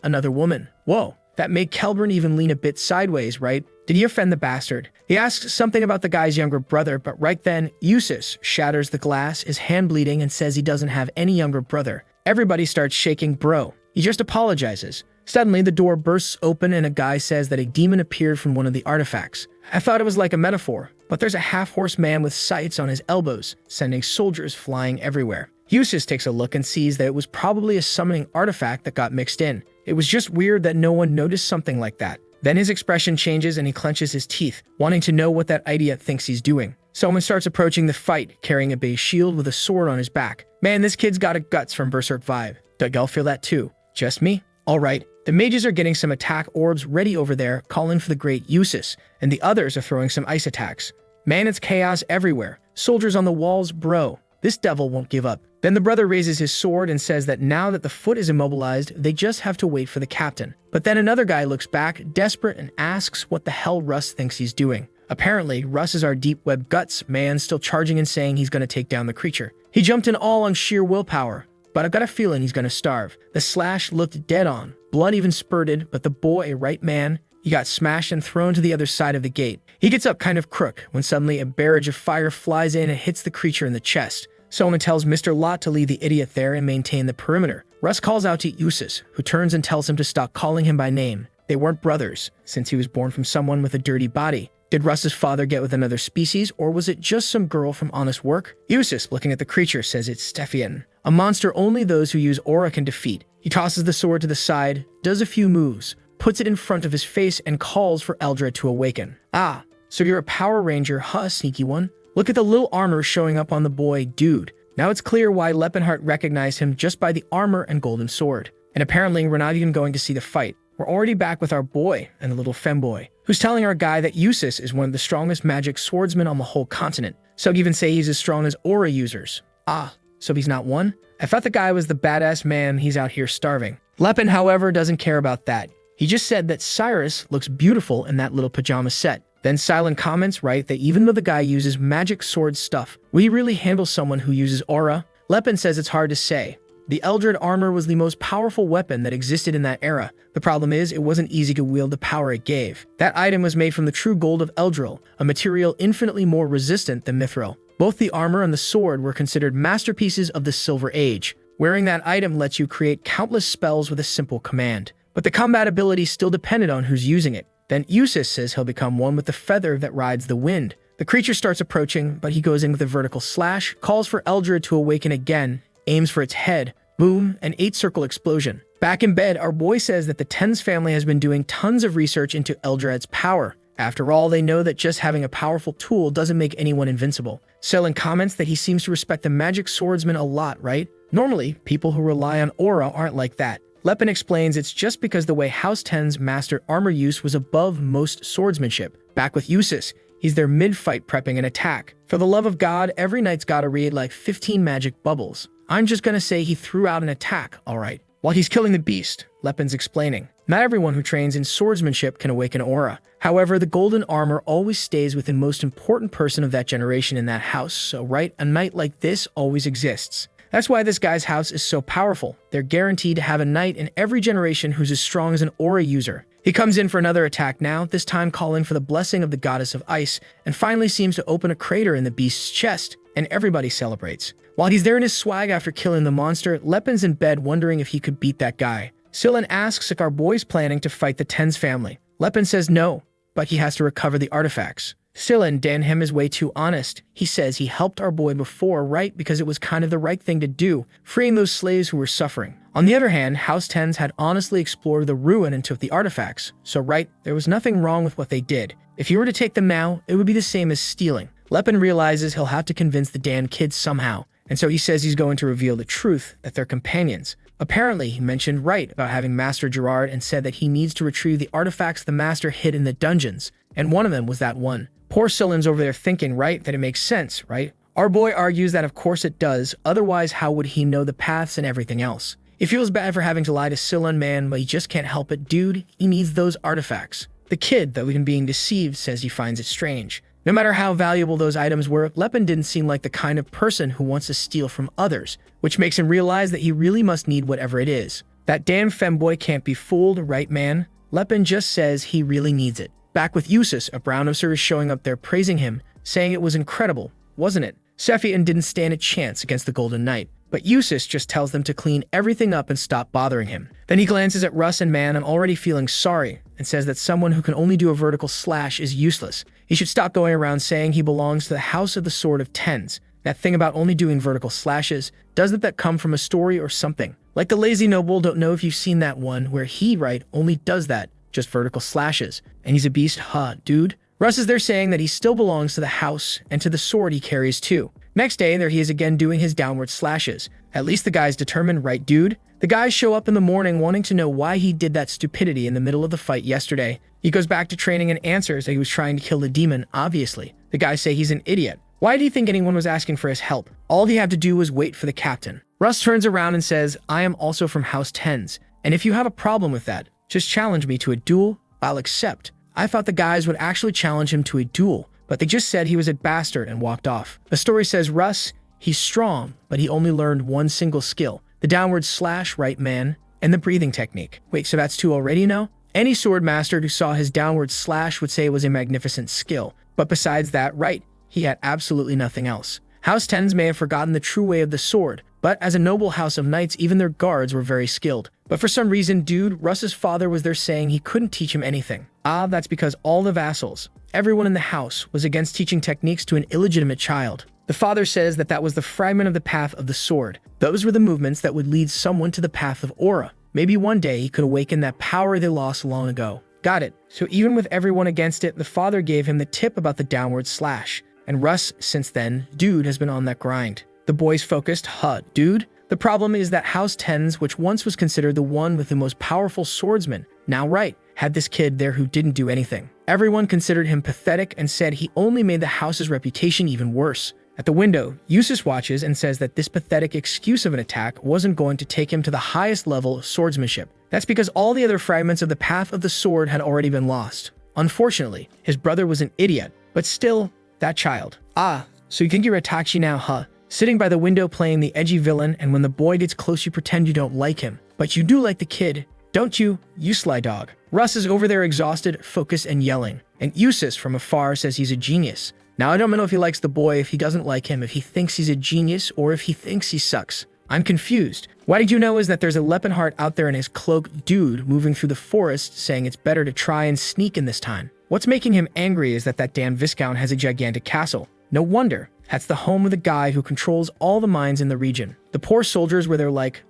another woman. Whoa, that made Kelburn even lean a bit sideways, right? Did he offend the bastard? He asks something about the guy's younger brother, but right then, Eustace shatters the glass, his hand bleeding, and says he doesn't have any younger brother. Everybody starts shaking, bro. He just apologizes. Suddenly, the door bursts open and a guy says that a demon appeared from one of the artifacts. I thought it was like a metaphor, but there's a half-horse man with sights on his elbows, sending soldiers flying everywhere. Eustace takes a look and sees that it was probably a summoning artifact that got mixed in. It was just weird that no one noticed something like that. Then his expression changes and he clenches his teeth, wanting to know what that idiot thinks he's doing. Someone starts approaching the fight, carrying a base shield with a sword on his back. Man, this kid's got a guts from Berserk vibe. Doug, y'all feel that too? Just me? Alright. The mages are getting some attack orbs ready over there, calling for the great Eustace, and the others are throwing some ice attacks. Man, it's chaos everywhere. Soldiers on the walls, bro. This devil won't give up. Then the brother raises his sword and says that now that the foot is immobilized, they just have to wait for the captain. But then another guy looks back, desperate, and asks what the hell Russ thinks he's doing. Apparently, Russ is our deep web guts man, still charging and saying he's going to take down the creature. He jumped in all on sheer willpower, but I've got a feeling he's going to starve. The slash looked dead on. Blood even spurted, but the boy, right man, he got smashed and thrown to the other side of the gate. He gets up kind of crook when suddenly a barrage of fire flies in and hits the creature in the chest. Someone tells Mr. Lot to leave the idiot there and maintain the perimeter. Russ calls out to Eustace, who turns and tells him to stop calling him by name. They weren't brothers, since he was born from someone with a dirty body. Did Russ's father get with another species, or was it just some girl from honest work? Eustace, looking at the creature, says it's Stephian, a monster only those who use aura can defeat. He tosses the sword to the side, does a few moves, puts it in front of his face, and calls for Eldred to awaken. Ah, so you're a Power Ranger, huh, sneaky one? Look at the little armor showing up on the boy, dude. Now it's clear why Lepenheart recognized him just by the armor and golden sword. And apparently we're not even going to see the fight. We're already back with our boy and the little femboy, who's telling our guy that Eustace is one of the strongest magic swordsmen on the whole continent. Some even say he's as strong as aura users. Ah, so he's not one? I thought the guy was the badass man, he's out here starving. Lepen, however, doesn't care about that. He just said that Cyrus looks beautiful in that little pajama set. Then Silent comments, right, that even though the guy uses magic sword stuff, will he really handle someone who uses aura? Lepen says it's hard to say. The Eldred armor was the most powerful weapon that existed in that era. The problem is, it wasn't easy to wield the power it gave. That item was made from the true gold of Eldril, a material infinitely more resistant than mithril. Both the armor and the sword were considered masterpieces of the Silver Age. Wearing that item lets you create countless spells with a simple command. But the combat ability still depended on who's using it. Then Eustace says he'll become one with the feather that rides the wind. The creature starts approaching, but he goes in with a vertical slash, calls for Eldred to awaken again, aims for its head, boom, an 8-circle explosion. Back in bed, our boy says that the Tens family has been doing tons of research into Eldred's power. After all, they know that just having a powerful tool doesn't make anyone invincible. Selin comments that he seems to respect the magic swordsman a lot, right? Normally, people who rely on aura aren't like that. Lepen explains it's just because the way House 10's master armor use was above most swordsmanship. Back with Eustace, he's there mid-fight prepping an attack. For the love of God, every knight's gotta read like 15 magic bubbles. I'm just gonna say he threw out an attack, alright. While he's killing the beast, Lepen's explaining. Not everyone who trains in swordsmanship can awaken aura. However, the golden armor always stays with the most important person of that generation in that house, so right, a knight like this always exists. That's why this guy's house is so powerful. They're guaranteed to have a knight in every generation who's as strong as an aura user. He comes in for another attack now, this time calling for the blessing of the goddess of ice, and finally seems to open a crater in the beast's chest, and everybody celebrates. While he's there in his swag after killing the monster, Lepen's in bed wondering if he could beat that guy. Silin asks if our boy's planning to fight the Tens family. Lepen says no, but he has to recover the artifacts. Silin, Dan him is way too honest. He says he helped our boy before, right, because it was kind of the right thing to do, freeing those slaves who were suffering. On the other hand, House 10s had honestly explored the ruin and took the artifacts. So right, there was nothing wrong with what they did. If he were to take them now, it would be the same as stealing. Lepen realizes he'll have to convince the damn kids somehow, and so he says he's going to reveal the truth, that they're companions. Apparently, he mentioned right about having Master Gerard and said that he needs to retrieve the artifacts the Master hid in the dungeons, and one of them was that one. Poor Silin's over there thinking, right, that it makes sense, right? Our boy argues that of course it does, otherwise how would he know the paths and everything else? He feels bad for having to lie to Scylla man, but he just can't help it. Dude, he needs those artifacts. The kid, though even being deceived, says he finds it strange. No matter how valuable those items were, Lepen didn't seem like the kind of person who wants to steal from others, which makes him realize that he really must need whatever it is. That damn femboy can't be fooled, right man? Lepen just says he really needs it. Back with Eustace, a brown officer is showing up there praising him, saying it was incredible, wasn't it? Sephian didn't stand a chance against the Golden Knight, but Eustace just tells them to clean everything up and stop bothering him. Then he glances at Russ and man, I'm already feeling sorry, and says that someone who can only do a vertical slash is useless. He should stop going around saying he belongs to the House of the Sword of Tens. That thing about only doing vertical slashes, doesn't that come from a story or something? Like the Lazy Noble, don't know if you've seen that one where he, right, only does that, just vertical slashes. And he's a beast, huh, dude? Russ is there saying that he still belongs to the house and to the sword he carries too. Next day, there he is again doing his downward slashes. At least the guy's determined, right, dude? The guys show up in the morning wanting to know why he did that stupidity in the middle of the fight yesterday. He goes back to training and answers that he was trying to kill the demon, obviously. The guys say he's an idiot. Why do you think anyone was asking for his help? All he had to do was wait for the captain. Russ turns around and says, I am also from House Tens, and if you have a problem with that, just challenge me to a duel, I'll accept. I thought the guys would actually challenge him to a duel, but they just said he was a bastard and walked off. The story says Russ, he's strong, but he only learned one single skill, the downward slash, right man, and the breathing technique. Wait, so that's two already now? Any sword master who saw his downward slash would say it was a magnificent skill, but besides that, right, he had absolutely nothing else. House Tens may have forgotten the true way of the sword, but as a noble house of knights, even their guards were very skilled. But for some reason, dude, Russ's father was there saying he couldn't teach him anything. That's because all the vassals, everyone in the house, was against teaching techniques to an illegitimate child. The father says that was the fragment of the path of the sword. Those were the movements that would lead someone to the path of aura. Maybe one day he could awaken that power they lost long ago. Got it. So even with everyone against it, the father gave him the tip about the downward slash. And Russ, since then, dude, has been on that grind. The boy's focused, dude. The problem is that House Tens, which once was considered the one with the most powerful swordsman, now right, had this kid there who didn't do anything. Everyone considered him pathetic and said he only made the house's reputation even worse. At the window, Eustace watches and says that this pathetic excuse of an attack wasn't going to take him to the highest level of swordsmanship. That's because all the other fragments of the path of the sword had already been lost. Unfortunately, his brother was an idiot, but still, that child. So you think you're Itachi now, huh? Sitting by the window playing the edgy villain, and when the boy gets close you pretend you don't like him. But you do like the kid, don't you, you sly dog? Russ is over there exhausted, focused, and yelling. And Eustace from afar says he's a genius. Now I don't know if he likes the boy, if he doesn't like him, if he thinks he's a genius, or if he thinks he sucks. I'm confused. What did you know is that there's a Lepenheart out there in his cloak dude moving through the forest saying it's better to try and sneak in this time. What's making him angry is that damn Viscount has a gigantic castle. No wonder. That's the home of the guy who controls all the mines in the region. The poor soldiers were there like,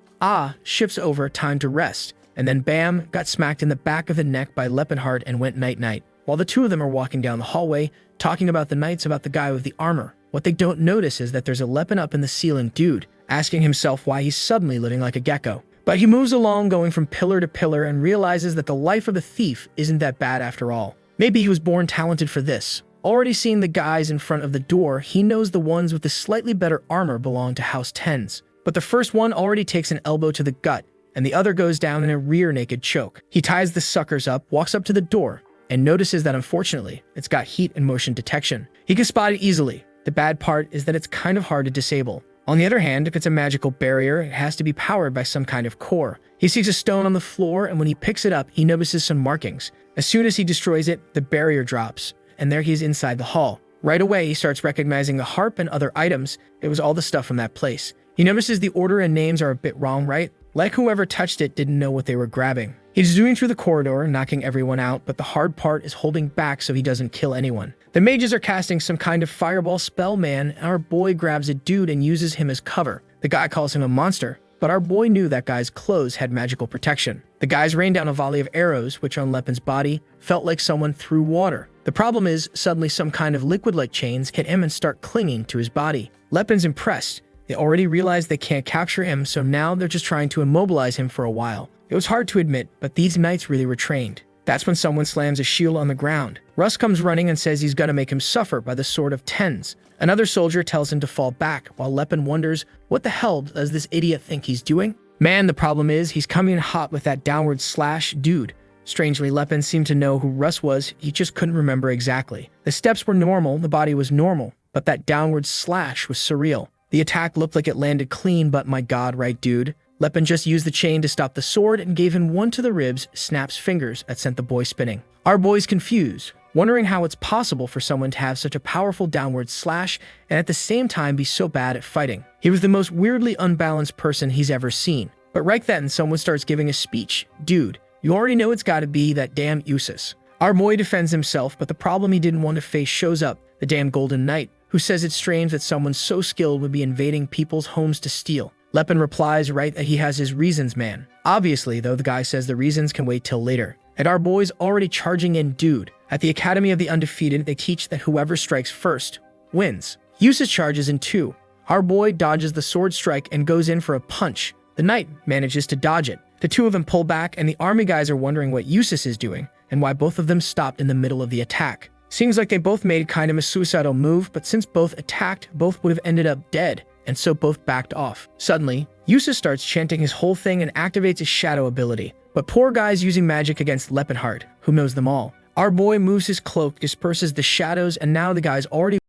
shift's over, time to rest. And then bam, got smacked in the back of the neck by Lepenheart and went night-night. While the two of them are walking down the hallway, talking about the knights about the guy with the armor. What they don't notice is that there's a Lepen up in the ceiling dude, asking himself why he's suddenly living like a gecko. But he moves along going from pillar to pillar and realizes that the life of a thief isn't that bad after all. Maybe he was born talented for this. Already seeing the guys in front of the door, he knows the ones with the slightly better armor belong to House Tens. But the first one already takes an elbow to the gut, and the other goes down in a rear naked choke. He ties the suckers up, walks up to the door, and notices that unfortunately, it's got heat and motion detection. He can spot it easily. The bad part is that it's kind of hard to disable. On the other hand, if it's a magical barrier, it has to be powered by some kind of core. He sees a stone on the floor, and when he picks it up, he notices some markings. As soon as he destroys it, the barrier drops. And there he is inside the hall. Right away, he starts recognizing the harp and other items. It was all the stuff from that place. He notices the order and names are a bit wrong, right? Like whoever touched it didn't know what they were grabbing. He's zooming through the corridor, knocking everyone out, but the hard part is holding back so he doesn't kill anyone. The mages are casting some kind of fireball spell, man, and our boy grabs a dude and uses him as cover. The guy calls him a monster, but our boy knew that guy's clothes had magical protection. The guys rained down a volley of arrows, which on Lepen's body felt like someone threw water. The problem is, suddenly some kind of liquid-like chains hit him and start clinging to his body. Lepen's impressed. They already realized they can't capture him, so now they're just trying to immobilize him for a while. It was hard to admit, but these knights really were trained. That's when someone slams a shield on the ground. Russ comes running and says he's gonna make him suffer by the sword of Tens. Another soldier tells him to fall back, while Lepen wonders, what the hell does this idiot think he's doing? Man, the problem is, he's coming in hot with that downward slash, dude. Strangely, Lepen seemed to know who Russ was, he just couldn't remember exactly. The steps were normal, the body was normal, but that downward slash was surreal. The attack looked like it landed clean, but my god, right dude? Lepen just used the chain to stop the sword and gave him one to the ribs, snaps fingers that sent the boy spinning. Our boy's confused, wondering how it's possible for someone to have such a powerful downward slash and at the same time be so bad at fighting. He was the most weirdly unbalanced person he's ever seen. But right then, someone starts giving a speech. Dude, you already know it's gotta be that damn Usus. Our boy defends himself, but the problem he didn't want to face shows up, the damn Golden Knight, who says it's strange that someone so skilled would be invading people's homes to steal. Lepen replies right that he has his reasons, man. Obviously, though, the guy says the reasons can wait till later. And our boy's already charging in, dude. At the Academy of the Undefeated, they teach that whoever strikes first wins. Usus charges in too. Our boy dodges the sword strike and goes in for a punch. The knight manages to dodge it. The two of them pull back, and the army guys are wondering what Usus is doing and why both of them stopped in the middle of the attack. Seems like they both made kind of a suicidal move, but since both attacked, both would have ended up dead, and so both backed off. Suddenly, Usus starts chanting his whole thing and activates his shadow ability. But poor guy's using magic against Lepenheart, who knows them all. Our boy moves his cloak, disperses the shadows, and now the guy's already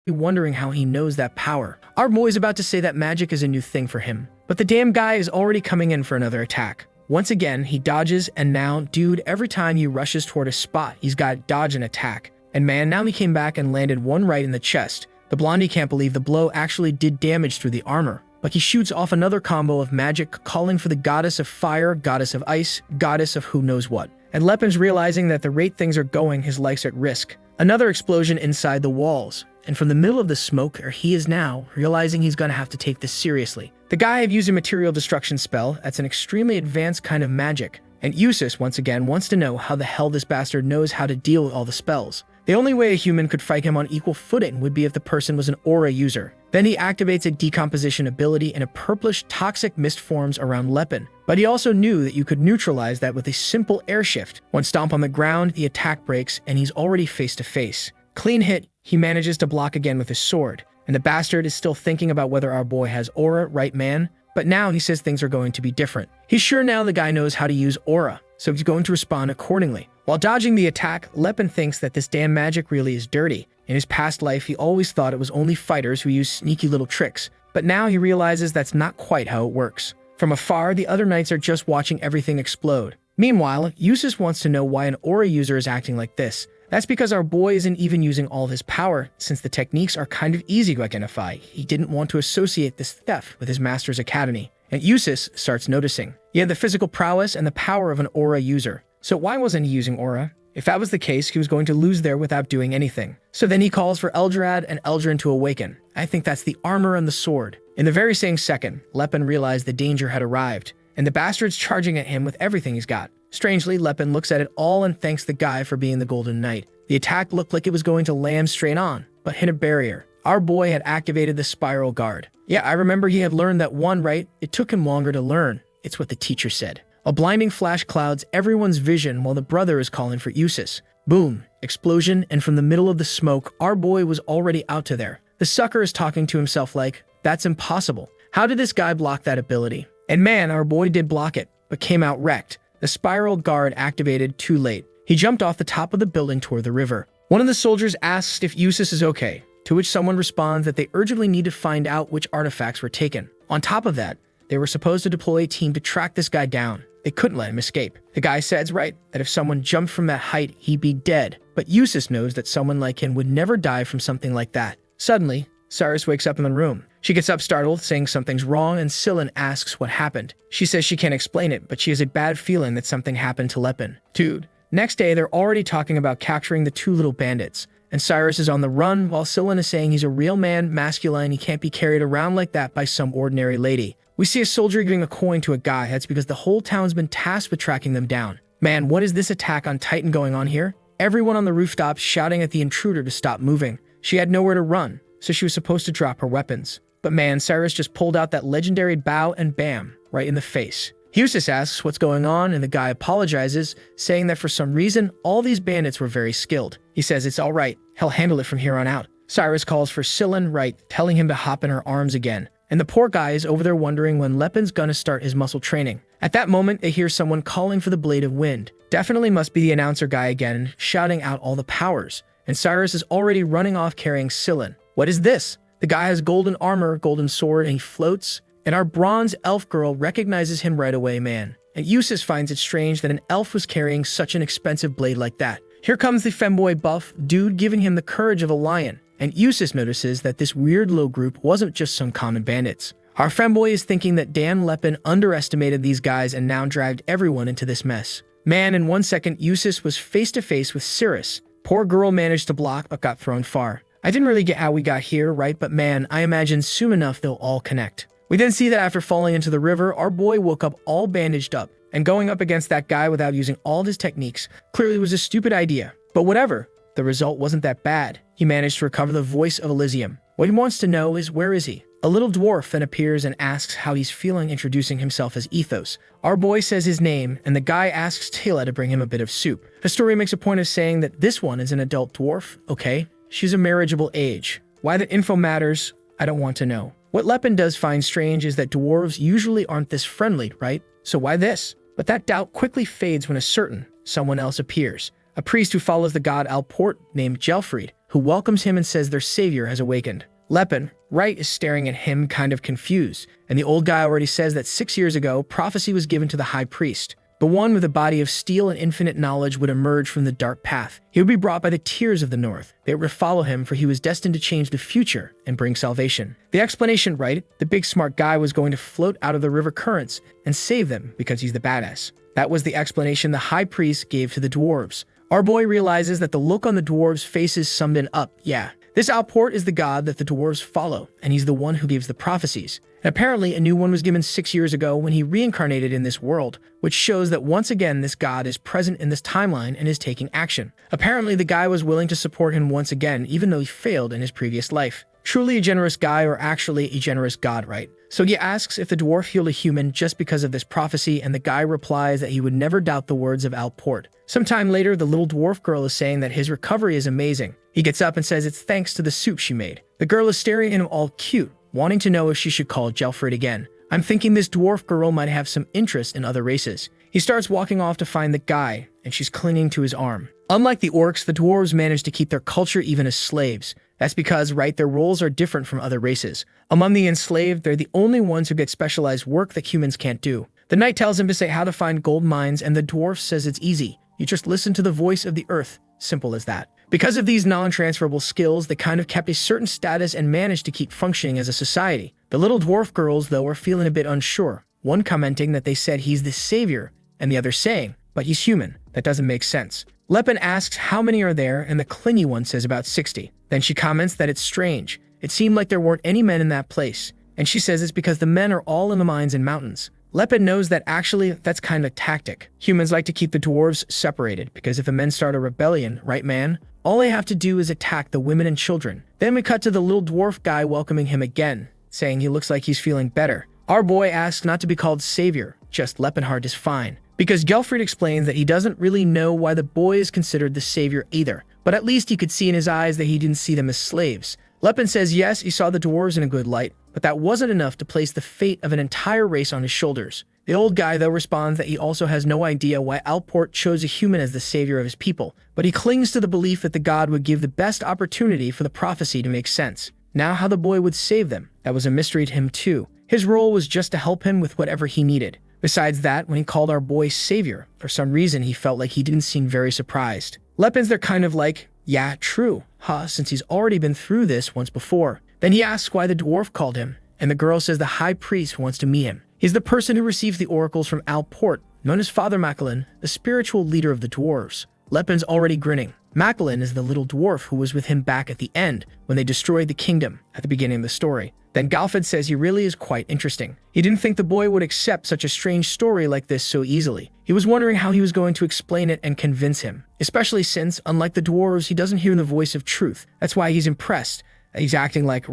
wondering how he knows that power. Our boy's about to say that magic is a new thing for him, but the damn guy is already coming in for another attack. Once again, he dodges, and now, dude, every time he rushes toward a spot, he's got dodge and attack. And man, now he came back and landed one right in the chest. The blondie can't believe the blow actually did damage through the armor. But he shoots off another combo of magic, calling for the goddess of fire, goddess of ice, goddess of who knows what. And Lepen's realizing that the rate things are going, his life's at risk. Another explosion inside the walls. And from the middle of the smoke, he is now realizing he's gonna have to take this seriously. The guy had used a material destruction spell that's an extremely advanced kind of magic. And Usus, once again, wants to know how the hell this bastard knows how to deal with all the spells. The only way a human could fight him on equal footing would be if the person was an aura user. Then he activates a decomposition ability and a purplish toxic mist forms around Lepen. But he also knew that you could neutralize that with a simple air shift. One stomp on the ground, the attack breaks, and he's already face to face. Clean hit, he manages to block again with his sword. And the bastard is still thinking about whether our boy has aura, right man? But now he says things are going to be different. He's sure now the guy knows how to use aura, so he's going to respond accordingly. While dodging the attack, Lepen thinks that this damn magic really is dirty. In his past life, he always thought it was only fighters who use sneaky little tricks. But now he realizes that's not quite how it works. From afar, the other knights are just watching everything explode. Meanwhile, Usus wants to know why an aura user is acting like this. That's because our boy isn't even using all of his power, since the techniques are kind of easy to identify. He didn't want to associate this theft with his master's academy. And Usus starts noticing. He had the physical prowess and the power of an aura user. So why wasn't he using aura? If that was the case, he was going to lose there without doing anything. So then he calls for Gerard and Eldrin to awaken. I think that's the armor and the sword. In the very same second, Lepen realized the danger had arrived, and the bastard's charging at him with everything he's got. Strangely, Lepen looks at it all and thanks the guy for being the Golden Knight. The attack looked like it was going to land straight on, but hit a barrier. Our boy had activated the spiral guard. Yeah, I remember he had learned that one, right? It took him longer to learn. It's what the teacher said. A blinding flash clouds everyone's vision while the brother is calling for Usus. Boom, explosion, and from the middle of the smoke, our boy was already out to there. The sucker is talking to himself like, that's impossible. How did this guy block that ability? And man, our boy did block it, but came out wrecked. The spiral guard activated too late. He jumped off the top of the building toward the river. One of the soldiers asks if Usus is okay, to which someone responds that they urgently need to find out which artifacts were taken. On top of that, they were supposed to deploy a team to track this guy down. They couldn't let him escape. The guy says right, that if someone jumped from that height, he'd be dead. But Usus knows that someone like him would never die from something like that. Suddenly, Cyrus wakes up in the room. She gets up startled, saying something's wrong, and Scylla asks what happened. She says she can't explain it, but she has a bad feeling that something happened to Lepen. Dude. Next day, they're already talking about capturing the two little bandits. And Cyrus is on the run, while Scylla is saying he's a real man, masculine, he can't be carried around like that by some ordinary lady. We see a soldier giving a coin to a guy. That's because the whole town's been tasked with tracking them down. Man, what is this attack on Titan going on here? Everyone on the rooftop shouting at the intruder to stop moving. She had nowhere to run, so she was supposed to drop her weapons. But man, Cyrus just pulled out that legendary bow and bam, right in the face. Usus asks what's going on, and the guy apologizes, saying that for some reason, all these bandits were very skilled. He says it's all right, he'll handle it from here on out. Cyrus calls for Scylla, right, telling him to hop in her arms again. and the poor guy is over there wondering when Lepen's gonna start his muscle training. At that moment, they hear someone calling for the Blade of Wind. Definitely must be the announcer guy again, shouting out all the powers. And Cyrus is already running off carrying Scylla. What is this? The guy has golden armor, golden sword, and he floats. And our bronze elf girl recognizes him right away, man. And Eustace finds it strange that an elf was carrying such an expensive blade like that. Here comes the femboy buff dude giving him the courage of a lion. And Eustace notices that this weird little group wasn't just some common bandits. Our femboy is thinking that damn Lepen underestimated these guys and now dragged everyone into this mess. Man, in 1 second, Eustace was face to face with Cyrus. Poor girl managed to block but got thrown far. I didn't really get how we got here, right? But man, I imagine soon enough they'll all connect. We then see that after falling into the river, our boy woke up all bandaged up. And going up against that guy without using all of his techniques clearly was a stupid idea. But whatever, the result wasn't that bad. He managed to recover the voice of Elysium. What he wants to know is, where is he? A little dwarf then appears and asks how he's feeling, introducing himself as Ethos. Our boy says his name, and the guy asks Taylor to bring him a bit of soup. The story makes a point of saying that this one is an adult dwarf, okay? She's a marriageable age. Why that info matters, I don't want to know. What Lepen does find strange is that dwarves usually aren't this friendly, right? So why this? But that doubt quickly fades when a certain someone else appears. A priest who follows the god Alport named Gelfried, who welcomes him and says their savior has awakened. Lepen, right, is staring at him kind of confused, and the old guy already says that 6 years ago, prophecy was given to the high priest. The one with a body of steel and infinite knowledge would emerge from the dark path. He would be brought by the tears of the north. They would follow him, for he was destined to change the future and bring salvation. The explanation, right? The big smart guy was going to float out of the river currents and save them because he's the badass. That was the explanation the high priest gave to the dwarves. Our boy realizes that the look on the dwarves' faces summed it up. Yeah, this Alport is the god that the dwarves follow, and he's the one who gives the prophecies. And apparently, a new one was given 6 years ago when he reincarnated in this world, which shows that once again this god is present in this timeline and is taking action. Apparently, the guy was willing to support him once again, even though he failed in his previous life. Truly a generous guy, or actually a generous god, right? So he asks if the dwarf healed a human just because of this prophecy, and the guy replies that he would never doubt the words of Alport. Sometime later, the little dwarf girl is saying that his recovery is amazing. He gets up and says it's thanks to the soup she made. The girl is staring at him all cute, wanting to know if she should call Gelfried again. I'm thinking this dwarf girl might have some interest in other races. He starts walking off to find the guy, and she's clinging to his arm. Unlike the orcs, the dwarves manage to keep their culture even as slaves. That's because, right, their roles are different from other races. Among the enslaved, they're the only ones who get specialized work that humans can't do. The knight tells him to say how to find gold mines, and the dwarf says it's easy. You just listen to the voice of the earth. Simple as that. Because of these non-transferable skills, they kind of kept a certain status and managed to keep functioning as a society. The little dwarf girls, though, are feeling a bit unsure. One commenting that they said he's the savior, and the other saying, but he's human. That doesn't make sense. Lepen asks how many are there, and the clingy one says about 60. Then she comments that it's strange. It seemed like there weren't any men in that place. And she says it's because the men are all in the mines and mountains. Lepen knows that actually that's kind of a tactic. Humans like to keep the dwarves separated, because if the men start a rebellion, right man? All they have to do is attack the women and children. Then we cut to the little dwarf guy welcoming him again, saying he looks like he's feeling better. Our boy asks not to be called savior, just Lepenheart is fine. Because Gelfried explains that he doesn't really know why the boy is considered the savior either, but at least he could see in his eyes that he didn't see them as slaves. Lepen says yes, he saw the dwarves in a good light, but that wasn't enough to place the fate of an entire race on his shoulders. The old guy, though, responds that he also has no idea why Alport chose a human as the savior of his people, but he clings to the belief that the god would give the best opportunity for the prophecy to make sense. Now how the boy would save them, that was a mystery to him too. His role was just to help him with whatever he needed. Besides that, when he called our boy savior, for some reason he felt like he didn't seem very surprised. Lepen's they're kind of like, yeah, true, since he's already been through this once before. Then he asks why the dwarf called him, and the girl says the high priest wants to meet him. He's the person who receives the oracles from Alport, known as Father Macallan, the spiritual leader of the dwarves. Lepen's already grinning. Macallan is the little dwarf who was with him back at the end when they destroyed the kingdom at the beginning of the story. Then Galfed says he really is quite interesting. He didn't think the boy would accept such a strange story like this so easily. He was wondering how he was going to explain it and convince him, especially since, unlike the dwarves, he doesn't hear the voice of truth. That's why he's impressed. He's acting like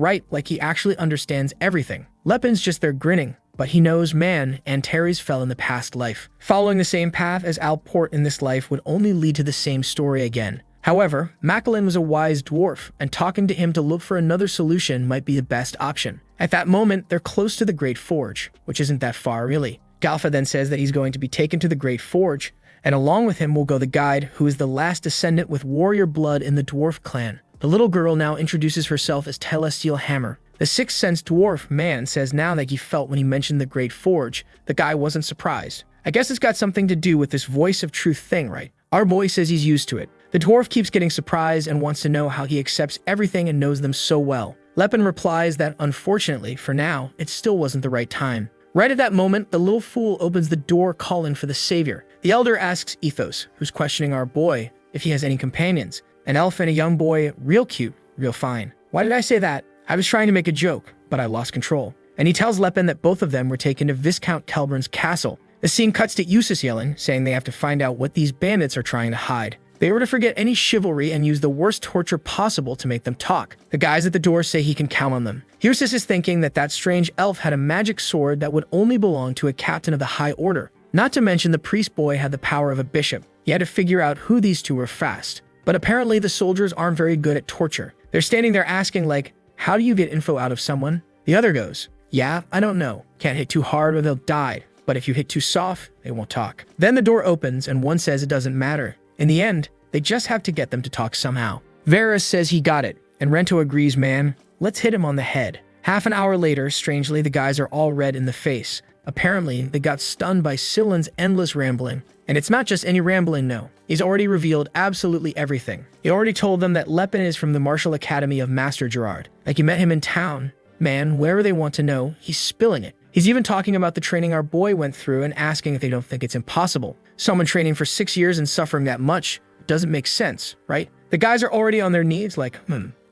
he actually understands everything. Lepen's just there grinning, but he knows, man, Antaries fell in the past life. Following the same path as Alport in this life would only lead to the same story again. However, Macklin was a wise dwarf, and talking to him to look for another solution might be the best option. At that moment, they're close to the Great Forge, which isn't that far really. Galfa then says that he's going to be taken to the Great Forge, and along with him will go the guide, who is the last descendant with warrior blood in the dwarf clan. The little girl now introduces herself as Telestial Hammer. The Sixth Sense dwarf man says now that he felt when he mentioned the Great Forge, the guy wasn't surprised. I guess it's got something to do with this voice of truth thing, right? Our boy says he's used to it. The dwarf keeps getting surprised and wants to know how he accepts everything and knows them so well. Lepen replies that unfortunately, for now, it still wasn't the right time. Right at that moment, the little fool opens the door calling for the savior. The elder asks Ethos, who's questioning our boy, if he has any companions. An elf and a young boy, real cute, real fine. Why did I say that? I was trying to make a joke, but I lost control. And he tells Lepen that both of them were taken to Viscount Kelburn's castle. The scene cuts to Eustace yelling, saying they have to find out what these bandits are trying to hide. They were to forget any chivalry and use the worst torture possible to make them talk. The guys at the door say he can count on them. Eustace is thinking that that strange elf had a magic sword that would only belong to a captain of the High Order. Not to mention the priest boy had the power of a bishop. He had to figure out who these two were fast. But apparently the soldiers aren't very good at torture. They're standing there asking like, how do you get info out of someone? The other goes, yeah, I don't know. Can't hit too hard or they'll die. But if you hit too soft, they won't talk. Then the door opens and one says it doesn't matter. In the end, they just have to get them to talk somehow. Varys says he got it, and Rento agrees, man, let's hit him on the head. Half an hour later, strangely, the guys are all red in the face. Apparently, they got stunned by Scyllin's endless rambling. And it's not just any rambling, no. He's already revealed absolutely everything. He already told them that Lepen is from the Martial Academy of Master Gerard. Like he met him in town. Man, wherever they want to know, he's spilling it. He's even talking about the training our boy went through and asking if they don't think it's impossible. Someone training for 6 years and suffering that much doesn't make sense, right? The guys are already on their knees like,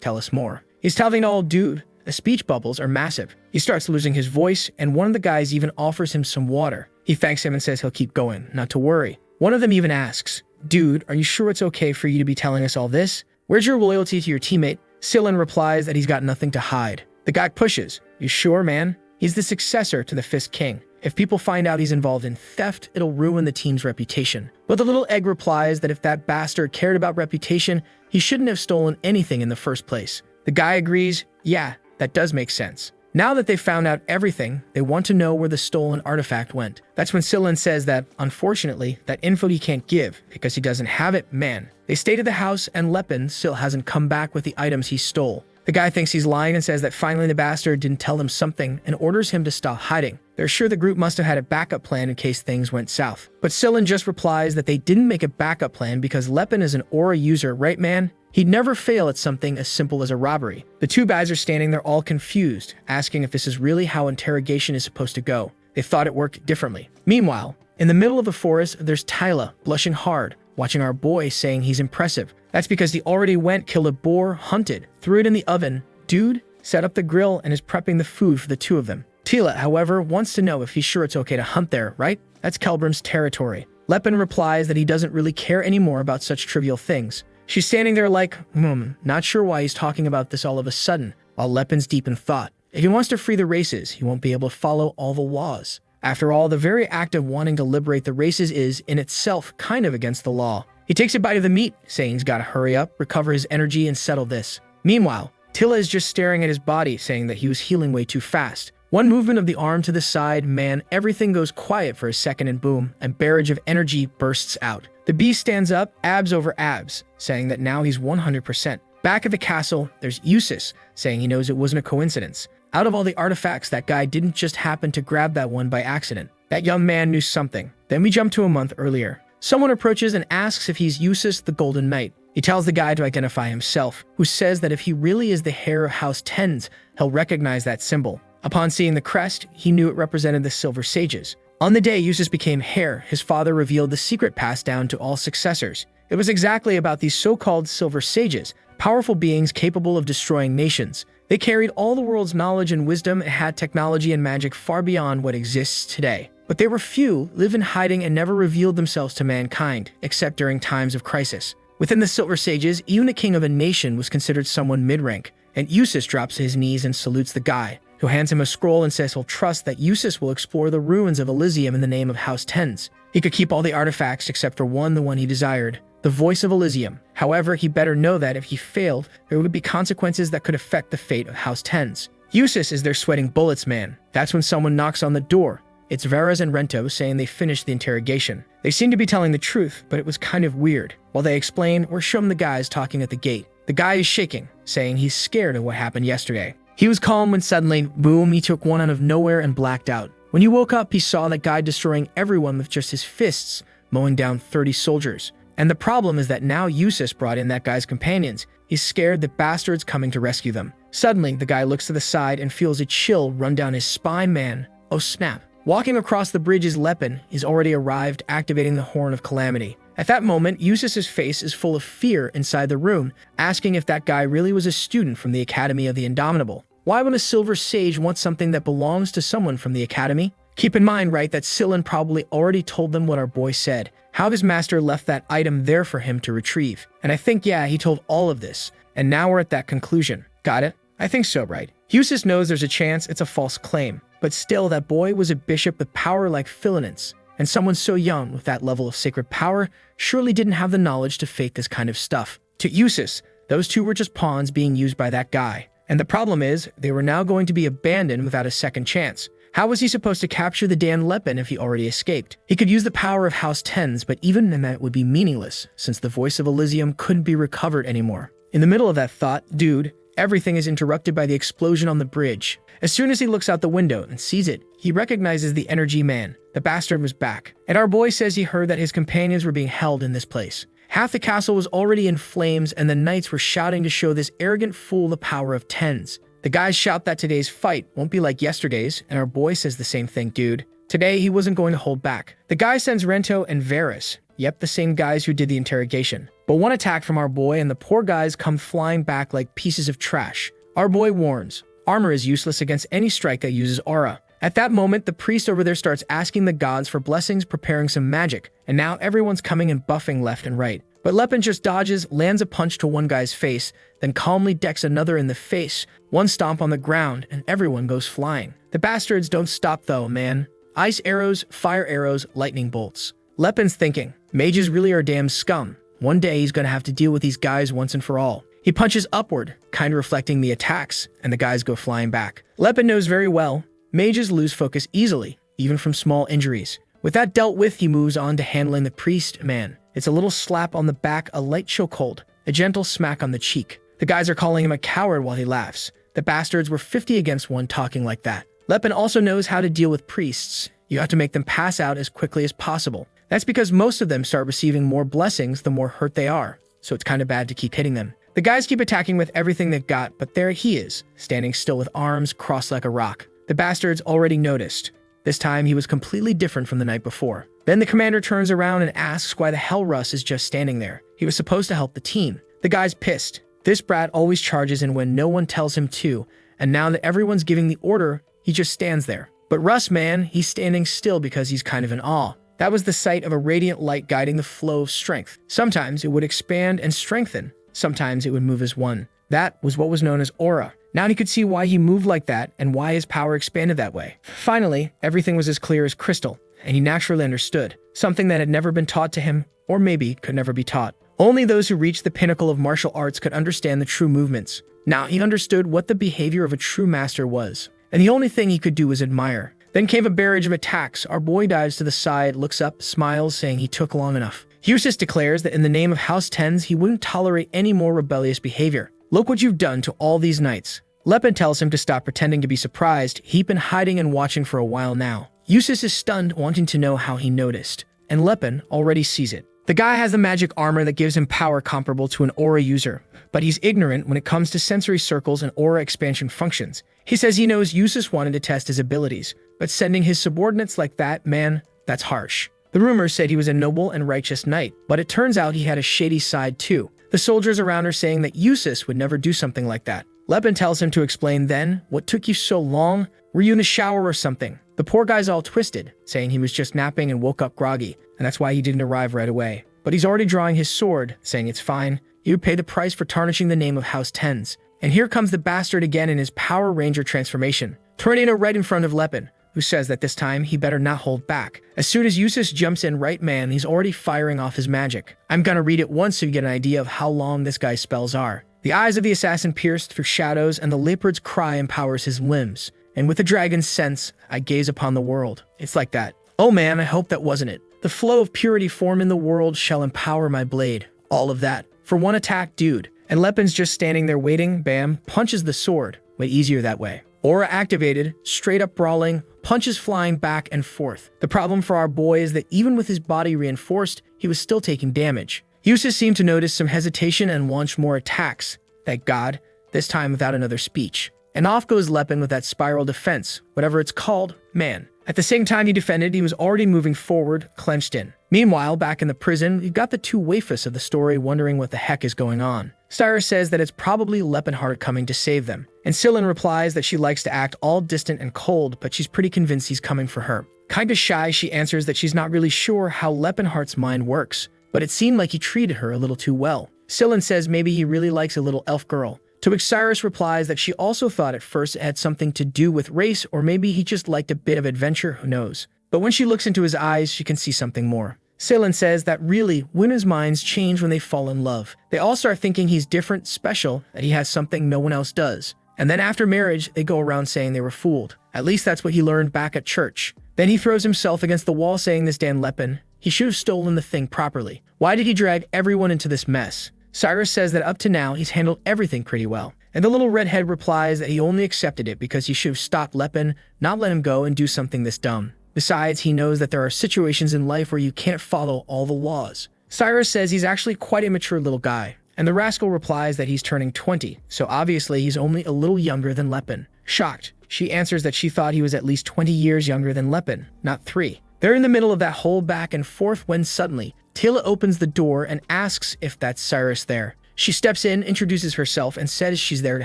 tell us more. He's telling the old dude, the speech bubbles are massive. He starts losing his voice, and one of the guys even offers him some water. He thanks him and says he'll keep going, not to worry. One of them even asks, dude, are you sure it's okay for you to be telling us all this? Where's your loyalty to your teammate? Scyllin replies that he's got nothing to hide. The guy pushes, you sure, man? He's the successor to the Fist King. If people find out he's involved in theft, it'll ruin the team's reputation. But the little egg replies that if that bastard cared about reputation, he shouldn't have stolen anything in the first place. The guy agrees, yeah, that does make sense. Now that they've found out everything, they want to know where the stolen artifact went. That's when Scyllin says that, unfortunately, that info he can't give, because he doesn't have it, man. They stay to the house, and Lepen still hasn't come back with the items he stole. The guy thinks he's lying and says that finally the bastard didn't tell them something and orders him to stop hiding. They're sure the group must have had a backup plan in case things went south. But Scyllin just replies that they didn't make a backup plan because Lepen is an aura user, right man? He'd never fail at something as simple as a robbery. The two guys are standing there all confused, asking if this is really how interrogation is supposed to go. They thought it worked differently. Meanwhile, in the middle of the forest, there's Tyla, blushing hard, watching our boy saying he's impressive. That's because he already went, killed a boar, hunted, threw it in the oven. Dude set up the grill and is prepping the food for the two of them. Tila, however, wants to know if he's sure it's okay to hunt there, right? That's Kelburn's territory. Lepen replies that he doesn't really care anymore about such trivial things. She's standing there like, not sure why he's talking about this all of a sudden, while Lepen's deep in thought. If he wants to free the races, he won't be able to follow all the laws. After all, the very act of wanting to liberate the races is, in itself, kind of against the law. He takes a bite of the meat, saying he's got to hurry up, recover his energy, and settle this. Meanwhile, Tila is just staring at his body, saying that he was healing way too fast. One movement of the arm to the side, man, everything goes quiet for a second and boom, a barrage of energy bursts out. The beast stands up, abs over abs, saying that now he's 100%. Back at the castle, there's Eustace, saying he knows it wasn't a coincidence. Out of all the artifacts, that guy didn't just happen to grab that one by accident. That young man knew something. Then we jump to a month earlier. Someone approaches and asks if he's Eustace the Golden Knight. He tells the guy to identify himself, who says that if he really is the heir of House Tens, he'll recognize that symbol. Upon seeing the crest, he knew it represented the Silver Sages. On the day Eustace became heir, his father revealed the secret passed down to all successors. It was exactly about these so-called Silver Sages, powerful beings capable of destroying nations. They carried all the world's knowledge and wisdom and had technology and magic far beyond what exists today. But they were few, live in hiding, and never revealed themselves to mankind, except during times of crisis. Within the Silver Sages, even a king of a nation was considered someone mid-rank, and Eustace drops to his knees and salutes the guy, who hands him a scroll and says he'll trust that Eustace will explore the ruins of Elysium in the name of House Tens. He could keep all the artifacts except for one, the one he desired, the voice of Elysium. However, he better know that if he failed, there would be consequences that could affect the fate of House Tens. Eustace is their sweating bullets man. That's when someone knocks on the door. It's Veras and Rento saying they finished the interrogation. They seem to be telling the truth, but it was kind of weird. While they explain, we're shown the guys talking at the gate. The guy is shaking, saying he's scared of what happened yesterday. He was calm when suddenly, boom, he took one out of nowhere and blacked out. When he woke up, he saw that guy destroying everyone with just his fists, mowing down 30 soldiers. And the problem is that now Eustace brought in that guy's companions. He's scared that Bastard's coming to rescue them. Suddenly, the guy looks to the side and feels a chill run down his spine, man. Oh snap. Walking across the bridge is Lepen. He's already arrived, activating the Horn of Calamity. At that moment, Eustace's face is full of fear inside the room, asking if that guy really was a student from the Academy of the Indomitable. Why would a Silver Sage want something that belongs to someone from the Academy? Keep in mind, right, that Sillin probably already told them what our boy said, how his master left that item there for him to retrieve. And I think, yeah, he told all of this, and now we're at that conclusion. Got it? I think so, right? Eustace knows there's a chance it's a false claim, but still, that boy was a bishop with power like Philinance, and someone so young with that level of sacred power surely didn't have the knowledge to fake this kind of stuff. To Eustace, those two were just pawns being used by that guy. And the problem is, they were now going to be abandoned without a second chance. How was he supposed to capture the Dan Lepen if he already escaped? He could use the power of House Tens, but even then that would be meaningless, since the voice of Elysium couldn't be recovered anymore. In the middle of that thought, dude, everything is interrupted by the explosion on the bridge. As soon as he looks out the window and sees it, he recognizes the energy man. The bastard was back. And our boy says he heard that his companions were being held in this place. Half the castle was already in flames, and the knights were shouting to show this arrogant fool the power of tens. The guys shout that today's fight won't be like yesterday's, and our boy says the same thing, dude. Today, he wasn't going to hold back. The guy sends Rento and Veras. Yep, the same guys who did the interrogation. But one attack from our boy, and the poor guys come flying back like pieces of trash. Our boy warns, armor is useless against any strike that uses aura. At that moment, the priest over there starts asking the gods for blessings, preparing some magic, and now everyone's coming and buffing left and right. But Lepen just dodges, lands a punch to one guy's face, then calmly decks another in the face, one stomp on the ground, and everyone goes flying. The bastards don't stop though, man. Ice arrows, fire arrows, lightning bolts. Lepen's thinking, mages really are damn scum. One day he's gonna have to deal with these guys once and for all. He punches upward, kind of reflecting the attacks, and the guys go flying back. Lepen knows very well, mages lose focus easily, even from small injuries. With that dealt with, he moves on to handling the priest man. It's a little slap on the back, a light chokehold, a gentle smack on the cheek. The guys are calling him a coward while he laughs. The bastards were 50 against 1 talking like that. Lepen also knows how to deal with priests. You have to make them pass out as quickly as possible. That's because most of them start receiving more blessings the more hurt they are, so it's kind of bad to keep hitting them. The guys keep attacking with everything they've got, but there he is, standing still with arms crossed like a rock. The bastards already noticed. This time he was completely different from the night before. Then the commander turns around and asks why the hell Russ is just standing there. He was supposed to help the team. The guy's pissed. This brat always charges in when no one tells him to, and now that everyone's giving the order, he just stands there. But Russ, man, he's standing still because he's kind of in awe. That was the sight of a radiant light guiding the flow of strength. Sometimes it would expand and strengthen. Sometimes it would move as one. That was what was known as aura. Now he could see why he moved like that and why his power expanded that way. Finally, everything was as clear as crystal, and he naturally understood, something that had never been taught to him, or maybe could never be taught. Only those who reached the pinnacle of martial arts could understand the true movements. Now he understood what the behavior of a true master was, and the only thing he could do was admire. Then came a barrage of attacks. Our boy dives to the side, looks up, smiles, saying he took long enough. Eustace declares that in the name of House Tens, he wouldn't tolerate any more rebellious behavior. Look what you've done to all these knights. Lepen tells him to stop pretending to be surprised. He'd been hiding and watching for a while now. Eustace is stunned, wanting to know how he noticed, and Lepen already sees it. The guy has the magic armor that gives him power comparable to an aura user, but he's ignorant when it comes to sensory circles and aura expansion functions. He says he knows Eustace wanted to test his abilities, but sending his subordinates like that, man, that's harsh. The rumors said he was a noble and righteous knight, but it turns out he had a shady side too. The soldiers around are saying that Eustace would never do something like that. Lepen tells him to explain then, what took you so long? Were you in the shower or something? The poor guy's all twisted, saying he was just napping and woke up groggy, and that's why he didn't arrive right away. But he's already drawing his sword, saying it's fine. He would pay the price for tarnishing the name of House Tens. And here comes the bastard again in his Power Ranger transformation. Tornado right in front of Lepen. who says that this time he better not hold back. As soon as Eustace jumps in right man, he's already firing off his magic. I'm gonna read it once so you get an idea of how long this guy's spells are. The eyes of the assassin pierce through shadows, and the leopard's cry empowers his limbs. And with the dragon's sense, I gaze upon the world. It's like that. Oh man, I hope that wasn't it. The flow of purity form in the world shall empower my blade. All of that. For one attack, dude. And Lepen's just standing there waiting, bam, punches the sword. Way easier that way. Aura activated, straight up brawling, punches flying back and forth. The problem for our boy is that even with his body reinforced, he was still taking damage. Eustace seemed to notice some hesitation and launched more attacks. Thank God, this time without another speech. And off goes Lepen with that spiral defense, whatever it's called, man. At the same time he defended, he was already moving forward, clenched in. Meanwhile, back in the prison, you've got the two waifus of the story wondering what the heck is going on. Cyrus says that it's probably Lepenheart coming to save them. And Scylla replies that she likes to act all distant and cold, but she's pretty convinced he's coming for her. Kinda shy, she answers that she's not really sure how Lepenheart's mind works, but it seemed like he treated her a little too well. Scylla says maybe he really likes a little elf girl. To which Cyrus replies that she also thought at first it had something to do with race, or maybe he just liked a bit of adventure, who knows. But when she looks into his eyes, she can see something more. Scylla says that really, women's minds change when they fall in love. They all start thinking he's different, special, that he has something no one else does. And then after marriage, they go around saying they were fooled. At least that's what he learned back at church. Then he throws himself against the wall saying this damn Lepen. He should have stolen the thing properly. Why did he drag everyone into this mess? Cyrus says that up to now, he's handled everything pretty well. And the little redhead replies that he only accepted it because he should have stopped Lepen, not let him go and do something this dumb. Besides, he knows that there are situations in life where you can't follow all the laws. Cyrus says he's actually quite a mature little guy. And the rascal replies that he's turning 20, so obviously he's only a little younger than Lepen. Shocked, she answers that she thought he was at least 20 years younger than Lepen, not 3. They're in the middle of that whole back and forth when suddenly, Tila opens the door and asks if that's Cyrus there. She steps in, introduces herself, and says she's there to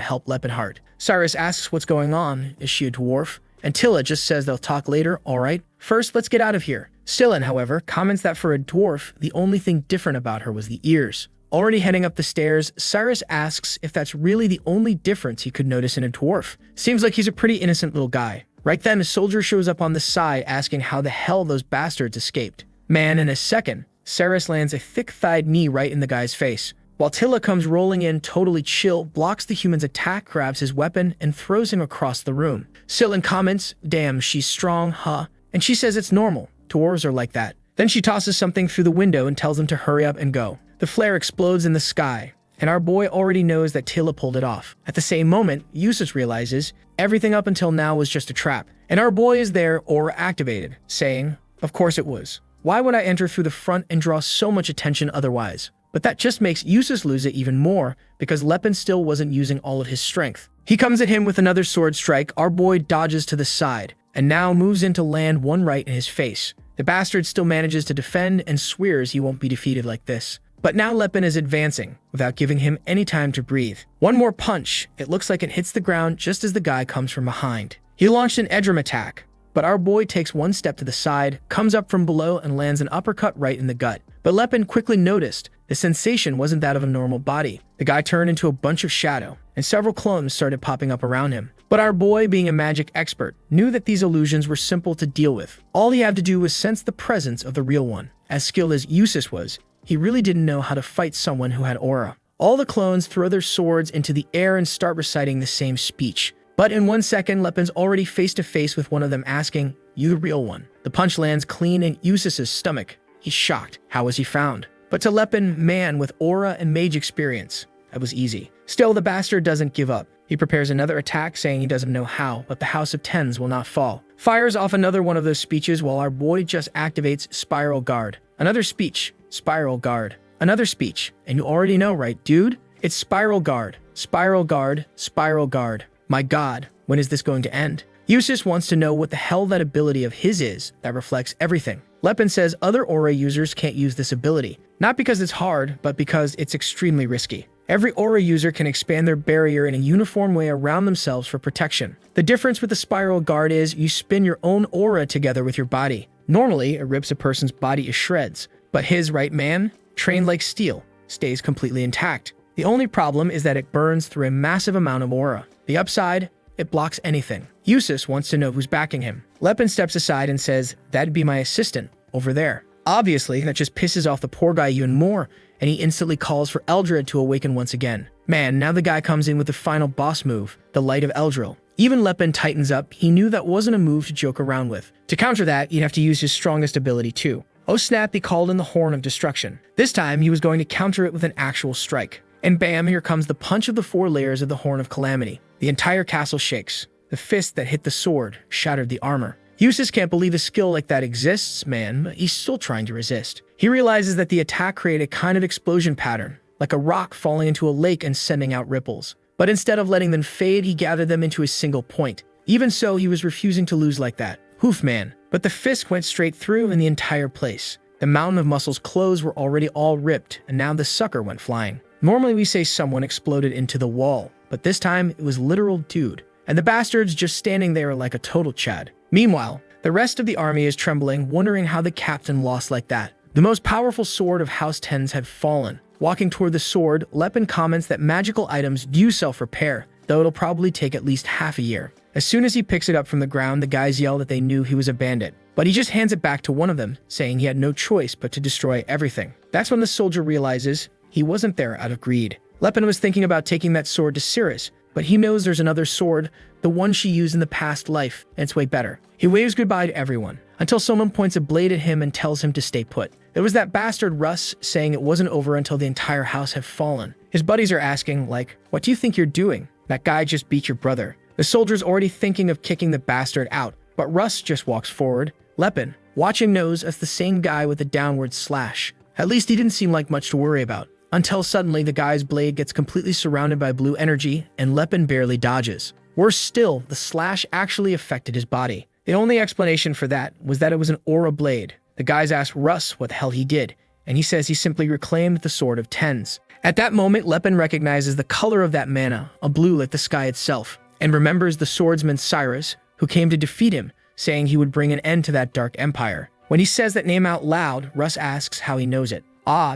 help Lepenheart. Cyrus asks what's going on. Is she a dwarf? And Tila just says they'll talk later, alright. First, let's get out of here. Scylla, however, comments that for a dwarf, the only thing different about her was the ears. Already heading up the stairs, Cyrus asks if that's really the only difference he could notice in a dwarf. Seems like he's a pretty innocent little guy. Right then, a soldier shows up on the side asking how the hell those bastards escaped. Man, in a second, Cyrus lands a thick-thighed knee right in the guy's face. While Tila comes rolling in, totally chill, blocks the human's attack, grabs his weapon, and throws him across the room. Scylla comments, damn, she's strong, huh? And she says it's normal. Dwarves are like that. Then she tosses something through the window and tells him to hurry up and go. The flare explodes in the sky, and our boy already knows that Tila pulled it off. At the same moment, Eustace realizes everything up until now was just a trap. And our boy is there, aura activated, saying, of course it was. Why would I enter through the front and draw so much attention otherwise? But that just makes Eustace lose it even more, because Lepen still wasn't using all of his strength. He comes at him with another sword strike, our boy dodges to the side, and now moves in to land one right in his face. The bastard still manages to defend and swears he won't be defeated like this. But now Lepen is advancing, without giving him any time to breathe. One more punch, it looks like it hits the ground just as the guy comes from behind. He launched an Edram attack, but our boy takes one step to the side, comes up from below and lands an uppercut right in the gut. But Lepen quickly noticed the sensation wasn't that of a normal body. The guy turned into a bunch of shadow, and several clones started popping up around him. But our boy, being a magic expert, knew that these illusions were simple to deal with. All he had to do was sense the presence of the real one. As skilled as Eustace was, he really didn't know how to fight someone who had aura. All the clones throw their swords into the air and start reciting the same speech. But in 1 second, Lepen's already face to face with one of them asking, "You the real one?" The punch lands clean in Eustace's stomach. He's shocked. How was he found? But to Lepen, man with aura and mage experience, that was easy. Still, the bastard doesn't give up. He prepares another attack, saying he doesn't know how, but the House of Tens will not fall. Fires off another one of those speeches while our boy just activates Spiral Guard. Another speech, Spiral Guard. Another speech, and you already know, right, dude? It's Spiral Guard, Spiral Guard, Spiral Guard. My god, when is this going to end? Eustace wants to know what the hell that ability of his is that reflects everything. Lepen says other aura users can't use this ability. Not because it's hard, but because it's extremely risky. Every aura user can expand their barrier in a uniform way around themselves for protection. The difference with the Spiral Guard is you spin your own aura together with your body. Normally, it rips a person's body to shreds, but his right man, trained like steel, stays completely intact. The only problem is that it burns through a massive amount of aura. The upside, it blocks anything. Eustace wants to know who's backing him. Lepin steps aside and says, "That'd be my assistant, over there." Obviously, that just pisses off the poor guy even more, and he instantly calls for Eldred to awaken once again. Man, now the guy comes in with the final boss move, the Light of Eldril. Even Lepin tightens up. He knew that wasn't a move to joke around with. To counter that, you'd have to use his strongest ability too. Oh snap, he called in the Horn of Destruction. This time, he was going to counter it with an actual strike. And bam, here comes the punch of the 4 layers of the Horn of Calamity. The entire castle shakes. The fist that hit the sword shattered the armor. Eustace can't believe a skill like that exists, man, but he's still trying to resist. He realizes that the attack created a kind of explosion pattern, like a rock falling into a lake and sending out ripples. But instead of letting them fade, he gathered them into a single point. Even so, he was refusing to lose like that. Hoof, man. But the fist went straight through in the entire place. The mountain of muscles' clothes were already all ripped, and now the sucker went flying. Normally we say someone exploded into the wall, but this time it was literal dude. And the bastard's just standing there like a total Chad. Meanwhile, the rest of the army is trembling, wondering how the captain lost like that. The most powerful sword of House Tens had fallen. Walking toward the sword, Lepin comments that magical items do self-repair, though it'll probably take at least half a year. As soon as he picks it up from the ground, the guys yell that they knew he was a bandit. But he just hands it back to one of them, saying he had no choice but to destroy everything. That's when the soldier realizes he wasn't there out of greed. Lepin was thinking about taking that sword to Cirrus, but he knows there's another sword, the one she used in the past life, and it's way better. He waves goodbye to everyone, until someone points a blade at him and tells him to stay put. It was that bastard Russ saying it wasn't over until the entire house had fallen. His buddies are asking, like, "What do you think you're doing? That guy just beat your brother." The soldier's already thinking of kicking the bastard out, but Russ just walks forward. Lepin, watching, knows it's the same guy with the downward slash. At least he didn't seem like much to worry about. Until suddenly the guy's blade gets completely surrounded by blue energy, and Lepin barely dodges. Worse still, the slash actually affected his body. The only explanation for that was that it was an aura blade. The guys ask Russ what the hell he did, and he says he simply reclaimed the Sword of Tens. At that moment, Lepin recognizes the color of that mana, a blue like the sky itself, and remembers the swordsman Cyrus, who came to defeat him, saying he would bring an end to that dark empire. When he says that name out loud, Russ asks how he knows it.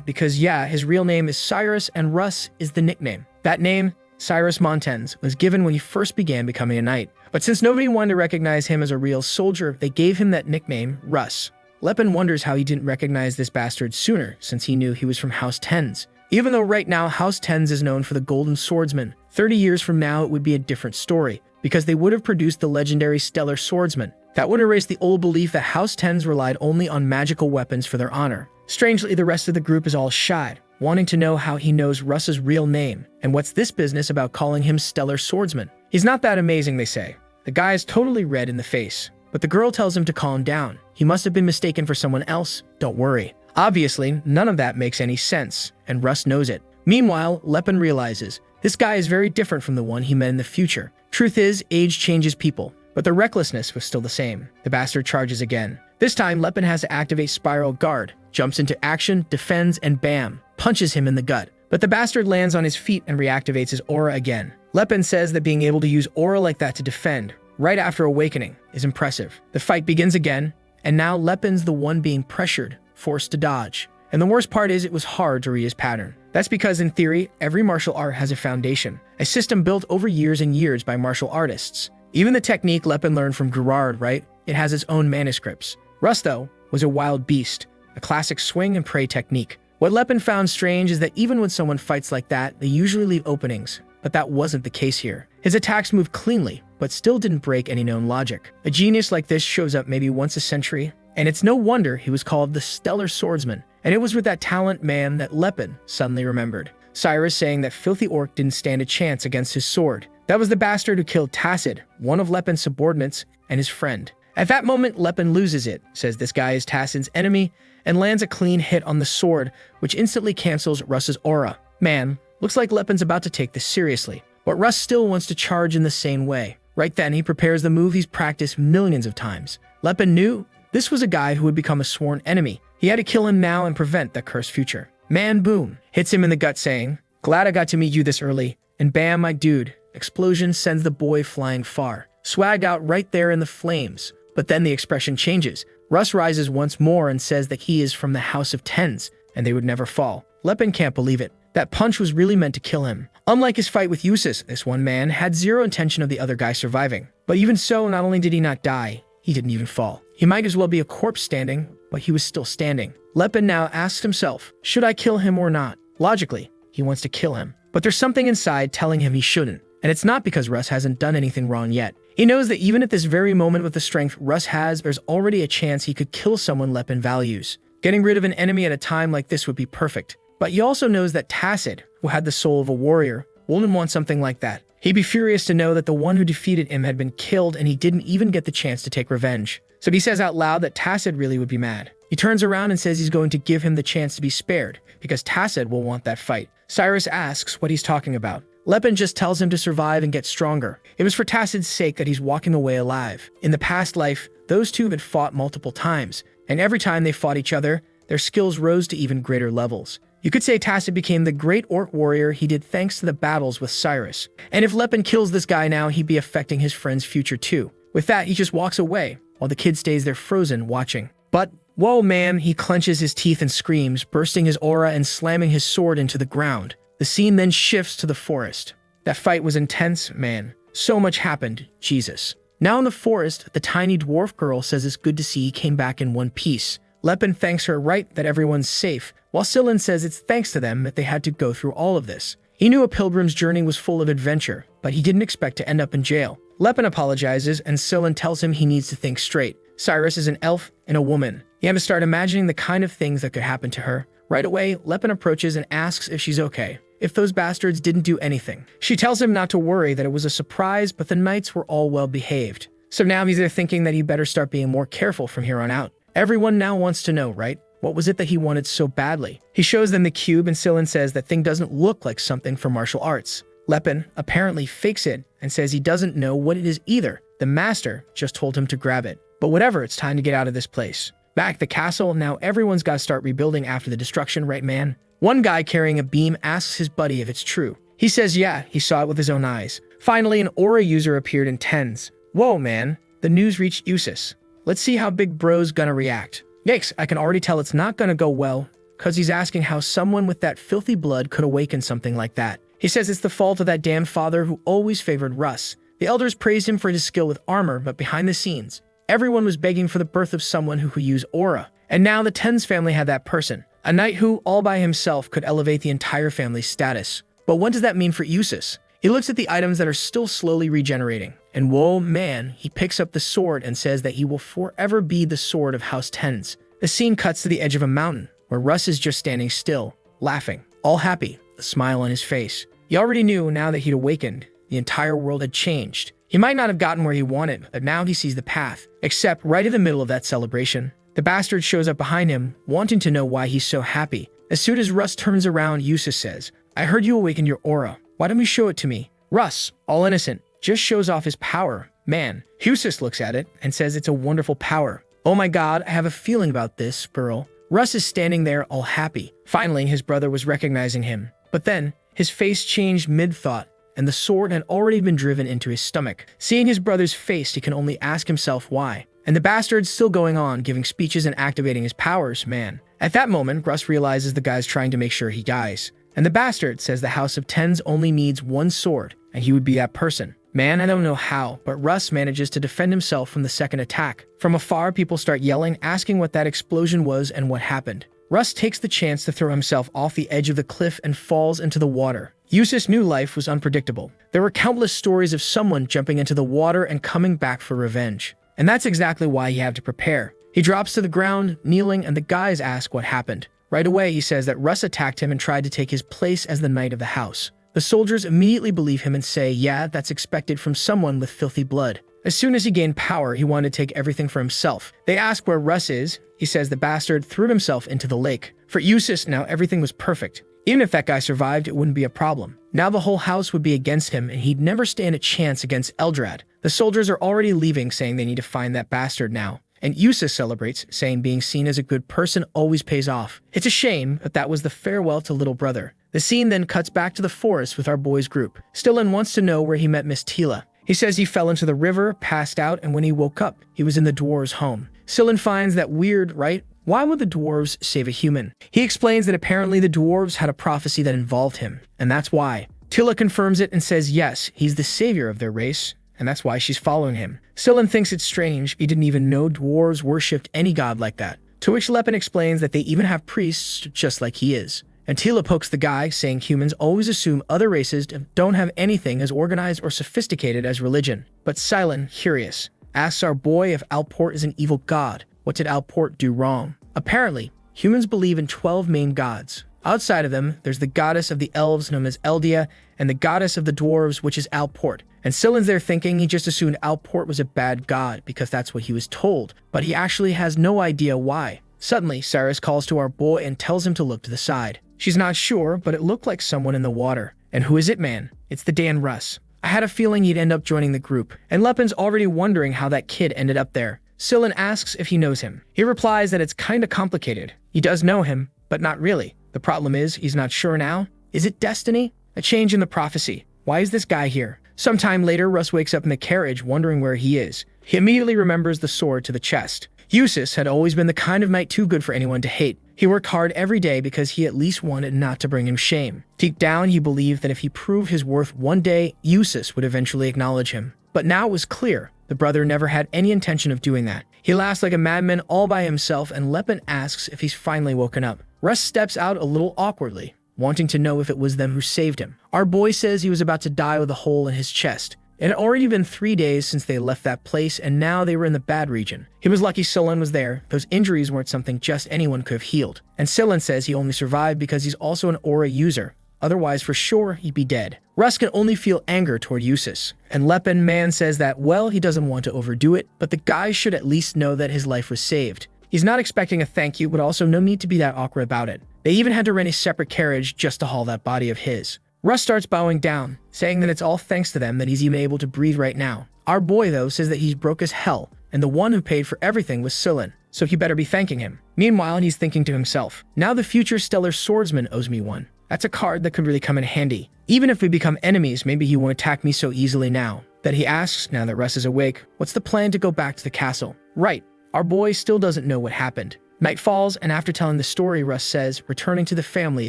Because yeah, his real name is Cyrus and Russ is the nickname. That name, Cyrus Montens, was given when he first began becoming a knight. But since nobody wanted to recognize him as a real soldier, they gave him that nickname, Russ. Lepin wonders how he didn't recognize this bastard sooner, since he knew he was from House Tens. Even though right now House Tens is known for the Golden Swordsman, 30 years from now it would be a different story, because they would have produced the legendary Stellar Swordsman. That would erase the old belief that House Tens relied only on magical weapons for their honor. Strangely, the rest of the group is all shy, wanting to know how he knows Russ's real name, and what's this business about calling him Stellar Swordsman. He's not that amazing, they say. The guy is totally red in the face, but the girl tells him to calm down. He must have been mistaken for someone else, don't worry. Obviously, none of that makes any sense, and Russ knows it. Meanwhile, Lepin realizes this guy is very different from the one he met in the future. Truth is, age changes people, but the recklessness was still the same. The bastard charges again. This time, Lepin has to activate Spiral Guard, jumps into action, defends, and bam, punches him in the gut. But the bastard lands on his feet and reactivates his aura again. Lepin says that being able to use aura like that to defend, right after awakening, is impressive. The fight begins again, and now Lepin's the one being pressured, forced to dodge. And the worst part is it was hard to read his pattern. That's because in theory, every martial art has a foundation, a system built over years and years by martial artists. Even the technique Lepin learned from Gerard, right? It has its own manuscripts. Russ, though, was a wild beast, a classic swing and pray technique. What Lepin found strange is that even when someone fights like that, they usually leave openings, but that wasn't the case here. His attacks moved cleanly, but still didn't break any known logic. A genius like this shows up maybe once a century, and it's no wonder he was called the Stellar Swordsman. And it was with that talent, man, that Lepin suddenly remembered. Cyrus saying that filthy orc didn't stand a chance against his sword. That was the bastard who killed Tessin, one of Lepin's subordinates, and his friend. At that moment, Lepin loses it, says this guy is Tessin's enemy, and lands a clean hit on the sword, which instantly cancels Russ's aura. Man, looks like Lepin's about to take this seriously, but Russ still wants to charge in the same way. Right then, he prepares the move he's practiced millions of times. Lepin knew this was a guy who would become a sworn enemy. He had to kill him now and prevent that cursed future. Man, boom, hits him in the gut saying, "Glad I got to meet you this early." And bam, my dude, explosion sends the boy flying far. Swagged out right there in the flames. But then the expression changes. Russ rises once more and says that he is from the House of Tens, and they would never fall. Lepin can't believe it. That punch was really meant to kill him. Unlike his fight with Eustace, this one man had zero intention of the other guy surviving. But even so, not only did he not die, he didn't even fall. He might as well be a corpse standing, but he was still standing. Lepen now asks himself, should I kill him or not? Logically, he wants to kill him. But there's something inside telling him he shouldn't. And it's not because Russ hasn't done anything wrong yet. He knows that even at this very moment with the strength Russ has, there's already a chance he could kill someone Lepen values. Getting rid of an enemy at a time like this would be perfect. But he also knows that Tessin, who had the soul of a warrior, wouldn't want something like that. He'd be furious to know that the one who defeated him had been killed and he didn't even get the chance to take revenge. So he says out loud that Tessin really would be mad. He turns around and says he's going to give him the chance to be spared, because Tessin will want that fight. Cyrus asks what he's talking about. Lepen just tells him to survive and get stronger. It was for Tessin's sake that he's walking away alive. In the past life, those two had fought multiple times, and every time they fought each other, their skills rose to even greater levels. You could say Tessin became the great orc warrior he did thanks to the battles with Cyrus. And if Lepen kills this guy now, he'd be affecting his friend's future too. With that, he just walks away, while the kid stays there frozen, watching. But, whoa man, he clenches his teeth and screams, bursting his aura and slamming his sword into the ground. The scene then shifts to the forest. That fight was intense, man. So much happened, Jesus. Now in the forest, the tiny dwarf girl says it's good to see he came back in one piece. Lepen thanks her right that everyone's safe, while Scylla says it's thanks to them that they had to go through all of this. He knew a pilgrim's journey was full of adventure, but he didn't expect to end up in jail. Lepen apologizes, and Scylla tells him he needs to think straight. Cyrus is an elf and a woman. He had to start imagining the kind of things that could happen to her. Right away, Lepen approaches and asks if she's okay, if those bastards didn't do anything. She tells him not to worry, that it was a surprise, but the knights were all well behaved. So now he's there thinking that he better start being more careful from here on out. Everyone now wants to know, right? What was it that he wanted so badly? He shows them the cube and Scylla says that thing doesn't look like something from martial arts. Lepen apparently fakes it and says he doesn't know what it is either. The master just told him to grab it. But whatever, it's time to get out of this place. Back at the castle, now everyone's got to start rebuilding after the destruction, right man? One guy carrying a beam asks his buddy if it's true. He says yeah, he saw it with his own eyes. Finally, an aura user appeared in tens. Whoa man, the news reached Eustace. Let's see how Big Bro's gonna react. Yikes, I can already tell it's not gonna go well, cause he's asking how someone with that filthy blood could awaken something like that. He says it's the fault of that damned father who always favored Russ. The elders praised him for his skill with armor, but behind the scenes, everyone was begging for the birth of someone who could use aura. And now the Tens family had that person. A knight who, all by himself, could elevate the entire family's status. But what does that mean for Eustace? He looks at the items that are still slowly regenerating. And whoa man, he picks up the sword and says that he will forever be the sword of House Tens. The scene cuts to the edge of a mountain, where Russ is just standing still, laughing, all happy, a smile on his face. He already knew now that he'd awakened, the entire world had changed. He might not have gotten where he wanted, but now he sees the path. Except right in the middle of that celebration, the bastard shows up behind him, wanting to know why he's so happy. As soon as Russ turns around, Eustace says, I heard you awakened your aura. Why don't you show it to me? Russ, all innocent, just shows off his power. Man, Eustace looks at it and says it's a wonderful power. Oh my god, I have a feeling about this, girl. Russ is standing there all happy. Finally, his brother was recognizing him. But then, his face changed mid-thought, and the sword had already been driven into his stomach. Seeing his brother's face, he can only ask himself why. And the bastard's still going on, giving speeches and activating his powers, man. At that moment, Russ realizes the guy's trying to make sure he dies. And the bastard says the House of Tens only needs one sword, and he would be that person. Man, I don't know how, but Russ manages to defend himself from the second attack. From afar, people start yelling, asking what that explosion was and what happened. Russ takes the chance to throw himself off the edge of the cliff and falls into the water. Eustace knew life was unpredictable. There were countless stories of someone jumping into the water and coming back for revenge. And that's exactly why he had to prepare. He drops to the ground, kneeling, and the guys ask what happened. Right away, he says that Russ attacked him and tried to take his place as the knight of the house. The soldiers immediately believe him and say, yeah, that's expected from someone with filthy blood. As soon as he gained power, he wanted to take everything for himself. They ask where Russ is. He says the bastard threw himself into the lake. For Eustace, now everything was perfect. Even if that guy survived, it wouldn't be a problem. Now the whole house would be against him, and he'd never stand a chance against Eldrad. The soldiers are already leaving, saying they need to find that bastard now. And Eustace celebrates, saying being seen as a good person always pays off. It's a shame, but that was the farewell to little brother. The scene then cuts back to the forest with our boys' group. Stillin wants to know where he met Miss Tila. He says he fell into the river, passed out, and when he woke up, he was in the dwarves' home. Stillin finds that weird, right? Why would the dwarves save a human? He explains that apparently the dwarves had a prophecy that involved him, and that's why. Tila confirms it and says yes, he's the savior of their race, and that's why she's following him. Scylla thinks it's strange, he didn't even know dwarves worshipped any god like that. To which Lepen explains that they even have priests just like he is. And Tila pokes the guy, saying humans always assume other races don't have anything as organized or sophisticated as religion. But Silent, curious, asks our boy if Alport is an evil god. What did Alport do wrong? Apparently, humans believe in 12 main gods. Outside of them, there's the goddess of the elves known as Eldia, and the goddess of the dwarves, which is Alport. And Scylla's there thinking he just assumed Alport was a bad god because that's what he was told, but he actually has no idea why. Suddenly, Cyrus calls to our boy and tells him to look to the side. She's not sure, but it looked like someone in the water. And who is it, man? It's the Dan Russ. I had a feeling he'd end up joining the group, and Lepen's already wondering how that kid ended up there. Scylla asks if he knows him. He replies that it's kinda complicated. He does know him, but not really. The problem is, he's not sure now. Is it destiny? A change in the prophecy. Why is this guy here? Sometime later, Russ wakes up in the carriage wondering where he is. He immediately remembers the sword to the chest. Eustace had always been the kind of knight too good for anyone to hate. He worked hard every day because he at least wanted not to bring him shame. Deep down, he believed that if he proved his worth one day, Eustace would eventually acknowledge him. But now it was clear, the brother never had any intention of doing that. He laughs like a madman all by himself, and Lepen asks if he's finally woken up. Russ steps out a little awkwardly, wanting to know if it was them who saved him. Our boy says he was about to die with a hole in his chest. It had already been 3 days since they left that place, and now they were in the bad region. He was lucky Scylla was there. Those injuries weren't something just anyone could have healed. And Scylla says he only survived because he's also an aura user. Otherwise, for sure, he'd be dead. Russ can only feel anger toward Eustace. And Lepen man says that, well, he doesn't want to overdo it, but the guy should at least know that his life was saved. He's not expecting a thank you, but also no need to be that awkward about it. They even had to rent a separate carriage just to haul that body of his. Russ starts bowing down, saying that it's all thanks to them that he's even able to breathe right now. Our boy, though, says that he's broke as hell, and the one who paid for everything was Scylla, so he better be thanking him. Meanwhile, he's thinking to himself, now the future stellar swordsman owes me one. That's a card that could really come in handy. Even if we become enemies, maybe he won't attack me so easily now. That he asks, now that Russ is awake, what's the plan to go back to the castle? Right, our boy still doesn't know what happened. Night falls, and after telling the story, Russ says returning to the family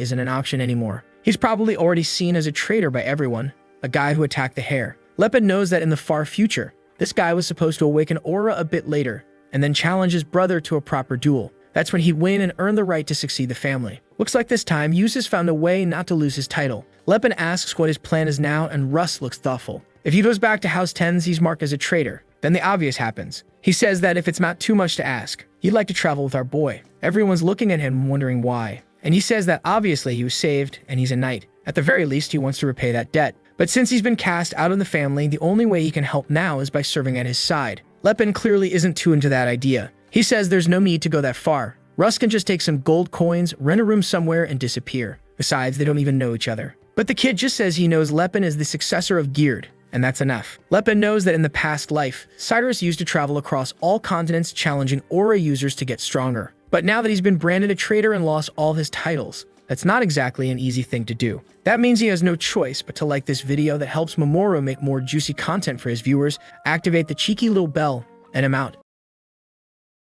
isn't an option anymore. He's probably already seen as a traitor by everyone, a guy who attacked the hare. Lepen knows that in the far future, this guy was supposed to awaken Aura a bit later, and then challenge his brother to a proper duel. That's when he'd win and earn the right to succeed the family. Looks like this time, Eustace found a way not to lose his title. Lepen asks what his plan is now, and Russ looks thoughtful. If he goes back to House 10s, he's marked as a traitor. Then the obvious happens. He says that if it's not too much to ask, he'd like to travel with our boy. Everyone's looking at him wondering why. And he says that obviously he was saved and he's a knight. At the very least, he wants to repay that debt. But since he's been cast out of the family, the only way he can help now is by serving at his side. Lepen clearly isn't too into that idea. He says there's no need to go that far. Russ can just take some gold coins, rent a room somewhere, and disappear. Besides, they don't even know each other. But the kid just says he knows Lepen is the successor of Gerard, and that's enough. Lepen knows that in the past life, Cyrus used to travel across all continents challenging aura users to get stronger. But now that he's been branded a traitor and lost all his titles, that's not exactly an easy thing to do. That means he has no choice but to like this video that helps Mamoru make more juicy content for his viewers, activate the cheeky little bell, and I'm out.